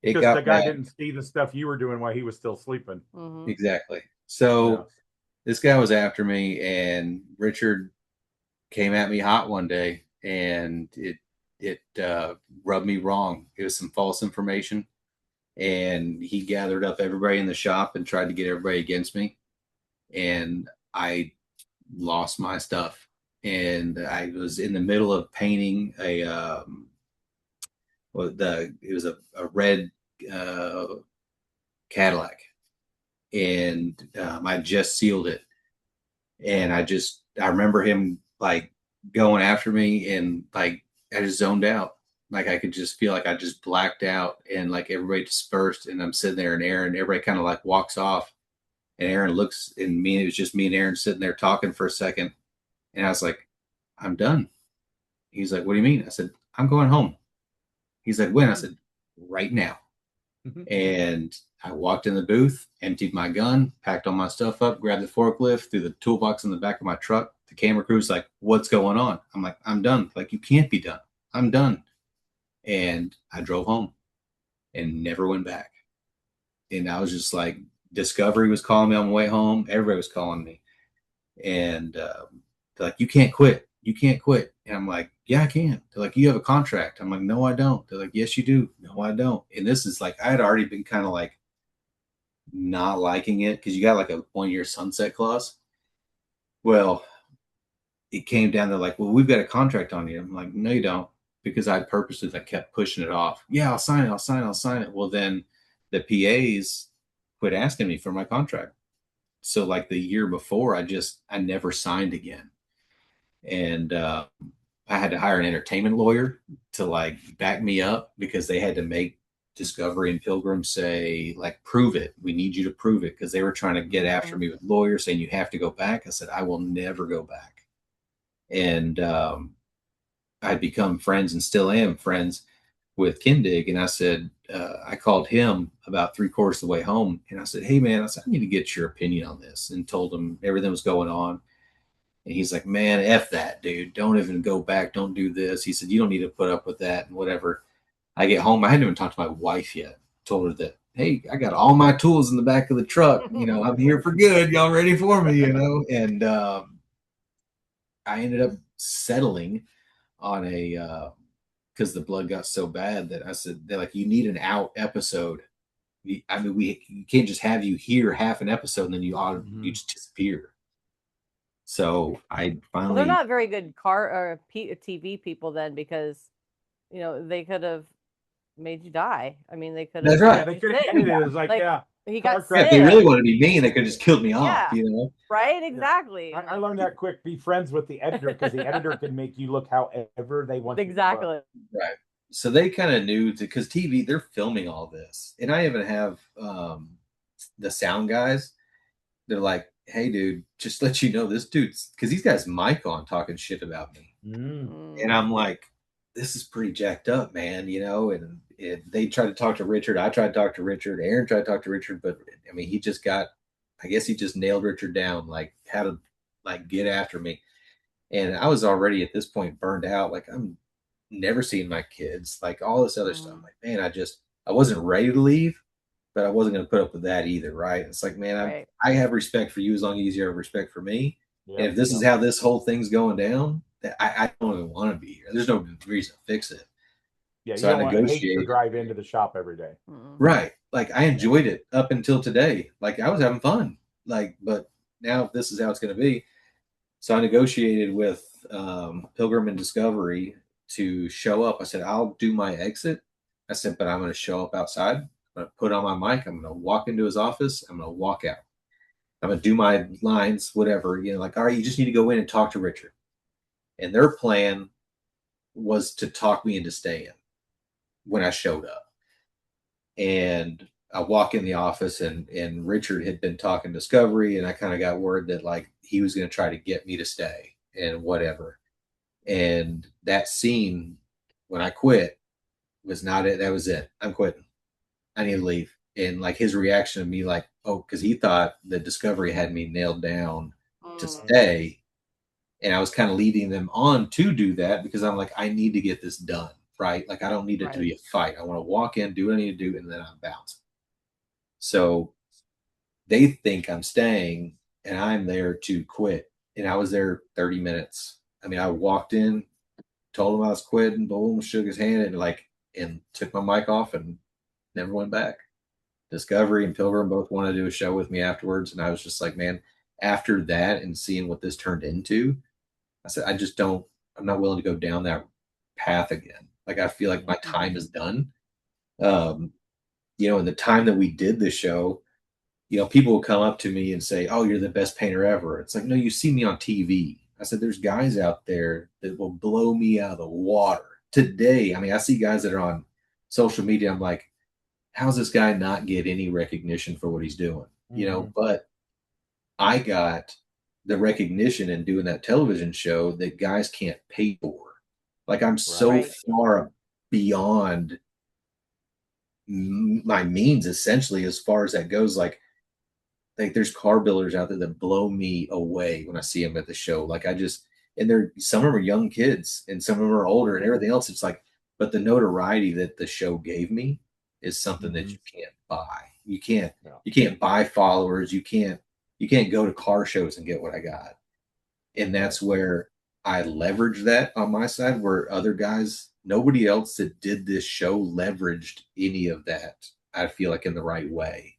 it Because the got guy bad. didn't see the stuff you were doing while he was still sleeping. Exactly. Yeah. So this guy was after me, and Richard came at me hot one day, and it rubbed me wrong. It was some false information, and he gathered up everybody in the shop and tried to get everybody against me, and I lost my stuff. And I was in the middle of painting it was a red uh, Cadillac, and I just sealed it, and I remember him like going after me, and like I just zoned out. Like I could just feel like I just blacked out, and like everybody dispersed, and I'm sitting there, and everybody kind of like walks off, and Aaron looks, and it was just me and Aaron sitting there talking for a second, and I was like, "I'm done." He's like, "What do you mean?" I said, "I'm going home." He's like, "When?" I said, "Right now." Mhm. And I walked in the booth, emptied my gun, packed all my stuff up, grabbed the forklift, threw the toolbox in the back of my truck. The camera crew's like, what's going on? I'm like, I'm done. Like, you can't be done. I'm done. And I drove home and never went back. And I was just like, Discovery was calling me on my way home. Everybody was calling me. And they're like, you can't quit. You can't quit. And I'm like, yeah, I can. They're like, you have a contract. I'm like, no, I don't. They're like, yes, you do. No, I don't. And this is like, I had already been kind of like not liking it because you got like a 1-year sunset clause. Well, it came down to like, well, we've got a contract on you. I'm like, no, you don't. Because I purposely like kept pushing it off. Yeah, I'll sign it. I'll sign it. I'll sign it. Well, then the PAs quit asking me for my contract. So like the year before, I never signed again. And I had to hire an entertainment lawyer to like back me up because they had to make Discovery and Pilgrim say, like, prove it. We need you to prove it, because they were trying to get after me with lawyers saying you have to go back. I said, I will never go back. And I'd become friends and still am friends with Kindig. And I said, I called him about 3/4 of the way home. And I said, hey, man, I need to get your opinion on this, and told him everything was going on. And he's like, man, F that, dude. Don't even go back. Don't do this. He said, you don't need to put up with that and whatever. I get home. I hadn't even talked to my wife yet. Told her that, hey, I got all my tools in the back of the truck. You know, I'm here for good. Y'all ready for me, you know? And I ended up settling on a, because the blood got so bad that I said, they're like, you need an out episode. I mean, you can't just have you hear half an episode and then you just disappear. So I finally. Well, they're not very good TV people then, because, you know, they could have made you die. I mean, they could have. That's right. Yeah, they could have ended it as like, yeah. He got sick. If they really wanted to be mean, they could have just killed me off, Yeah. you know? Right? Exactly. I learned that quick. Be friends with the editor, because the editor can make you look however they want. Exactly. Right. So they kind of knew, because TV, they're filming all this. And I even have the sound guys. They're like, hey, dude, just let you know this dude's, because he's got his mic on talking shit about me. And I'm like, this is pretty jacked up, man, you know? And they tried to talk to Richard. I tried to talk to Richard. Aaron tried to talk to Richard. But, I mean, I guess he just nailed Richard down, like how to like get after me. And I was already at this point burned out. Like, I'm never seeing my kids, like all this other stuff. Like, man, I wasn't ready to leave, but I wasn't going to put up with that either. Right. It's like, man, I have respect for you as long as you have respect for me. And if this is how this whole thing's going down, I don't even want to be here. There's no reason to fix it. Yeah, so I negotiated to drive into the shop every day. Right. Like, I enjoyed it up until today. Like, I was having fun. Like, but now this is how it's going to be. So I negotiated with Pilgrim and Discovery to show up. I said, I'll do my exit. I said, but I'm going to show up outside. I'm going to put on my mic. I'm going to walk into his office. I'm going to walk out. I'm going to do my lines, whatever. You know, like, all right, you just need to go in and talk to Richard. And their plan was to talk me into staying when I showed up. And I walk in the office, and Richard had been talking Discovery, and I kind of got word that like he was going to try to get me to stay and whatever. And that scene when I quit was not it. That was it. I'm quitting. I need to leave. And like his reaction to me, like, oh, because he thought that Discovery had me nailed down to stay. And I was kind of leading them on to do that, because I'm like, I need to get this done, right? Like, I don't need it to be a fight. I want to walk in, do what I need to do, and then I'm bouncing. So they think I'm staying, and I'm there to quit. And I was there 30 minutes. I mean, I walked in, told him I was quitting, boom, shook his hand, and took my mic off and never went back. Discovery and Pilgrim both wanted to do a show with me afterwards. And I was just like, man, after that and seeing what this turned into, I said, I'm not willing to go down that path again. Like, I feel like my time is done. You know, in the time that we did the show, you know, people will come up to me and say, oh, you're the best painter ever. It's like, no, you see me on TV. I said, there's guys out there that will blow me out of the water today. I mean, I see guys that are on social media. I'm like, how's this guy not get any recognition for what he's doing? You know, but I got the recognition in doing that television show that guys can't pay for. Like, I'm so far beyond my means essentially as far as that goes. Like there's car builders out there that blow me away when I see them at the show. Like and they're, some of them are young kids and some of them are older and everything else. It's like, but the notoriety that the show gave me is something that you can't buy. You can't buy followers. You can't go to car shows and get what I got. And that's where I leveraged that on my side, where other guys, nobody else that did this show leveraged any of that. I feel like in the right way.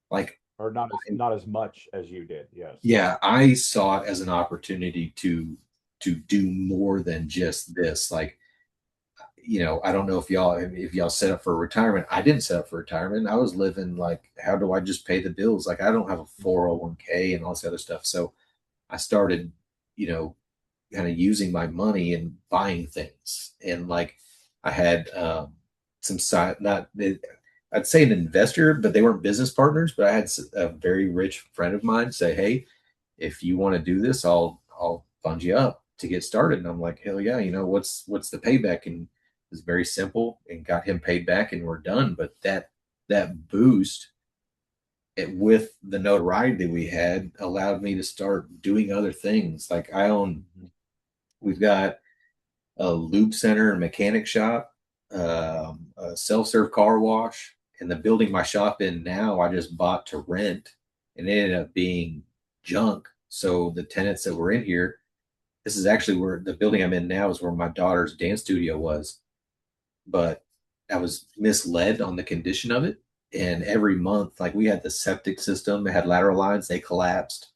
Like, or not as much as you did. Yes. Yeah, I saw it as an opportunity to do more than just this. Like, I don't know if y'all set up for retirement. I didn't set up for retirement. I was living like, how do I just pay the bills? Like, I don't have a 401k and all this other stuff. So I started, kind of using my money and buying things. And like, I had some side, I'd say an investor, but they weren't business partners. But I had a very rich friend of mine say, "Hey, if you want to do this, I'll fund you up to get started." And I'm like, "Hell yeah!" What's the payback? And it was very simple, and got him paid back, and we're done. But that boost, with the notoriety that we had, allowed me to start doing other things. Like we've got a lube center and mechanic shop, a self-serve car wash. And the building my shop in now, I just bought to rent, and it ended up being junk. So the tenants that were in here, this is actually where the building I'm in now is where my daughter's dance studio was. But I was misled on the condition of it. And every month, like, we had the septic system, it had lateral lines, they collapsed.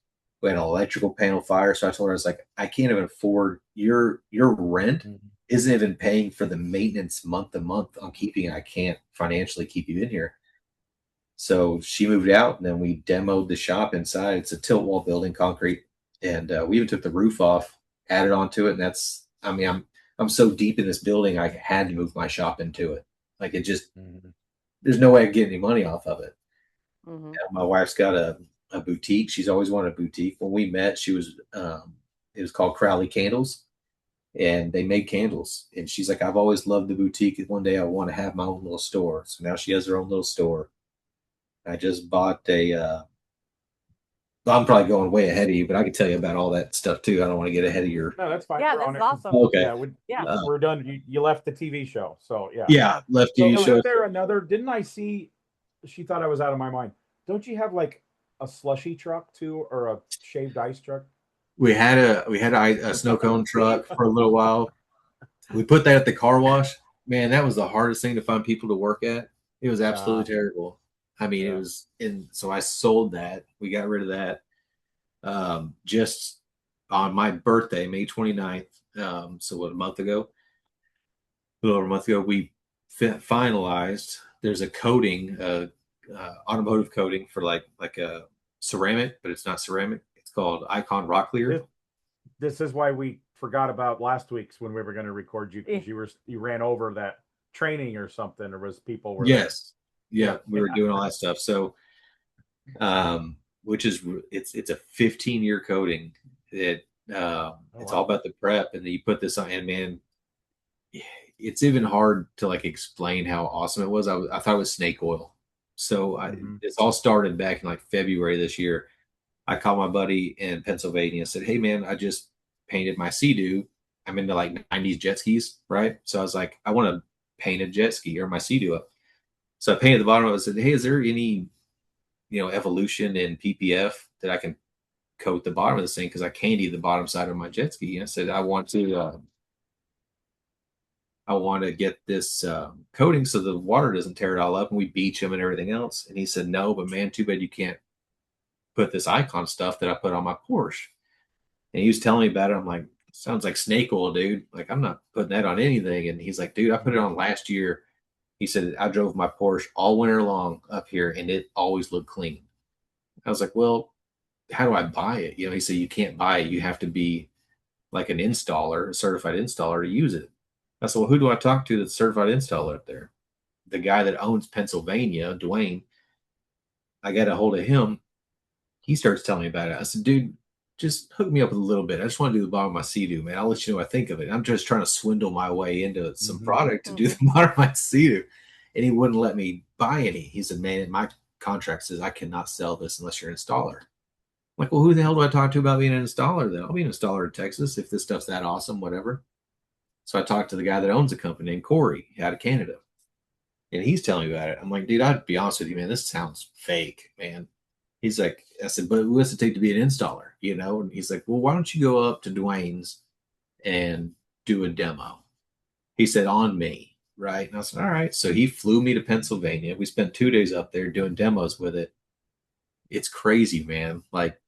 We had an electrical panel fire. So I told her, I was like, I can't even afford your rent. Isn't even paying for the maintenance month to month on keeping it. I can't financially keep you in here. So she moved out, and then we demoed the shop inside. It's a tilt wall building, concrete. And we even took the roof off, added onto it. And I'm so deep in this building, I had to move my shop into it. Like, it just, there's no way I get any money off of it. My wife's got a boutique. She's always wanted a boutique. When we met, she was, it was called Crowley Candles. And they made candles. And she's like, I've always loved the boutique. One day I want to have my own little store. So now she has her own little store. I just bought I'm probably going way ahead of you, but I can tell you about all that stuff too. I don't want to get ahead of your. No, that's fine. Yeah, that's awesome. Okay. Yeah, we're done. You left the TV show. So yeah. Yeah, left TV show. Was there another? Didn't I see? She thought I was out of my mind. Don't you have like a slushy truck too, or a shaved ice truck? We had a snow cone truck for a little while. We put that at the car wash. Man, that was the hardest thing to find people to work at. It was absolutely terrible. It was so I sold that. We got rid of that. Just on my birthday, May 29th. So a month ago, a little over a month ago, we finalized. There's a coating, automotive coating for like a ceramic, but it's not ceramic. Called Icon Rock Clear. This is why we forgot about last week's when we were going to record you, because you ran over that training or something, or was people were we were doing all that stuff. So which is it's a 15-year coating that it's all about the prep, and then you put this on, and man, it's even hard to like explain how awesome it was. I thought it was snake oil. So this all started back in like February this year. I called my buddy in Pennsylvania and said, "Hey man, I just painted my Sea-Doo. I'm into like 90s jet skis, right?" So I was like, I want to paint a jet ski or my Sea-Doo up. So I painted the bottom of it and said, "Hey, is there any, evolution in PPF that I can coat the bottom of this thing? Because I candied the bottom side of my jet ski." And I said, I want to get this coating so the water doesn't tear it all up and we beach them and everything else. And he said, "No, but man, too bad you can't put this Icon stuff that I put on my Porsche." And he was telling me about it. I'm like, sounds like snake oil, dude. Like, I'm not putting that on anything. And he's like, "Dude, I put it on last year." He said, "I drove my Porsche all winter long up here and it always looked clean." I was like, "Well, how do I buy it?" He said, "You can't buy it. You have to be like an installer, a certified installer to use it." I said, "Well, who do I talk to that's a certified installer up there?" The guy that owns Pennsylvania, Dwayne. I got a hold of him. He starts telling me about it. I said, "Dude, just hook me up with a little bit. I just want to do the bottom of my Sea-Doo, man. I'll let you know what I think of it. I'm just trying to swindle my way into some product to do the bottom of my Sea-Doo." and he wouldn't let me buy any. He said, man, my contract says I cannot sell this unless you're an installer. I'm like, well, who the hell do I talk to about being an installer then? I'll be an installer in Texas if this stuff's that awesome, whatever. So I talked to the guy that owns the company named Corey out of Canada. And he's telling me about it. I'm like, dude, I'd be honest with you, man, this sounds fake, man. He's like, I said, but what's it take to be an installer, you know? And he's like, well, why don't you go up to Dwayne's and do a demo? He said, on me, right? And I said, all right. So he flew me to Pennsylvania. We spent 2 days up there doing demos with it. It's crazy, man. Like,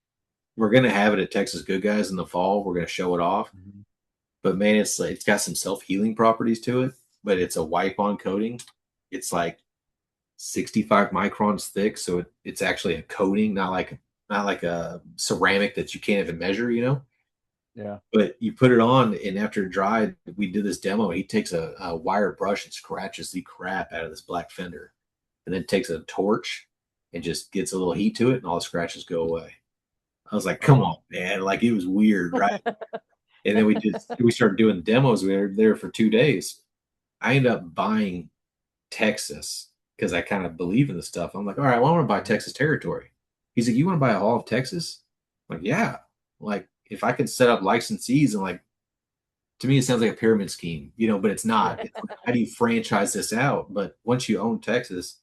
we're going to have it at Texas Good Guys in the fall. We're going to show it off. Mm-hmm. But man, it's like, it's got some self-healing properties to it, but it's a wipe-on coating. It's like 65 microns thick, so it's actually a coating, not like a ceramic that you can't even measure, you know. Yeah. But you put it on, and after it dried, we did this demo. He takes a wire brush and scratches the crap out of this black fender, and then takes a torch and just gets a little heat to it, and all the scratches go away. I was like, come on, man. Like, it was weird, right? And then we started doing demos. We were there for 2 days. I ended up buying Texas because I kind of believe in the stuff. I'm like, all right, well, I want to buy Texas territory. He's like, you want to buy all of Texas? I'm like, yeah. Like, if I could set up licensees, and like, to me, it sounds like a pyramid scheme, you know, but it's not. It's like, how do you franchise this out? But once you own Texas,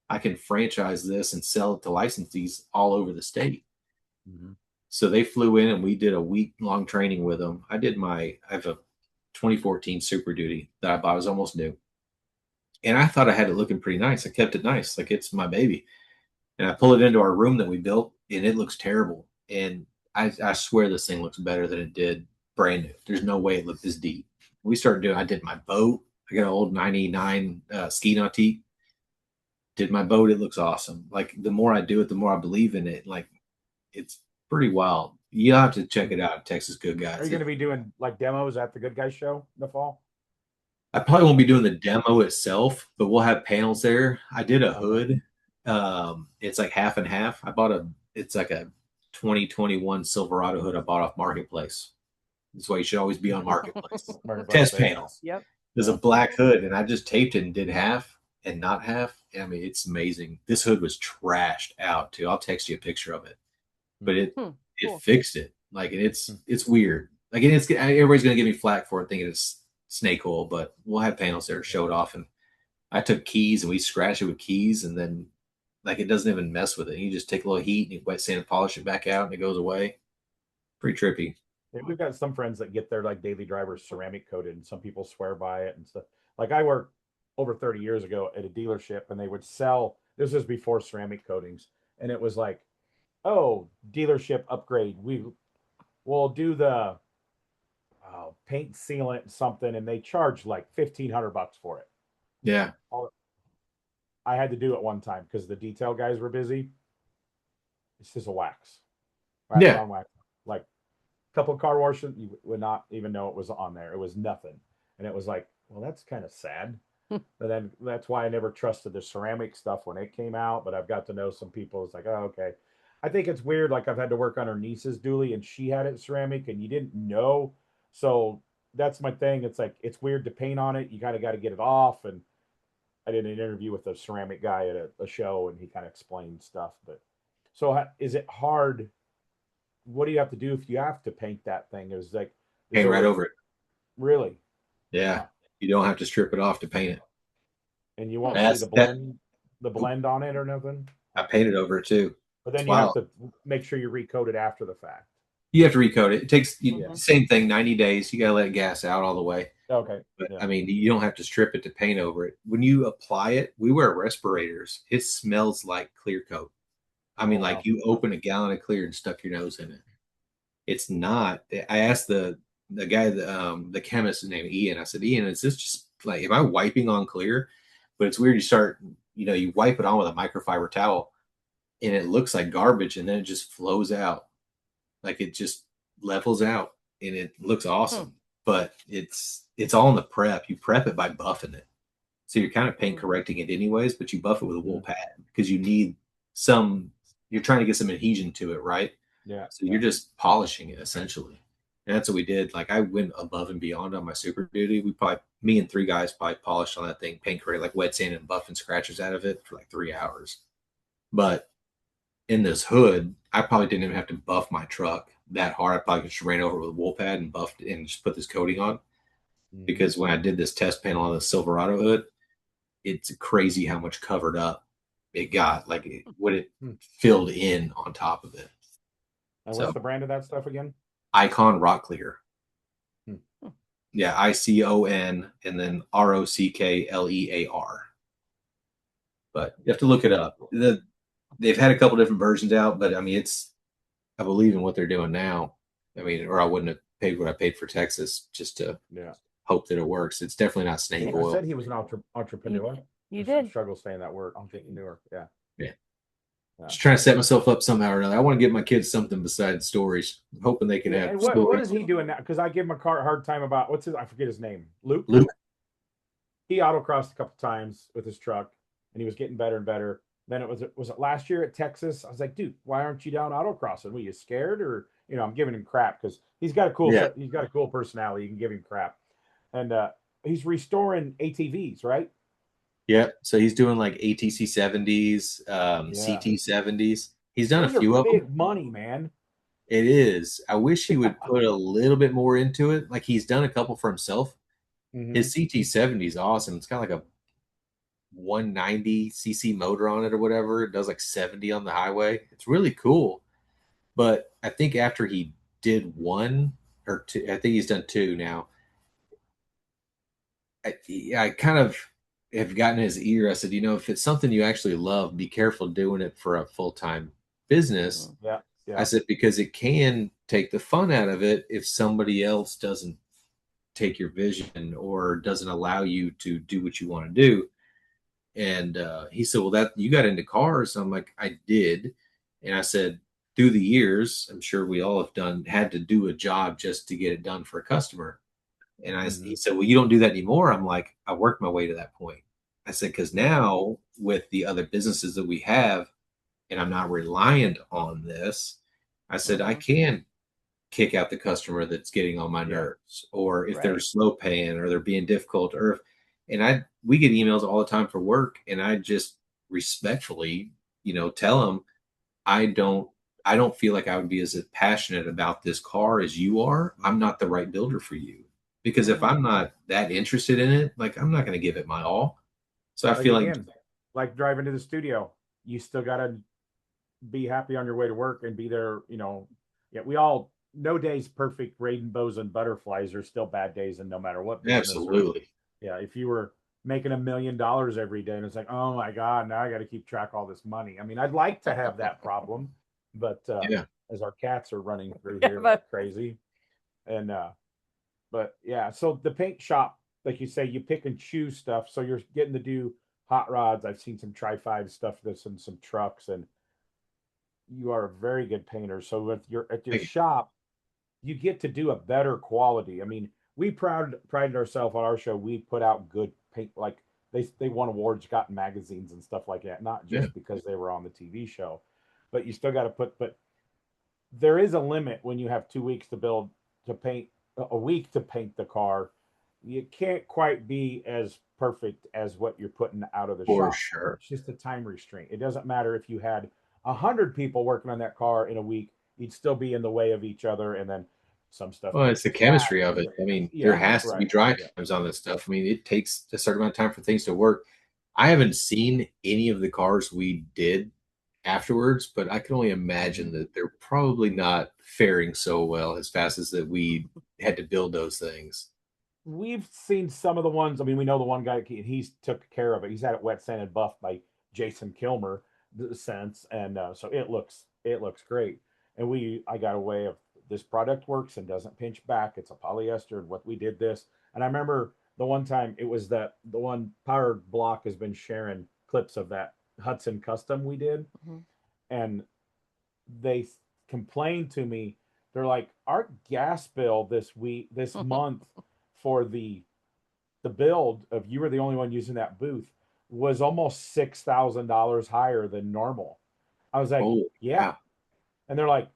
I can franchise this and sell it to licensees all over the state. Mm-hmm. So they flew in and we did a week-long training with them. I have a 2014 Super Duty that I bought. It was almost new. And I thought I had it looking pretty nice. I kept it nice. Like, it's my baby. And I pull it into our room that we built, and it looks terrible. And I swear this thing looks better than it did brand new. There's no way it looked this deep. I did my boat. I got an old 99 ski nautique. Did my boat. It looks awesome. Like, the more I do it, the more I believe in it. Like, it's pretty wild. You have to check it out, Texas Good Guys. Are you going to be doing like demos at the Good Guys show in the fall? I probably won't be doing the demo itself, but we'll have panels there. I did a hood. It's like half and half. It's like a 2021 Silverado hood I bought off Marketplace. That's why you should always be on Marketplace. Test panels. Yep. There's a black hood, and I just taped it and did half and not half. I mean, it's amazing. This hood was trashed out too. I'll text you a picture of it, but it fixed it. Like, it's weird. Like, everybody's gonna give me flack for it, thinking it's snake oil, but we'll have panels there to show it off. And I took keys and we scratched it with keys, and then like, it doesn't even mess with it. You just take a little heat and you wet sand and polish it back out, and it goes away. Pretty trippy. Yeah, we've got some friends that get their like daily drivers ceramic coated, and some people swear by it and stuff. Like, I worked over 30 years ago at a dealership, and they would sell, this was before ceramic coatings, and it was like, oh, dealership upgrade, we'll do the paint sealant something, and they charge like $1,500 for it. Yeah. I had to do it one time because the detail guys were busy. It's just a wax. Yeah. Wax. Like, a couple of car washes, you would not even know it was on there. It was nothing. And it was like, well, that's kind of sad. But then that's why I never trusted the ceramic stuff when it came out. But I've got to know some people. It's like, oh, okay. I think it's weird. Like, I've had to work on her niece's dually, and she had it ceramic, and you didn't know. So that's my thing. It's like, it's weird to paint on it. You kind of got to get it off. And I did an interview with a ceramic guy at a show, and he kind of explained stuff. But so is it hard? What do you have to do if you have to paint that thing? Is like paint right over it. Really? Yeah. You don't have to strip it off to paint it. And you won't see the blend on it or nothing? I painted over it too. But then you have to make sure you recoat it after the fact. You have to recoat it. It takes same thing, 90 days. You got to let it gas out all the way. Okay. But I mean, you don't have to strip it to paint over it. When you apply it, we wear respirators. It smells like clear coat. I mean, like, you open a gallon of clear and stuck your nose in it. It's not. I asked the guy, the chemist, his name Ian. I said, Ian, is this just like, am I wiping on clear? But it's weird. You wipe it on with a microfiber towel, and it looks like garbage, and then it just flows out. Like, it just levels out, and it looks awesome. But it's all in the prep. You prep it by buffing it. So you're kind of paint correcting it anyways, but you buff it with a wool pad because you need you're trying to get some adhesion to it, right? Yeah. So you're just polishing it essentially. And that's what we did. Like, I went above and beyond on my Super Duty. We probably me and 3 guys probably polished on that thing, paint Carrie, like wet sand and buffing scratches out of it for like 3 hours. But in this hood, I probably didn't even have to buff my truck that hard. I probably just ran over it with a wool pad and buffed it and just put this coating on. Because when I did this test panel on the Silverado hood, it's crazy how much covered up it got, like when it filled in on top of it. And what's the brand of that stuff again? Icon Rock Clear. Yeah, ICON and then ROCKLEAR. But you have to look it up. They've had a couple different versions out, but I mean, I believe in what they're doing now. I mean, or I wouldn't have paid what I paid for Texas just to hope that it works. It's definitely not snake oil. I said he was an entrepreneur. You did. Struggle saying that word. Entrepreneur. Yeah. Just trying to set myself up somehow or another. I want to give my kids something besides stories. I'm hoping they can have. And what is he doing now? Because I give him a hard time about I forget his name. Luke. He autocrossed a couple times with his truck, and he was getting better and better. Then was it last year at Texas? I was like, dude, why aren't you down autocrossing? Were you scared, or I'm giving him crap because he's got a cool personality. You can give him crap, and he's restoring ATVs, right? Yeah, so he's doing like ATC 70s, CT 70s. He's done a few of them. Big money, man. It is. I wish he would put a little bit more into it. Like he's done a couple for himself. His CT 70 is awesome. It's got like a 190 cc motor on it or whatever. It does like 70 on the highway. It's really cool. But I think after he did 1 or 2, I think he's done 2 now. I kind of have gotten his ear. I said, if it's something you actually love, be careful doing it for a full-time business. Yeah. I said, because it can take the fun out of it if somebody else doesn't take your vision or doesn't allow you to do what you want to do. And he said, well, that you got into cars. I'm like, I did. And I said, through the years, I'm sure we all have had to do a job just to get it done for a customer. And he said, well, you don't do that anymore. I'm like, I worked my way to that point. I said, because now with the other businesses that we have, and I'm not reliant on this, I said, I can kick out the customer that's getting on my nerves, or if they're slow paying or they're being difficult, we get emails all the time for work. And I just respectfully, tell them, I don't feel like I would be as passionate about this car as you are. I'm not the right builder for you. Because if I'm not that interested in it, like I'm not going to give it my all. So I feel like driving to the studio, you still got to be happy on your way to work and be there. No day's perfect. Rainbows and butterflies are still bad days, and no matter what business. Absolutely. If you were making $1 million every day, and it's like, oh my God, now I got to keep track of all this money. I mean, I'd like to have that problem, but as our cats are running through here like crazy, and but yeah, so the paint shop, like you say, you pick and choose stuff. So you're getting to do hot rods. I've seen some Tri-5 stuff that's in some trucks, and you are a very good painter. So at your shop, you get to do a better quality. I mean, we prided ourselves on our show. We put out good paint, like they won awards, got in magazines and stuff like that. Not just because they were on the TV show, but you still got to but there is a limit when you have 2 weeks to paint. A week to paint the car. You can't quite be as perfect as what you're putting out of the shop. For sure. It's just a time restraint. It doesn't matter if you had 100 people working on that car in a week, you'd still be in the way of each other. And then some stuff. Well, it's the chemistry of it. I mean, there has to be dry times on this stuff. I mean, it takes a certain amount of time for things to work. I haven't seen any of the cars we did afterwards, but I can only imagine that they're probably not faring so well as fast as that we had to build those things. We've seen some of the ones. I mean, we know the one guy, he's took care of it. He's had it wet sanded buffed by Jason Kilmer since, and so it looks great. And I got a way of this product works and doesn't pinch back. It's a polyester, and what we did this. And I remember the one time it was the one Power Block has been sharing clips of that Hudson Custom we did, and they complained to me. They're like, our gas bill this month for the build of, you were the only one using that booth, was almost $6,000 higher than normal. I was like, yeah. And they're like,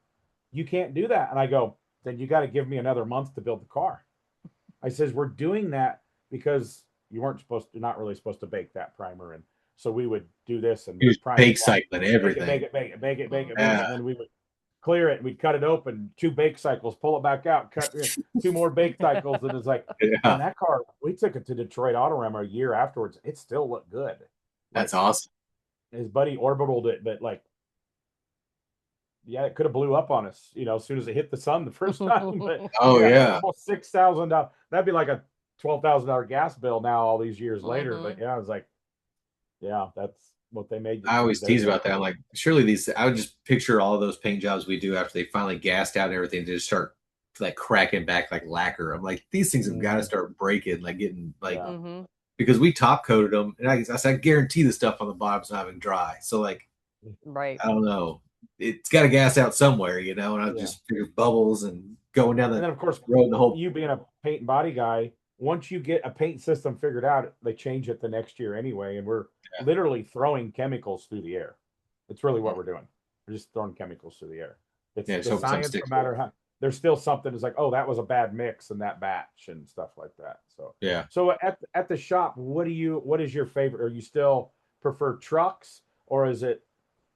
you can't do that. And I go, then you got to give me another month to build the car. I says, we're doing that because you're not really supposed to bake that primer. And so we would do this and He was prime bake it, once, cycling bake it, bake everything. it, bake it, bake it, bake it, bake it, Yeah, and then we would clear it and we'd cut it open, 2 bake cycles, pull it back out, cut 2 more bake cycles, and it's like, man, yeah, that car, we took it to Detroit Autorama a year afterwards. It still looked good. Like that's awesome. his buddy orbitaled it, but like, yeah, it could have blew up on us, as soon as it hit the sun the first time. But Oh yeah, yeah, almost $6,000. That'd be like a $12,000 gas bill now, all these years later. But yeah, I was like, yeah, that's what they made. I always They tease made about that. I'm like, surely these. I would just picture all of those paint jobs we do after they finally gassed out and everything to just start like cracking back like lacquer. I'm like, these things have got to start breaking, like getting like Yeah. because we top coated them, and I said I guarantee the stuff on the bottom's not even dry. So like, Right. I don't know, it's got to gas out somewhere, and I just figure bubbles and going down the And then of course, road the whole. you being a paint and body guy, once you get a paint system figured out, they change it the next year anyway. And we're literally throwing chemicals through the air. It's really what we're doing. We're just throwing chemicals through the air. It's Yeah, the just hope something science, no sticks. matter how there's still something that's like, oh, that was a bad mix in that batch and stuff like that. So Yeah. so at the shop, what is your favorite? Are you still prefer trucks, or is it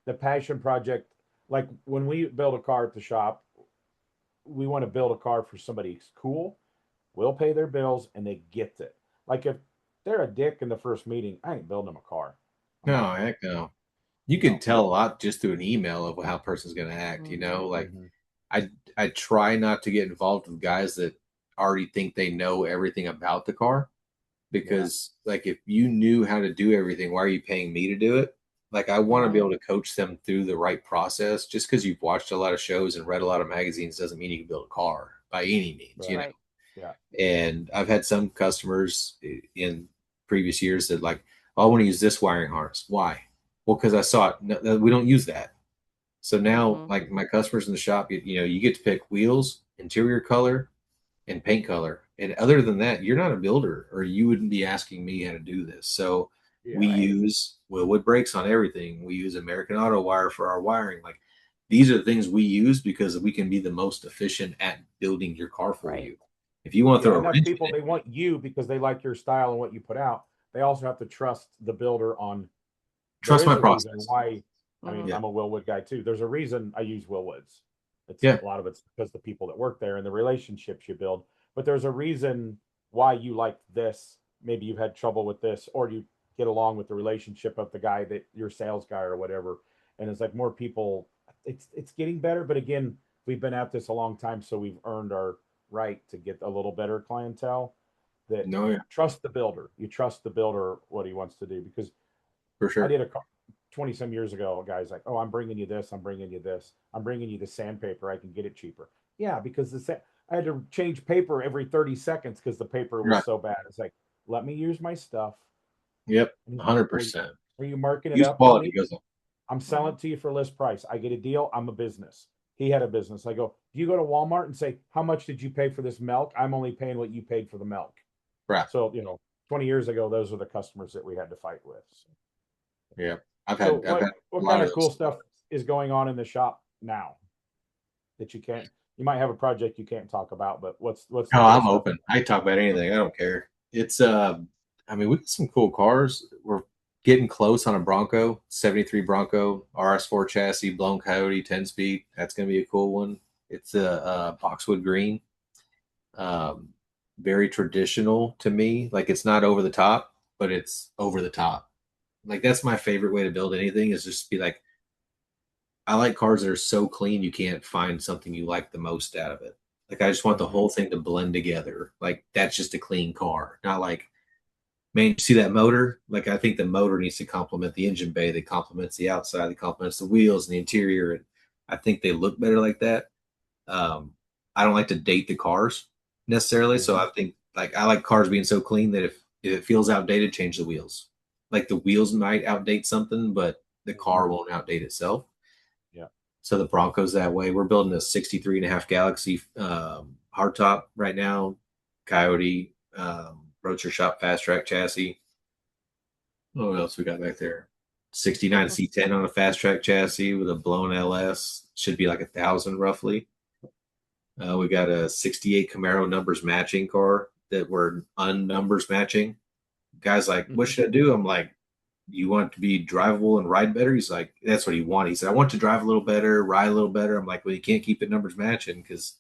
the passion project? Like when we build a car at the shop, we want to build a car for somebody who's cool, will pay their bills, and they get it. Like if they're a dick in the first meeting, I ain't building them a car. No, heck no. You can tell a lot just through an email of how a person's going to act. Like I try not to get involved with guys that already think they know everything about the car, because like if you knew how to do everything, why are you paying me to do it? Like I want to be able to coach them through the right process. Just because you've watched a lot of shows and read a lot of magazines doesn't mean you can build a car by any means, Right. Yeah. And I've had some customers in previous years that like, oh, I want to use this wiring harness. Why? Well, because I saw it. No, we don't use that. So now, like my customers in the shop, you get to pick wheels, interior color, and paint color. And other than that, you're not a builder, or you wouldn't be asking me how to do this. So we use Willwood brakes on everything. We use American Auto wire for our wiring. Like these are the things we use because we can be the most efficient at building your car for you. If you want to throw a wrench people, they want you because they like your style and what you put out. They also have to trust the builder on trust my process. Why? I mean, I'm a Willwood guy too. There's a reason I use Willwoods. A lot of it's because the people that work there and the relationships you build. But there's a reason why you like this. Maybe you've had trouble with this, or you get along with the relationship of the guy that your sales guy or whatever. And it's like more people. It's getting better, but again, we've been at this a long time, so we've earned our right to get a little better clientele. Trust the builder. You trust the builder what he wants to do, because for sure. I did a 20 some years ago. A guy's like, "Oh, I'm bringing you this. I'm bringing you this. I'm bringing you the sandpaper. I can get it cheaper." Yeah, because I had to change paper every 30 seconds because the paper was so bad. It's like, let me use my stuff. Yep, 100%. Are you marking it use up? Quality goes up. I'm selling it to you for list price. I get a deal. I'm a business. He had a business. I go, do you go to Walmart and say, how much did you pay for this milk? I'm only paying what you paid for the milk. Right. So, 20 years ago, those were the customers that we had to fight with. Yeah. I've had what kind of cool stuff is going on in the shop now that you might have a project you can't talk about, but what's I'm open. I talk about anything. I don't care. It's we got some cool cars. We're getting close on a Bronco, 73 Bronco, RS4 chassis, blown Coyote, 10-speed. That's going to be a cool one. It's a boxwood green. Very traditional to me. Like it's not over the top, but it's over the top. Like that's my favorite way to build anything, is just be like, I like cars that are so clean you can't find something you like the most out of it. Like I just want the whole thing to blend together. Like that's just a clean car. Not like, man, you see that motor? Like I think the motor needs to complement the engine bay, that complements the outside, that complements the wheels and the interior. And I think they look better like that. I don't like to date the cars necessarily. So I think I like cars being so clean that if it feels outdated, change the wheels. Like the wheels might outdate something, but the car won't outdate itself. Yeah. So the Bronco's that way. We're building a 63.5 Galaxy hardtop right now. Coyote, Roadster Shop Fast Track chassis. What else we got back there? 69 C10 on a Fast Track chassis with a blown LS. Should be like 1,000 roughly. We got a 68 Camaro numbers matching car that were unnumbers matching. Guy's like, what should I do? I'm like, you want it to be drivable and ride better? He's like, that's what he wanted. He said, I want to drive a little better, ride a little better. I'm like, well, you can't keep the numbers matching because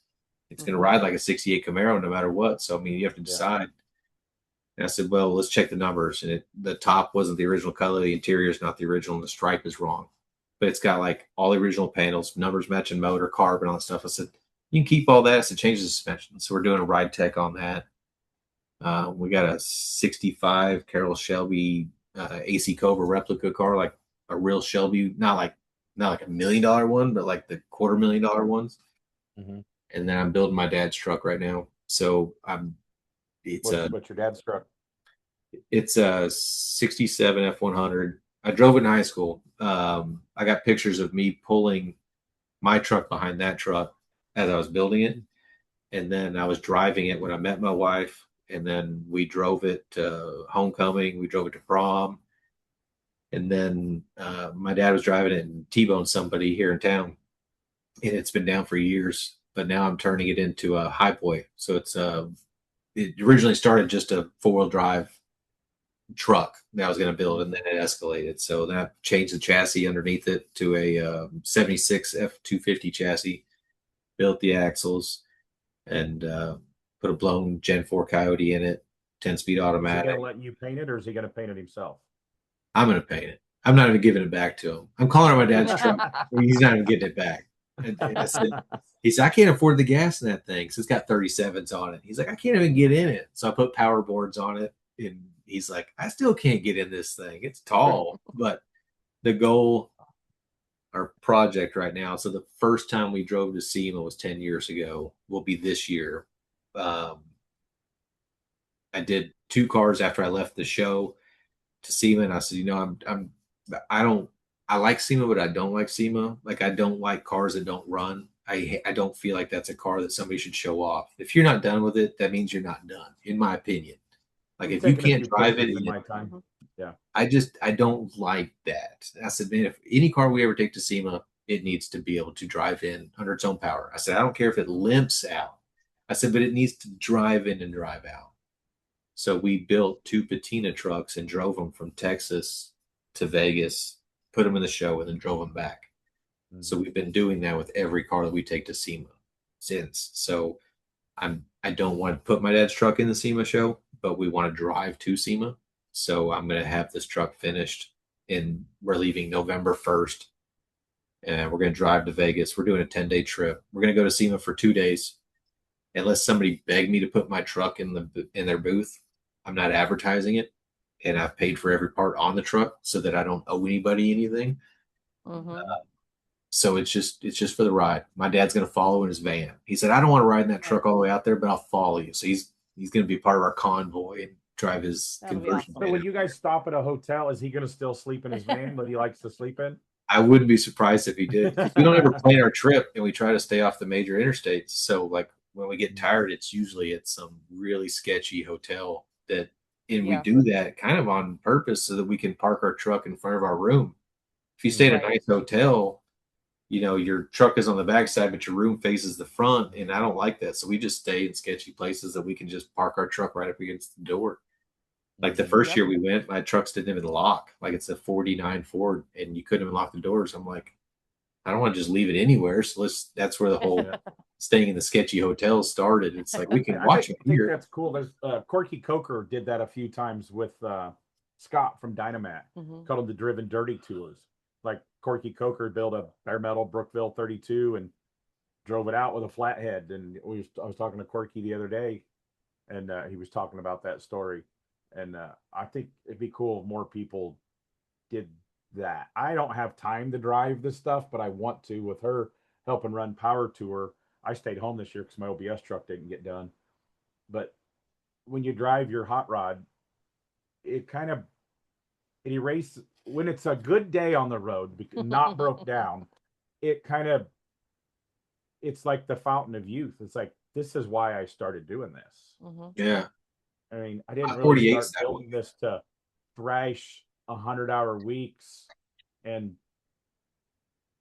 it's going to ride like a 68 Camaro no matter what. So, I mean, you have to decide. And I said, well, let's check the numbers. And the top wasn't the original color. The interior is not the original. And the stripe is wrong. But it's got like all the original panels, numbers matching motor, carbon, all that stuff. I said, you can keep all that. So change the suspension. So we're doing a ride tech on that. We got a 65 Carroll Shelby AC Cobra replica car, like a real Shelby, not like $1 million one, but like the $250,000 ones. Mm-hmm. And then I'm building my dad's truck right now. So what's your dad's truck? It's a 67 F100. I drove it in high school. I got pictures of me pulling my truck behind that truck as I was building it. And then I was driving it when I met my wife. And then we drove it to homecoming. We drove it to prom. And then my dad was driving it and T-boned somebody here in town. And it's been down for years. But now I'm turning it into a high boy. So it originally started just a 4-wheel drive truck that I was going to build, and then it escalated. So then I changed the chassis underneath it to a 76 F250 chassis, built the axles, and put a blown Gen 4 Coyote in it, 10-speed automatic. Is he going to let you paint it, or is he going to paint it himself? I'm going to paint it. I'm not even giving it back to him. I'm calling it my dad's truck. He's not even getting it back. And I said, he said, I can't afford the gas in that thing. So it's got 37s on it. He's like, I can't even get in it. So I put power boards on it. And he's like, I still can't get in this thing. It's tall. But the goal, our project right now, so the first time we drove to SEMA was 10 years ago, will be this year. I did 2 cars after I left the show to SEMA, and I said, I like SEMA, but I don't like SEMA. Like, I don't like cars that don't run. I don't feel like that's a car that somebody should show off. If you're not done with it, that means you're not done, in my opinion. Like, if you can't drive it, in my time. Yeah. I don't like that. I said, man, if any car we ever take to SEMA, it needs to be able to drive in under its own power. I said, I don't care if it limps out. I said, but it needs to drive in and drive out. So we built 2 patina trucks and drove them from Texas to Vegas, put them in the show, and then drove them back. Mm-hmm. So we've been doing that with every car that we take to SEMA since. So I don't want to put my dad's truck in the SEMA show, but we want to drive to SEMA. So I'm going to have this truck finished, and we're leaving November 1st. And we're going to drive to Vegas. We're doing a 10-day trip. We're going to go to SEMA for 2 days. Unless somebody begged me to put my truck in their booth, I'm not advertising it. And I've paid for every part on the truck so that I don't owe anybody anything. Mm-hmm. So it's just for the ride. My dad's going to follow in his van. He said, I don't want to ride in that truck all the way out there, but I'll follow you. So he's going to be part of our convoy and drive his conversion. So when you guys stop at a hotel, is he going to still sleep in his van that he likes to sleep in? I wouldn't be surprised if he did. We don't ever plan our trip, and we try to stay off the major interstates. So like when we get tired, it's usually at some really sketchy hotel we do that kind of on purpose so that we can park our truck in front of our room. If you stay at a nice hotel, your truck is on the backside, but your room faces the front, and I don't like that. So we just stay in sketchy places that we can just park our truck right up against the door. Like the first year we went, my trucks didn't even lock. Like it's a 49 Ford, and you couldn't even lock the doors. I'm like, I don't want to just leave it anywhere. So that's where the whole staying in the sketchy hotels started. It's like, we can watch it here. I think that's cool. There's Corky Coker did that a few times with Scott from Dynamat. Mm-hmm. Called them the Driven Dirty Tours. Like Corky Coker built a bare metal Brookville 32 and drove it out with a flathead. And I was talking to Corky the other day, and he was talking about that story. And I think it'd be cool if more people did that. I don't have time to drive this stuff, but I want to. With her helping run Power Tour, I stayed home this year because my OBS truck didn't get done. But when you drive your hot rod, it erases, when it's a good day on the road, not broke down, it's like the fountain of youth. It's like, this is why I started doing this. Mm-hmm. Yeah. I mean, I didn't really start building this to thrash 100-hour weeks and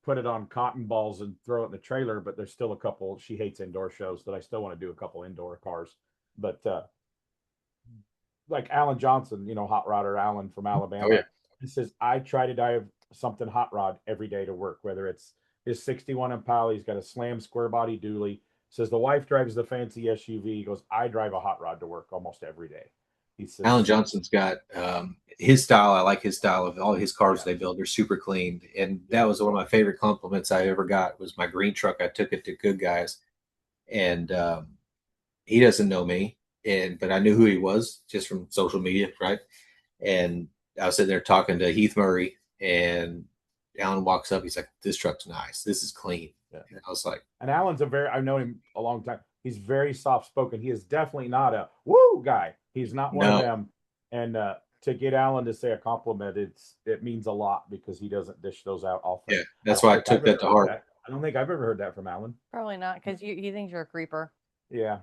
put it on cotton balls and throw it in the trailer, but there's still a couple. She hates indoor shows, but I still want to do a couple indoor cars. But like Alan Johnson, hot rodder Alan from Oh yeah. Alabama. He says, I try to drive something hot rod every day to work, whether it's his 61 Impala, he's got a slam square body dually. Says the wife drives the fancy SUV. He goes, I drive a hot rod to work almost every day. He Alan says, Johnson's got his style. I like his style of all his cars they build. They're super clean, and that was one of my favorite compliments I ever got. Was my green truck. I took it to Good Guys, and he doesn't know me, but I knew who he was just from social media, right? And I was sitting there talking to Heath Murray, and Alan walks up. He's like, "This truck's nice. This is clean." Yeah. And I was like, and Alan's I've known him a long time. He's very soft spoken. He is definitely not a woo guy. He's not one of them. And to get Alan to say a compliment, it means a lot because he doesn't dish those out often. Yeah, that's why I took that to heart. I don't think I've ever heard that from Alan. Probably not, because he thinks you're a creeper. Yeah,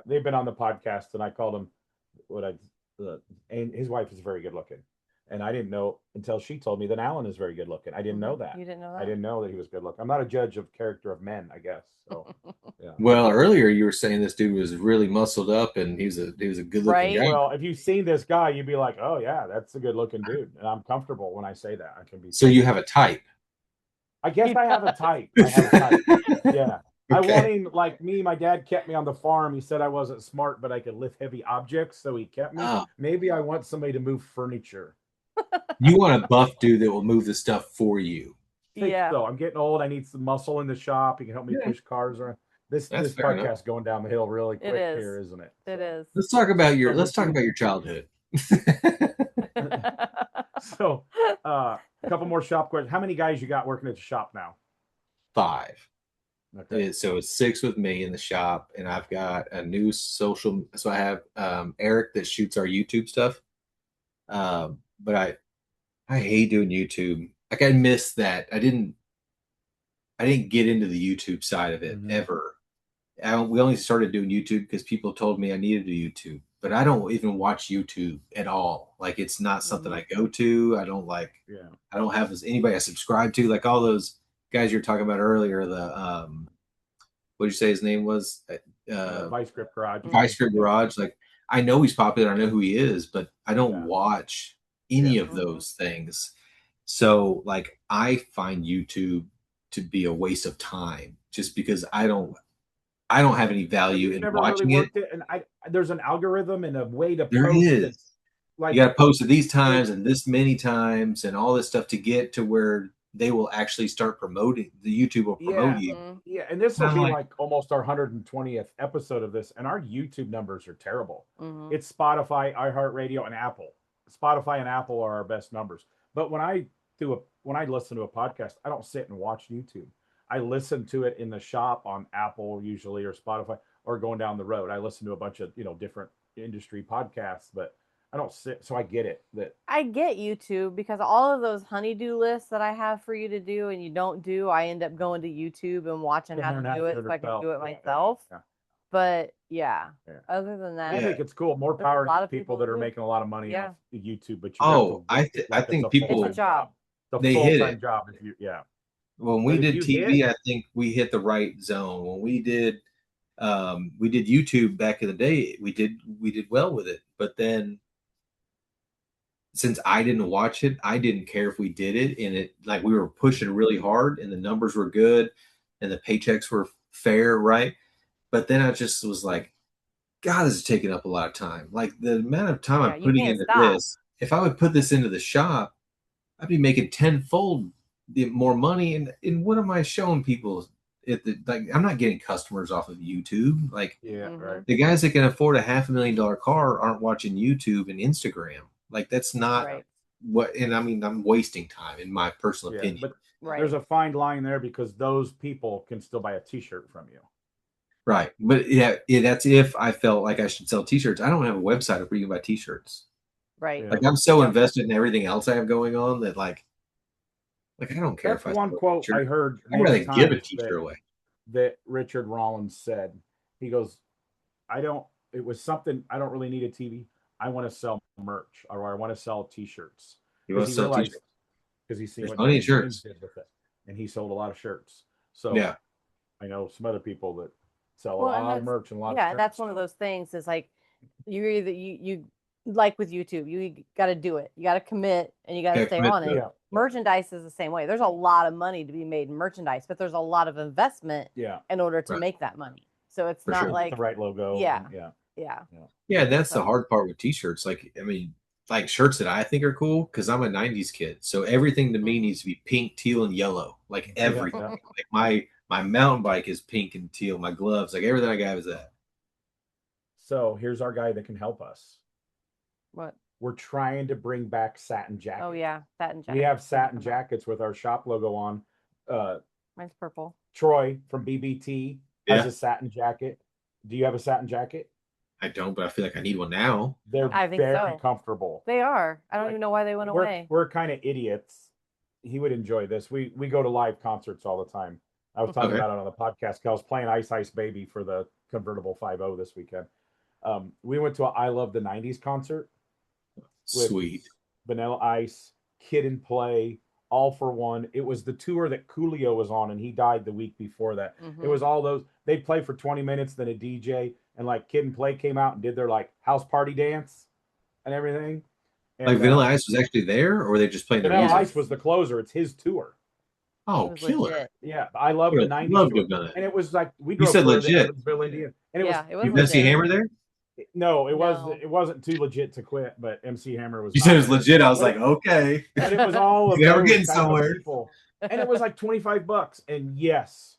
they've been on the podcast, and I called him and his wife is very good looking, and I didn't know until she told me that Alan is very good looking. I didn't know that. You didn't know that? I didn't know that he was good looking. I'm not a judge of character of men, I guess. So, yeah. Well, earlier you were saying this dude was really muscled up, and he was a good looking guy. Well, if you've seen this guy, you'd be like, oh yeah, that's a good looking dude, and I'm comfortable when I say that. I can be. So you have a type. I guess I have a type. Yeah. Okay. I want him like me. My dad kept me on the farm. He said I wasn't smart, but I could lift heavy objects, so he kept me. Oh. Maybe I want somebody to move furniture. You want a buff dude that will move the stuff for you. Yeah. So I'm getting old. I need some muscle in the shop. He can help me push cars around. This podcast going down the hill really quick here, isn't it? It is. Let's talk about your childhood. So, a couple more shop questions. How many guys you got working at the shop now? 5. Okay. So it's 6 with me in the shop, and I've got a new social. So I have Eric that shoots our YouTube stuff. But I hate doing YouTube. Like I miss that. I didn't get into the YouTube side of it ever. We only started doing YouTube because people told me I needed to do YouTube, but I don't even watch YouTube at all. Like it's not something I go to. I don't like. Yeah. I don't have anybody I subscribe to. Like all those guys you're talking about earlier. The what did you say his name was? Vice Grip Garage. Vice Grip Garage. Like I know he's popular. I know who he is, but I don't watch any of those things. So like I find YouTube to be a waste of time just because I don't have any value in watching it. And there's an algorithm and a way to there post is. It. Like, you got to post it these times and this many times and all this stuff to get to where they will actually start promoting. The YouTube will promote you. Yeah, and this will be like almost our 120th episode of this, and our YouTube numbers are terrible. It's Spotify, iHeartRadio, and Apple. Spotify and Apple are our best numbers. But when I listen to a podcast, I don't sit and watch YouTube. I listen to it in the shop on Apple usually or Spotify or going down the road. I listen to a bunch of, different industry podcasts, but I don't sit. So I get it. I get YouTube because all of those honeydew lists that I have for you to do and you don't do, I end up going to YouTube and watching how to do it so I can do it myself. Yeah. But other than that, I think it's cool. More power to people that are making a lot of money off YouTube. But I think people it's a job. They hit it. Job if you When we did TV, I think we hit the right zone. When we did YouTube back in the day, we did well with it. But then since I didn't watch it, I didn't care if we did it, and it like we were pushing really hard and the numbers were good and the paychecks were fair, right? But then I just was like, God, this is taking up a lot of time. Like the amount of time I'm putting into this, if I would put this into the shop, I'd be making tenfold more money. And what am I showing people? I'm not getting customers off of YouTube. Like the guys that can afford a $500,000 car aren't watching YouTube and Instagram. Like that's not what. And I mean, I'm wasting time in my personal opinion. But there's a fine line there because those people can still buy a T-shirt from you. Right. But that's if I felt like I should sell T-shirts. I don't have a website where you can buy T-shirts. Right. Like I'm so invested in everything else I have going on that like I don't care. That's one quote I heard. I'd rather give a T-shirt away. That Richard Rollins said. He goes, it was something, I don't really need a TV. I want to sell merch or I want to sell T-shirts. He wants to sell T-shirts. Because he's seen what money shirts did with it. And he sold a lot of shirts. So I know some other people that sell a lot of merch and a lot of shirts. That's one of those things is like you either you like with YouTube, you got to do it. You got to commit and you got to Yeah, stay commit on to it. it. Yeah. Merchandise is the same way. There's a lot of money to be made in merchandise, but there's a lot of investment Yeah. in order to Right. make that money. So it's For not sure. like The right logo. Yeah. Yeah. yeah. Yeah, that's So- the hard part with t-shirts. Like, I mean, like shirts that I think are cool because I'm a 90s kid. So everything to me Mhm. needs to be pink, teal, and yellow. Like everything. Yeah. Like my mountain bike is pink and teal. My gloves, like everything I got is that. So here's our guy that can help us. What? We're trying to bring back satin jackets. Oh yeah, satin jacket. We have satin jackets with our shop logo on. Mine's purple. Troy from BBT has Yeah. a satin jacket. Do you have a satin jacket? I don't, but I feel like I need one now. They're I think very so. comfortable. They are. I don't Like, even know why they went away. We're kind of idiots. He would enjoy this. We go to live concerts all the time. I was talking Okay. about it on the podcast. 'Cause I was playing Ice Ice Baby for the convertible 5.0 this weekend. We went to a I Love the 90s concert with Sweet. Vanilla Ice, Kid and Play, All for One. It was the tour that Coolio was on, and he died the week before that. Mhm. It was all those. They'd play for 20 minutes, then a DJ, and like Kid and Play came out and did their like house party dance and everything. And, Like Vanilla Ice was actually there, or were they just playing their Vanilla music? Ice was the closer. It's his tour. Oh, It was killer! legit. Yeah, I love the Would 90s love to tour. have done it. And it was like we drove said clear to legit. Evansville, Indiana. And Yeah, it was You MC legit. Hammer there? No, it was No. it wasn't too legit to quit, but MC Hammer was You said it was not there. legit. I was But like, okay. But it was all of Yeah, we're those getting type of somewhere. people. And it was like $25. And yes,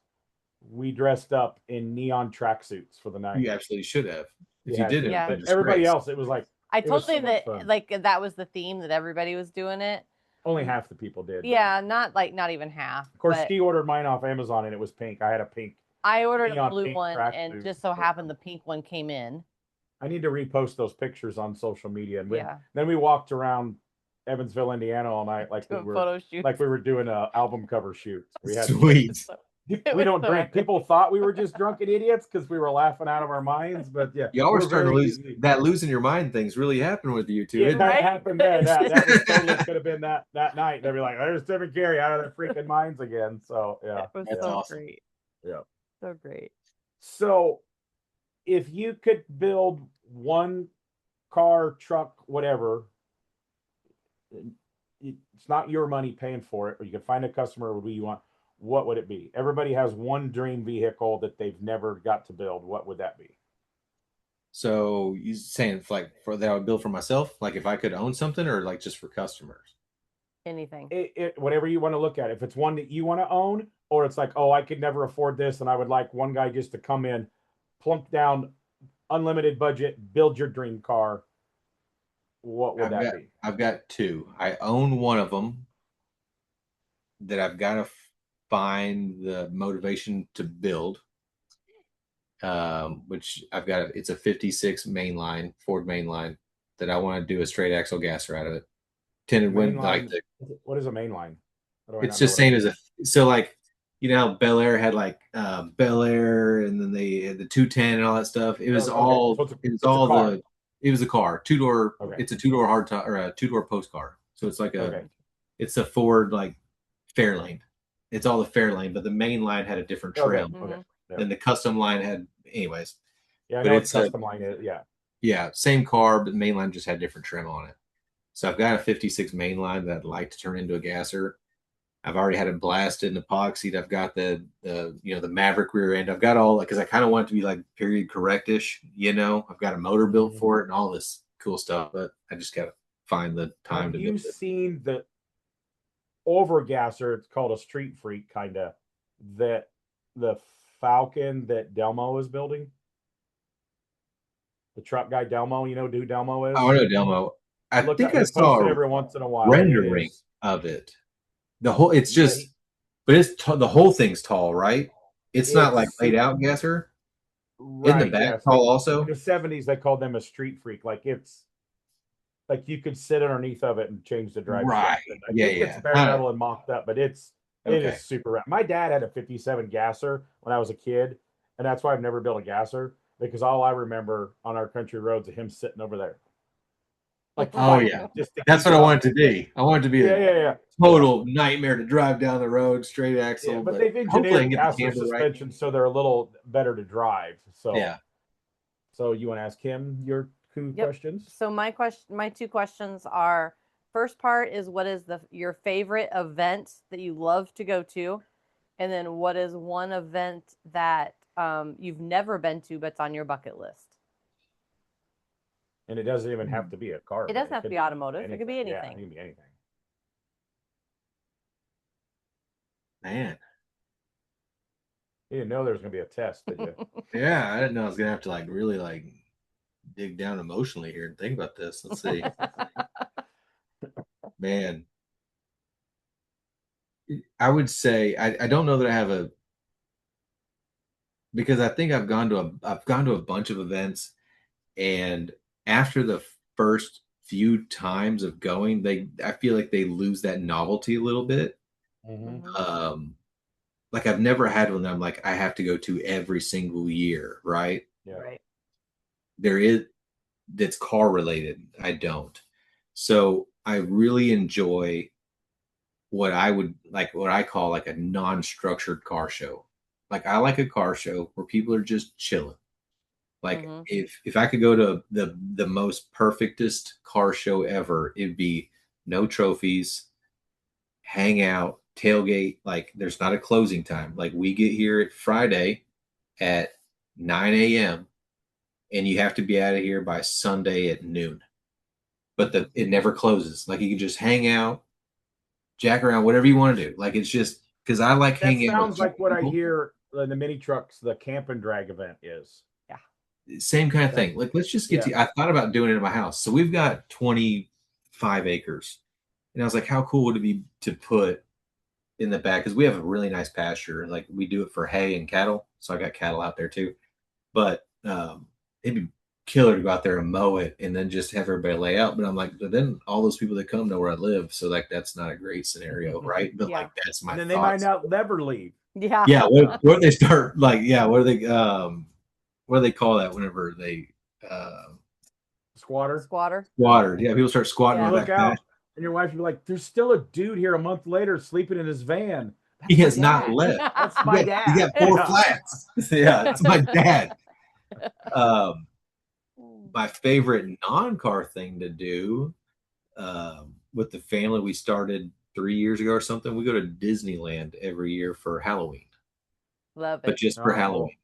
we dressed up in neon tracksuits for the night. You absolutely should have. If Yeah, you didn't, Yeah. But everybody else, it was like I It was told you so much that fun. like that was the theme that everybody was doing it. only half the people did. Yeah, not even half. Of course, but she ordered mine off Amazon and it was pink. I had a pink. I ordered a neon blue pink one, and tracksuit. just so happened the pink one came in. I need to repost those pictures on social media. And Yeah. then we walked around Evansville, Indiana all night like we Doing were photo shoot. like we were doing a album cover shoot. We had Sweet. we was don't so drink. epic. People thought we were just drunken idiots because we were laughing out of our minds. But yeah, Y'all were we're starting to very lose easy. that losing your mind thing's really happened with you two. Yeah, isn't that it? Right? happened then. That was totally could have been that night. They'd be like, "There's Tim and Carrie out of their freaking minds again." So yeah, It was That's so awesome. great. yeah. So great. So, if you could build one car, truck, whatever, it's not your money paying for it, or you could find a customer who you want. What would it be? Everybody has one dream vehicle that they've never got to build. What would that be? So you saying like for that I would build for myself, like if I could own something, or like just for customers? Anything. Whatever you want to look at. If it's one that you want to own, or it's like, oh, I could never afford this, and I would like one guy just to come in, plunk down, unlimited budget, build your dream car. What would that be? I've got two. I own one of them that I've got to find the motivation to build. Which I've got. It's a '56 mainline, Ford mainline, that I want to do a straight axle gasser out of it. Tinted wind, like the. What is a main line? How do I It's not just know what same as a. So like, you know how Bel Air had like Bel Air, and then they had the 210 and all that stuff. It was Oh, okay. all. So It was a all car. the. It was a car, 2-door. Okay. It's a 2-door hardtop or a 2-door post car. So it's like a. Okay. It's a Ford like Fairlane. It's all the Fairlane, but the main line had a different trim. Okay. Okay. Yeah. Then the custom line had, anyways. Yeah, I But know it's what a- custom line is. Yeah. Yeah, same car, but the main line just had different trim on it. So I've got a '56 main line that I'd like to turn into a gasser. I've already had it blasted and epoxied. I've got the the Maverick rear end. I've got all because I kind of want it to be like period correctish. I've got a motor built for it and all this cool stuff, but I just got to find the time Have to you build it. seen the overgasser? It's called a street freak kind of that the Falcon that Delmo is building. The truck guy Delmo, you know who Delmo is? Oh, I know Delmo. I Look think at, I he saw posts it a every once in a while. rendering It is- of it. The whole it's Yeah, just, but it's the whole thing's tall, right? It's not like It's- laid out gasser. right, In the back yes. tall In also. the 70s, they called them a street freak. Like it's like you could sit underneath of it and change the drive. Right. shaft. I Yeah, think yeah. It's bare metal and mocked up, but it Okay. is super rad. My dad had a 57 gasser when I was a kid, and that's why I've never built a gasser because all I remember on our country roads is him sitting over there. Like, Oh, fighting yeah. just to That's keep what I up. want it to be. I want it to be Yeah, a yeah. total nightmare to drive down the road, straight Yeah, axle. but they've hopefully I engineered can get the gasser camber right. suspension so they're a little better to drive. So Yeah. So you want to ask him your questions. So my two questions are: first part is what is your favorite event that you love to go to, and then what is one event that you've never been to but's on your bucket list? And it doesn't even have to be a car. It doesn't have to be automotive. It could be anything. Yeah, it can be anything. Man. You didn't know there was going to be a test, did you? Yeah, I didn't know I was gonna have to really dig down emotionally here and think about this. Let's see. Man. I would say I don't know that I have because I think I've gone to a bunch of events, and after the first few times of going, I feel like they lose that novelty a little bit. Mm-hmm. Like I've never had one that I'm like, I have to go to every single year, right? Yeah. Right. There is that's car related. I don't. So I really enjoy what I call like a non-structured car show. Like I like a car show where people are just chilling. Like if I could go to the most perfectest car show ever, it'd be no trophies, hang out, tailgate. Like there's not a closing time. Like we get here at Friday at 9 a.m. and you have to be out of here by Sunday at noon. But it never closes. Like you can just hang out, jack around, whatever you want to do. Like it's just because I like That hanging out. sounds like what I hear in the mini trucks, the camp and drag event is. Yeah. Same kind of thing. Like let's just get to I thought about doing it in my house. So we've got 25 acres. And I was like, how cool would it be to put in the back? Because we have a really nice pasture. Like we do it for hay and cattle. So I got cattle out there too. But it'd be killer to go out there and mow it and then just have everybody lay out. But I'm like, but then all those people that come know where I live. So like that's not a great scenario, right? But like that's my and then thoughts. They might not never leave. Yeah. Yeah. Where they start what do they call that whenever they Squatter? Squatter. Yeah, people start squatting on Look that out. And your wife would be like, there's still a dude here a month later sleeping in his van. He has not left. That's my dad. He got 4 flats. Yeah, that's my dad. My favorite non-car thing to do with the family, we started 3 years ago or something. We go to Disneyland every year for Halloween. Love it. But just for Halloween.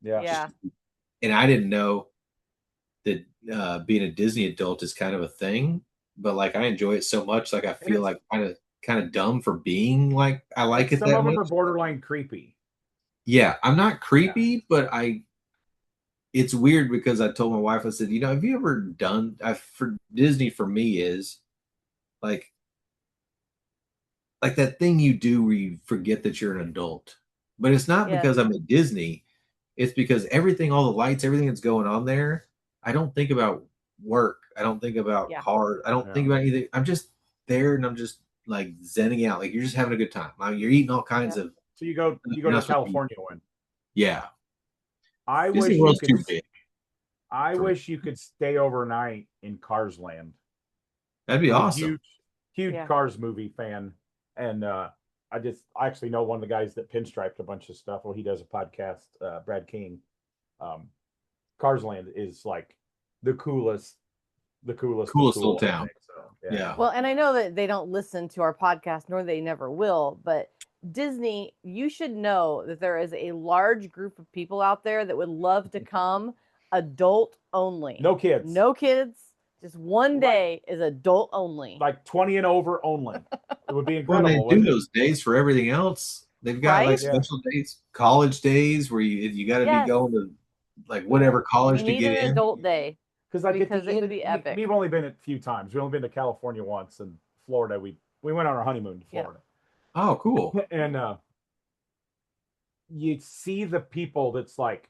Yeah. Yeah. And I didn't know that being a Disney adult is kind of a thing, but like I enjoy it so much. Like I feel like kind of dumb for being like I like it that much. Some of them are borderline creepy. Yeah, I'm not creepy, but it's weird because I told my wife, I said, have you ever done for Disney for me is like that thing you do where you forget that you're an adult. But it's not because I'm at Disney. It's because all the lights, everything that's going on there, I don't think about work. I don't think about cars. I don't think about anything. I'm just there and I'm just like zenning out. Like you're just having a good time. You're eating all kinds of. So you go to California one. Yeah. I Disney wish World's too big. I wish you could stay overnight in Cars Land. That'd be awesome. Huge Cars movie fan. And I actually know one of the guys that pinstriped a bunch of stuff. Well, he does a podcast, Brad King. Cars Land is like the coolest little town. So, yeah. Well, and I know that they don't listen to our podcast, nor they never will, but Disney, you should know that there is a large group of people out there that would love to come adult only. No kids. Just one day is adult only. Like 20 and over only. It would be incredible. Well, they do those days for everything else. They've got like special days, college days where you got to be going to like whatever college to get in. Adult day. Because it would be epic. We've only been a few times. We've only been to California once, and Florida. We went on our honeymoon to Florida. Oh, cool. And you see the people that's like,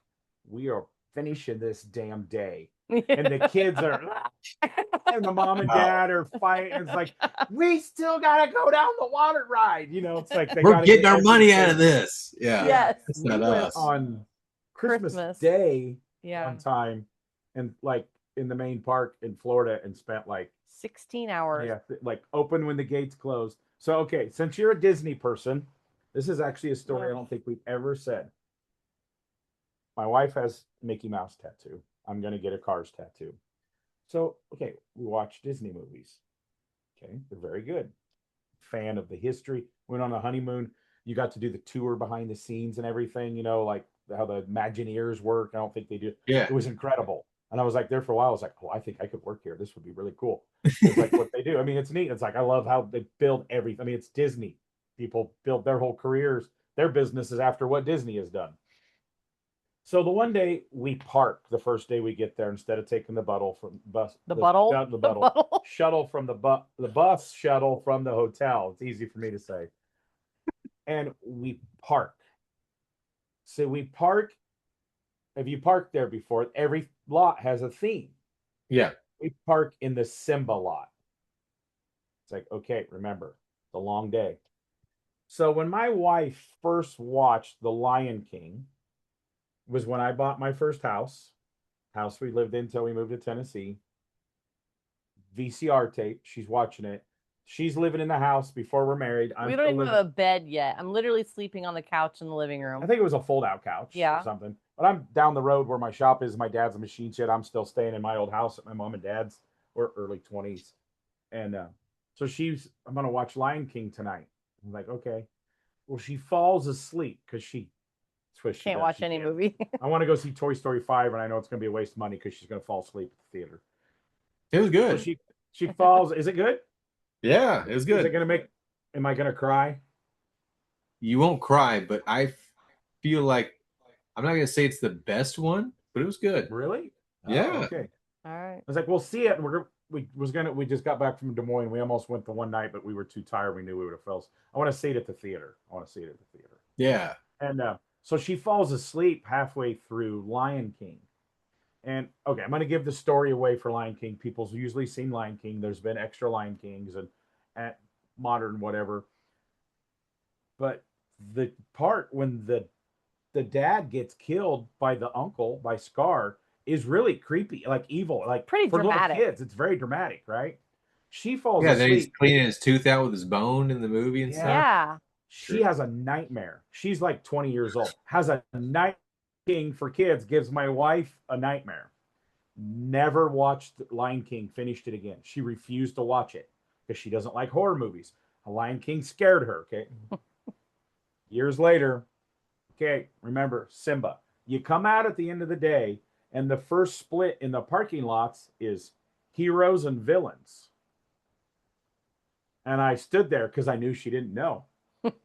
we are finishing this damn day. And the kids are, and the mom and dad are fighting. It's like, we still got to go down the water ride. It's like we're getting our money out of this. Yeah. Yes. It's not us. On Christmas Day one time, and like in the main park in Florida, and spent like 16 hours. Yeah, like open when the gates closed. So, okay, since you're a Disney person, this is actually a story I don't think we've ever said. My wife has Mickey Mouse tattoo. I'm going to get a Cars tattoo. So, okay, we watch Disney movies. Okay, they're very good. Fan of the history. Went on a honeymoon. You got to do the tour behind the scenes and everything, like how the Imagineers work. I don't think they do. Yeah. It was incredible. And I was like there for a while. I was like, oh, I think I could work here. This would be really cool. It's like what they do. I mean, it's neat. It's like, I love how they build everything. I mean, it's Disney. People build their whole careers, their businesses after what Disney has done. So the one day we park the first day we get there instead of taking the buttle from bus The buttle? the buttle shuttle from the bus shuttle from the hotel. It's easy for me to say. And we park. So we park. Have you parked there before? Every lot has a theme. Yeah. We park in the Simba lot. It's like, okay, remember, the long day. So when my wife first watched The Lion King was when I bought my first house we lived in until we moved to Tennessee. VCR tape. She's watching it. She's living in the house before we're married. We don't even have a bed yet. I'm literally sleeping on the couch in the living room. I think it was a fold-out couch or something. But I'm down the road where my shop is. My dad's a machine shed. I'm still staying in my old house at my mom and dad's. We're early 20s. And so I'm going to watch Lion King tonight. I'm like, okay. Well, she falls asleep because she can't watch any movie. I want to go see Toy Story 5, and I know it's going to be a waste of money because she's going to fall asleep at the theater. It was good. So she falls. Is it good? Yeah, it was good. Is it going to am I going to cry? You won't cry, but I feel like, I'm not going to say it's the best one, but it was good. Really? Yeah. Oh, okay. All right. I was like, we'll see it. And we just got back from Des Moines. We almost went the one night, but we were too tired. We knew we would have fell. I want to see it at the theater. Yeah. And so she falls asleep halfway through Lion King. And okay, I'm going to give the story away for Lion King. People's usually seen Lion King. There's been extra Lion Kings and at modern whatever. But the part when the dad gets killed by the uncle, by Scar, is really creepy, like evil, like pretty for dramatic. Little kids. It's very dramatic, right? She falls asleep. Then he's cleaning his tooth out with his bone in the movie and stuff. Yeah. She has a nightmare. She's like 20 years old. Has a night King for kids, gives my wife a nightmare. Never watched Lion King, finished it again. She refused to watch it because she doesn't like horror movies. Lion King scared her, okay? Years later, okay, remember, Simba. You come out at the end of the day, and the first split in the parking lots is heroes and villains. And I stood there because I knew she didn't know.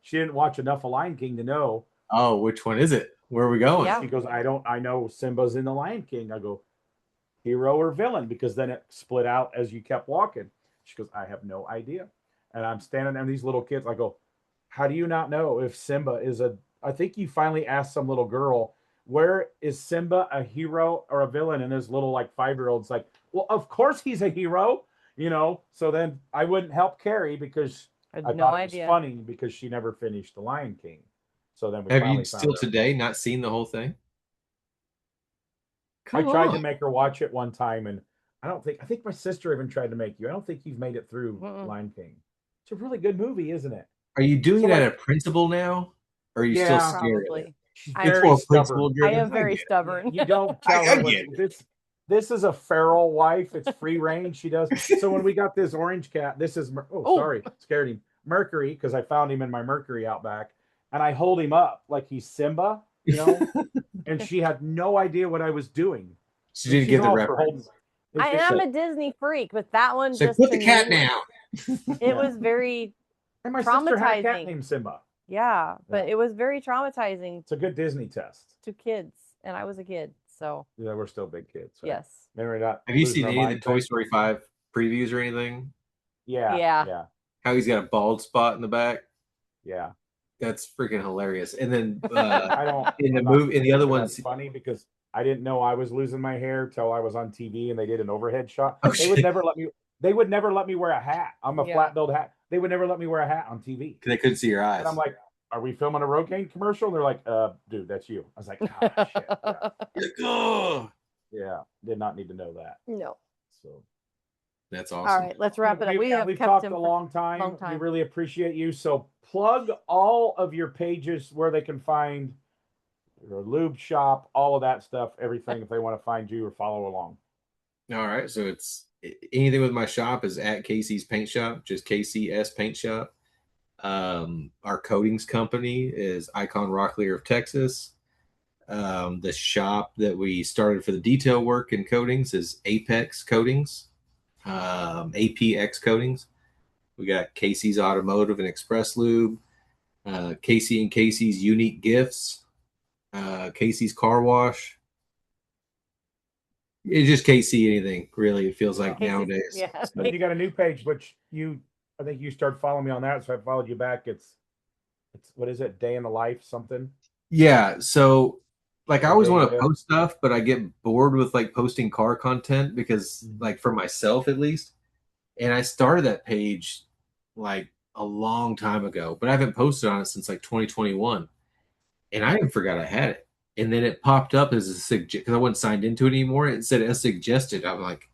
She didn't watch enough of Lion King to know. Oh, which one is it? Where are we going? Yeah. She goes, I know Simba's in the Lion King. I go, hero or villain? Because then it split out as you kept walking. She goes, I have no idea. And I'm standing there, and these little kids, I go, how do you not know if Simba is I think you finally asked some little girl, where is Simba a hero or a villain? And this little like 5-year-old's like, well, of course he's a hero, So then I wouldn't help Carrie because I thought it was funny because she never finished the Lion King. So then we have you still today not seen the whole thing? I tried to make her watch it one time, and I think my sister even tried to make you. I don't think you've made it through Lion King. It's a really good movie, isn't it? Are you doing it out of principle now? Or are you still scared of it? It's more principle driven. I am very stubborn. You don't tell her this is a feral wife. It's free range. She does. So when we got this orange cat, this is sorry, scared him. Mercury, because I found him in my Mercury out back. And I hold him up like he's Simba, and she had no idea what I was doing. She didn't get the reference. I am a Disney freak, but that one so just put the cat down. It was very and my sister had a cat named Simba. Yeah, but it was very traumatizing. It's a good Disney test to kids, and I was a kid, so yeah, we're still big kids. Right? Yes. Have you seen any of the Toy Story 5 previews or anything? Yeah. How he's got a bald spot in the back. Yeah. That's freaking hilarious. And then I don't in the movie, in the other ones, funny because I didn't know I was losing my hair till I was on TV and they did an overhead shot. Oh, they would never let me wear a hat. I'm a flat billed hat. They would never let me wear a hat on TV because they couldn't see your eyes. And I'm like, are we filming a Rogaine commercial? And they're like, dude, that's you. I was like, shit. Yeah, did not need to know that. No. So that's awesome. All right, let's wrap it up. We've talked a long time. We really appreciate you. So plug all of your pages where they can find your lube shop, all of that stuff, everything if they want to find you or follow along. All right, so it's anything with my shop is at Casey's Paint Shop, just KCS Paint Shop. Our coatings company is Icon Rocklear of Texas. The shop that we started for the detail work and coatings is Apex Coatings, APX Coatings. We got Casey's Automotive and Express Lube, Casey and Casey's Unique Gifts, Casey's Car Wash. It's just KC anything, really, it feels like nowadays. Yeah. Then you got a new page, which I think you started following me on that, so I followed you back. It's what is it? Day in the life, something? Yeah, so like I always want to Yeah. post stuff, but I get bored with like posting car content because like for myself at least. And I started that page like a long time ago, but I haven't posted on it since like 2021. And I even forgot I had it. And then it popped up as a because I wasn't signed into it anymore. It said as suggested. I'm like,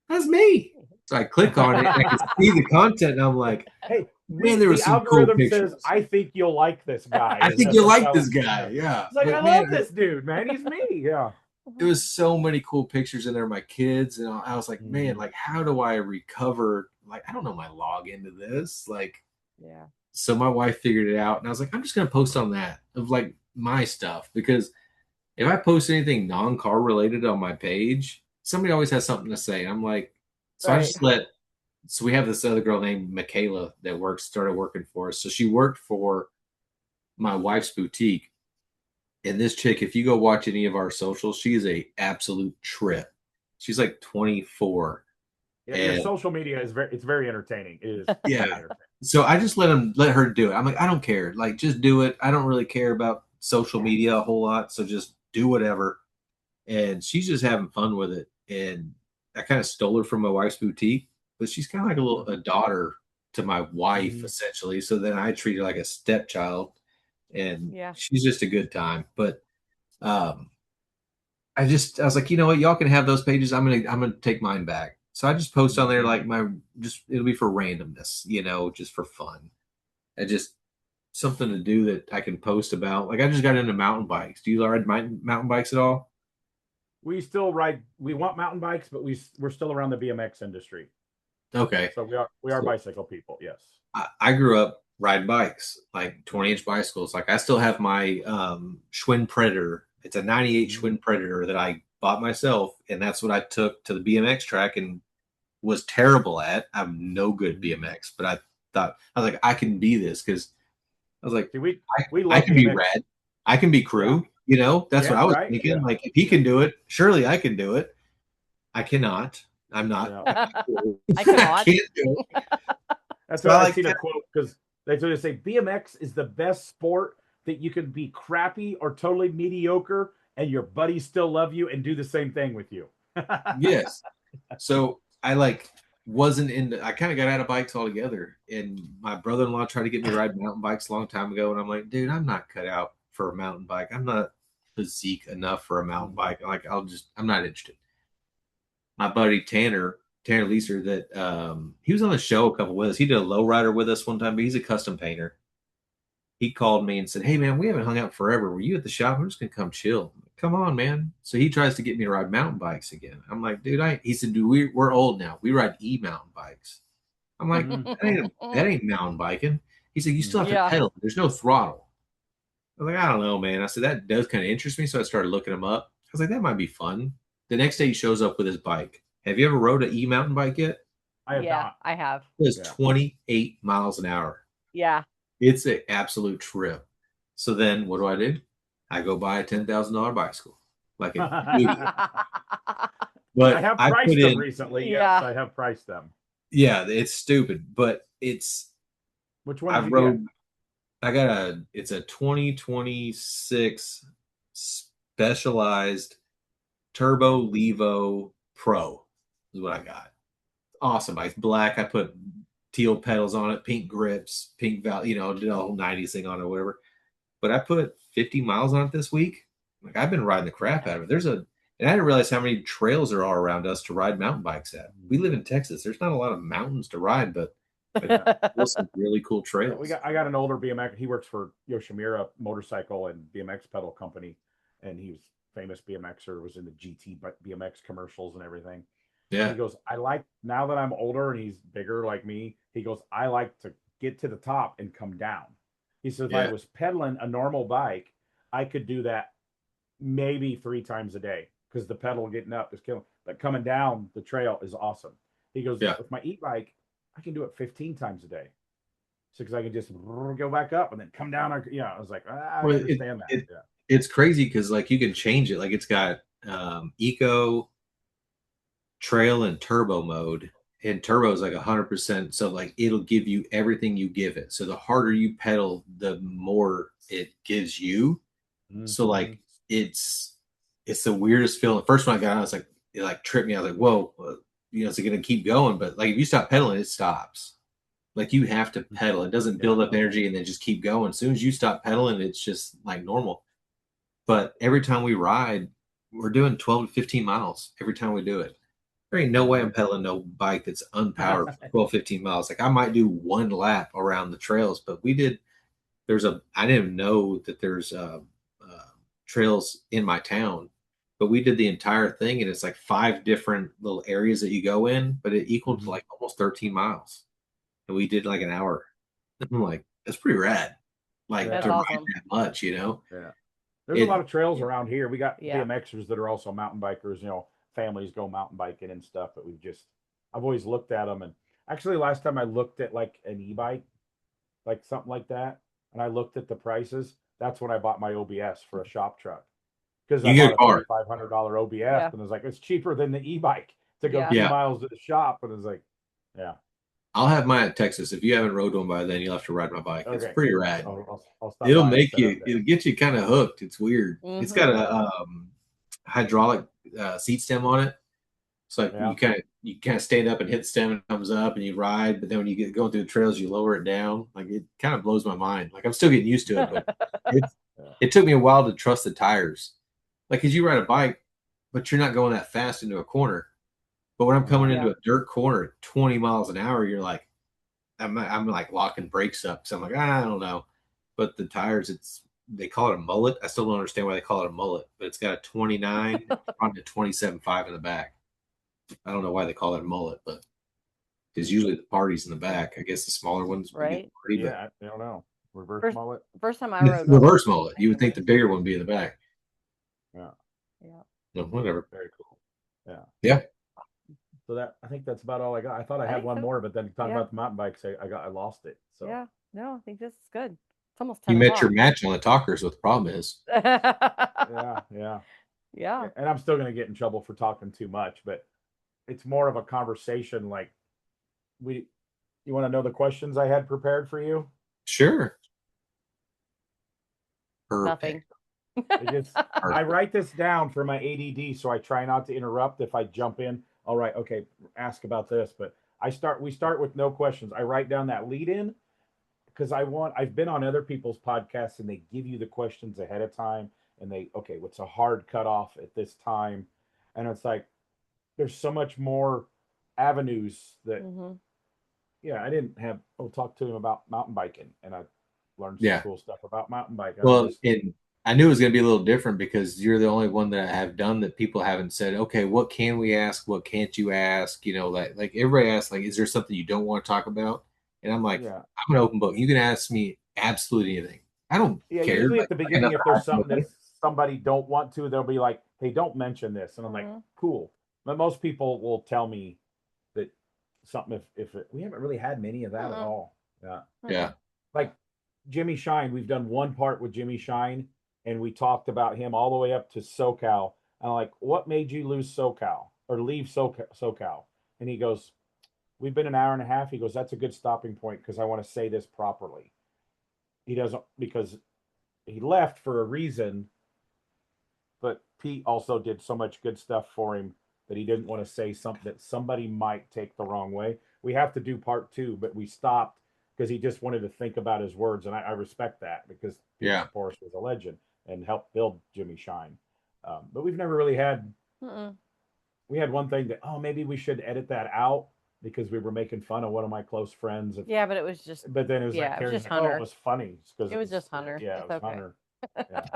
that's me. So I click on it and I can see the content and I'm like, Hey, man, there was some cool algorithm pictures. says, I think you'll like this guy. I think you'll like this guy. Yeah. It's like, But I man, love this dude, man. He's me. Yeah. there was so many cool pictures in there of my kids. And I was like, man, like, how do I recover? Like, I don't know my login to this. Like, Yeah. So my wife figured it out. And I was like, I'm just going to post on that of like my stuff. Because if I post anything non-car related on my page, somebody always has something to say. I'm like, so I just so we have this other girl named Michaela that started working for us. So she worked for my wife's boutique. And this chick, if you go watch any of our socials, she is a absolute trip. She's like 24. Yeah, your social media is very entertaining. It is. Yeah. So I just let her do it. I'm like, I don't care. Like, just do it. I don't really care about social media a whole lot. So just do whatever. And she's just having fun with it. And I kind of stole her from my wife's boutique, but she's kind of like a daughter to my wife, essentially. So then I treat her like a stepchild. And she's just a good time. But I was like, you know what, y'all can have those pages. I'm gonna take mine back. So I just post on there like it'll be for randomness, just for fun. And just something to do that I can post about. Like I just got into mountain bikes. Do you ride mountain bikes at all? We still ride. We want mountain bikes, but we're still around the BMX industry. Okay. So we are bicycle people. Yes. I grew up riding bikes, like 20-inch bicycles. Like I still have my Schwinn Predator. It's a 98 Schwinn Predator that I bought myself, and that's what I took to the BMX track and was terrible at. I'm no good at BMX, but I was like, I can be this because I was like, I can BMX. Be rad. I can be crew. Yeah. That's what I was thinking. Yeah. Like if he can do it, surely I can do it. I cannot. I'm not. Yeah. I cannot. Can't do it. That's what I seen a quote because they say BMX is the best sport that you can be crappy or totally mediocre and your buddies still love you and do the same thing with you. Yes. So I wasn't into, I kind of got out of bikes altogether. And my brother-in-law tried to get me to ride mountain bikes a long time ago. And I'm like, dude, I'm not cut out for a mountain bike. I'm not physique enough for a mountain bike. Like I'm not interested. My buddy Tanner Leeser, that he was on the show a couple with us. He did a lowrider with us one time, but he's a custom painter. He called me and said, hey man, we haven't hung out forever. Were you at the shop? I'm just gonna come chill. Come on, man. So he tries to get me to ride mountain bikes again. I'm like, dude, he said, dude, we're old now. We ride e-mountain bikes. I'm like, that ain't mountain biking. He said, you still have to pedal. There's no throttle. I was like, I don't know, man. I said, that does kind of interest me. So I started looking him up. I was like, that might be fun. The next day he shows up with his bike. Have you ever rode an e-mountain bike yet? I have not. I have. It's 28 miles an hour. Yeah. It's an absolute trip. So then what do? I go buy a $10,000 bicycle. But I have priced them recently. Yeah. Yes, I have priced them. Yeah, it's stupid, but it's. Which one? I've rode. It's a 2026 Specialized Turbo Levo Pro is what I got. Awesome. It's black. I put teal pedals on it, pink grips, pink valve, did a whole 90s thing on it or whatever. But I put 50 miles on it this week. Like I've been riding the crap out of it. And I didn't realize how many trails there are around us to ride mountain bikes at. We live in Texas. There's not a lot of mountains to ride, but there's some really cool trails. I got an older BMX. He works for Yoshimura Motorcycle and BMX pedal company, and he's famous BMXer, was in the GT BMX commercials and everything. Yeah. He goes, I like, now that I'm older and he's bigger like me, he goes, I like to get to the top and come down. He says, if I was pedaling a normal bike, I could do that maybe 3 times a day because the pedal getting up is killing. But coming down the trail is awesome. He goes, with my e-bike, I can do it 15 times a day. So because I can just go back up and then come down. I was like, I understand that. It's crazy because like you can change it. Like it's got eco, trail, and turbo mode. And turbo is like 100%. So like it'll give you everything you give it. So the harder you pedal, the more it gives you. Mm-hmm. So like it's the weirdest feeling. First when I got on, I was like, it like tripped me. I was like, whoa, is it going to keep going? But like if you stop pedaling, it stops. Like you have to pedal. It doesn't build up energy and then just keep going. As soon as you stop pedaling, it's just like normal. But every time we ride, we're doing 12 to 15 miles every time we do it. There ain't no way I'm pedaling no bike that's unpowered for 12, 15 miles. Like I might do 1 lap around the trails, but I didn't even know that there's trails in my town, but we did the entire thing and it's like 5 different little areas that you go in, but it equaled to like almost 13 miles. And we did like an hour. I'm like, that's pretty rad. Like to ride that much, Yeah. There's a lot of trails around here. We got BMXers that are also mountain bikers, families go mountain biking and stuff, but I've always looked at them. And actually last time I looked at like an e-bike, like something like that, and I looked at the prices, that's when I bought my OBS for a shop truck. Because I bought a $3,500 OBS and I was like, it's cheaper than the e-bike to go 2 miles to the shop. And it's like, I'll have mine at Texas. If you haven't rode one by then, you'll have to ride my bike. Okay. It's pretty rad. I'll stop it'll get you kind of hooked. It's weird. Mm-hmm. It's got a hydraulic seat stem on it. So like you kind of stand up and hit the stem and it comes up and you ride. But then when you get going through the trails, you lower it down. Like it kind of blows my mind. Like I'm still getting used to it, but it took me a while to trust the tires. Like, cause you ride a bike, but you're not going that fast into a corner. But when I'm coming into a dirt corner at 20 miles an hour, you're like, I'm like locking brakes up. So I'm like, I don't know. But the tires, they call it a mullet. I still don't understand why they call it a mullet, but it's got a 29, probably a 27.5 in the back. I don't know why they call it a mullet, but because usually the party's in the back. I guess the smaller ones. Right. Party, I don't know. Reverse mullet. First time I rode reverse mullet. You would think the bigger one would be in the back. Yeah. No, whatever. Very cool. Yeah. Yeah. So I think that's about all I got. I thought I had one more, but then talking about the mountain bikes, I lost it. So no, I think this is good. It's almost 10 You met your match on the talkers. What the problem is? Yeah. And I'm still gonna get in trouble for talking too much, but it's more of a conversation. Like you want to know the questions I had prepared for you? Sure. Nothing. I write this down for my ADD, so I try not to interrupt if I jump in. All right, okay, ask about this, but we start with no questions. I write down that lead in because I've been on other people's podcasts and they give you the questions ahead of time and what's a hard cutoff at this time? And it's like, there's so much more avenues that, I'll talk to him about mountain biking and I learned some cool stuff about mountain biking. I knew it was going to be a little different because you're the only one that I have done that people haven't said, okay, what can we ask? What can't you ask? Like everybody asks, like, is there something you don't want to talk about? And I'm like, I'm an open book. You can ask me absolutely anything. I don't care. Usually at the beginning, if there's something that somebody don't want to, they'll be like, hey, don't mention this. And I'm like, cool. But most people will tell me that something we haven't really had many of that at all. Yeah. Like Jimmy Shine, we've done one part with Jimmy Shine. And we talked about him all the way up to SoCal. And I'm like, what made you leave SoCal? And he goes, we've been an hour and a half. He goes, that's a good stopping point because I want to say this properly. He doesn't, because he left for a reason, but Pete also did so much good stuff for him that he didn't want to say something that somebody might take the wrong way. We have to do part 2, but we stopped because he just wanted to think about his words. And I respect that because Pete Forrest was a legend and helped build Jimmy Shine. But we've never really had, we had one thing that, maybe we should edit that out because we were making fun of one of my close friends. But it was just, but then it was like, it was just Hunter. It was funny. It was just Hunter. Yeah, it was okay. Hunter. Yeah.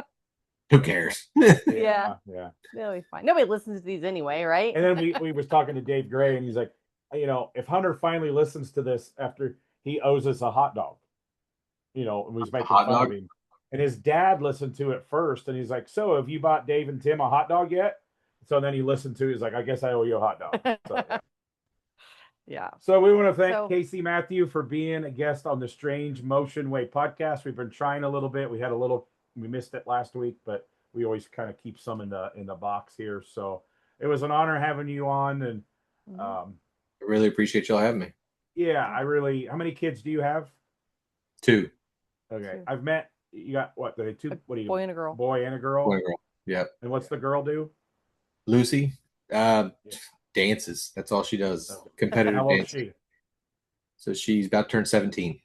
Who cares? Yeah. They'll be fine. Nobody listens to these anyway, right? And then we was talking to Dave Gray, and he's like, if Hunter finally listens to this after he owes us a hot dog, and we was making hot fun dog? of him. And his dad listened to it first, and he's like, "So, have you bought Dave and Tim a hot dog yet?" So then he listened to it. He's like, "I guess I owe you a hot dog." So, yeah. So we want to thank Casey Mathieu for being a guest on the Strange Motion Way podcast. We've been trying a little bit. We missed it last week, but we always kind of keep some in the box here. So it was an honor having you on, and I really appreciate y'all having me. Yeah, how many kids do you have? 2. Okay. I've met, you got what? The 2, what do you? Boy and a girl. Boy and a girl. Boy and girl. Yep. And what's the girl do? Lucy, dances. That's all she does. Competitive How old dance. is she? So she's about to turn 17.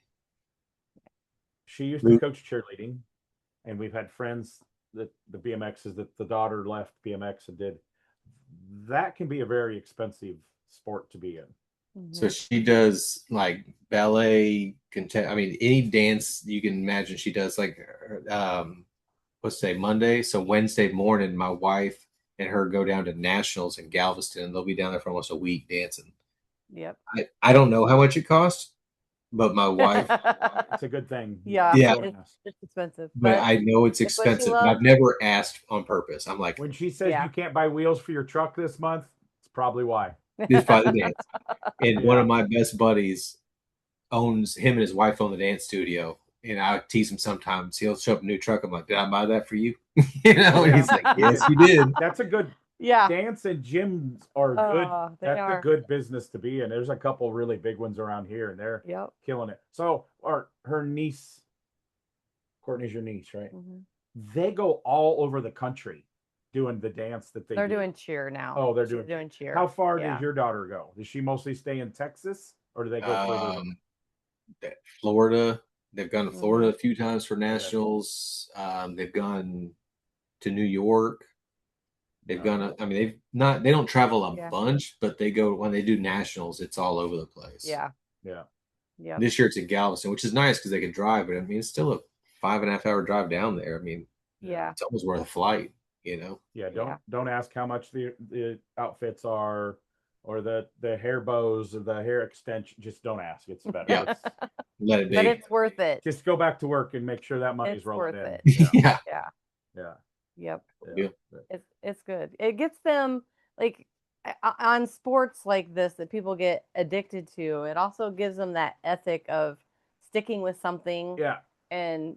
She used to coach cheerleading, and we've had friends that the BMXs that the daughter left BMX and did. That can be a very expensive sport to be in. So she does like ballet, any dance you can imagine. She does like, let's say Monday. So Wednesday morning, my wife and her go down to nationals in Galveston, and they'll be down there for almost a week dancing. Yep. I don't know how much it costs, but my wife. It's a good thing. Yeah. It's expensive. But I know it's expensive. But I've never asked on purpose. I'm like, when she says you can't buy wheels for your truck this month, it's probably why. It's probably the dance. And one of my best buddies him and his wife own the dance studio. And I tease him sometimes. He'll show up a new truck. I'm like, did I buy that for you? And he's like, yes, you did. That's a good dance, and gyms are good. That's a good business to be in. There's a couple really big ones around here, and they're killing it. So her niece, Courtney's your niece, right? They go all over the country doing the dance that they're doing cheer now. Oh, they're doing cheer. How far does your daughter go? Does she mostly stay in Texas, or do they go further? Florida. They've gone to Florida a few times for nationals. They've gone to New York. They've gone. They don't travel a bunch, but they go when they do nationals. It's all over the place. Yeah. This year it's in Galveston, which is nice because they can drive, but it's still a 5.5 hour drive down there. It's almost worth a flight. Don't ask how much the outfits are, or the hair bows or the hair extension. Just don't ask. It's better. Let it be. But it's worth it. Just go back to work and make sure that money's rolling in. Yep. It's good. It gets them like on sports like this that people get addicted to. It also gives them that ethic of sticking with something. And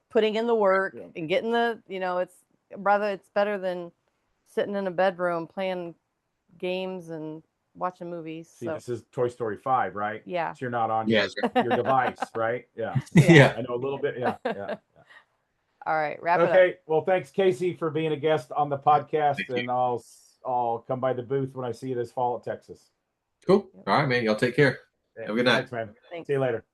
putting in the work and getting it's better than sitting in a bedroom playing games and watching movies. See, this is Toy Story 5, right? Yeah. So you're not on your device, right? Yeah. I know a little bit. Yeah. All right, wrap it up. Okay. Well, thanks, Casey, for being a guest on the podcast. And I'll come by the booth when I see you this fall at Texas. Cool. All right, man. Y'all take care. Have a good night. Thanks, man. Thanks. See you later.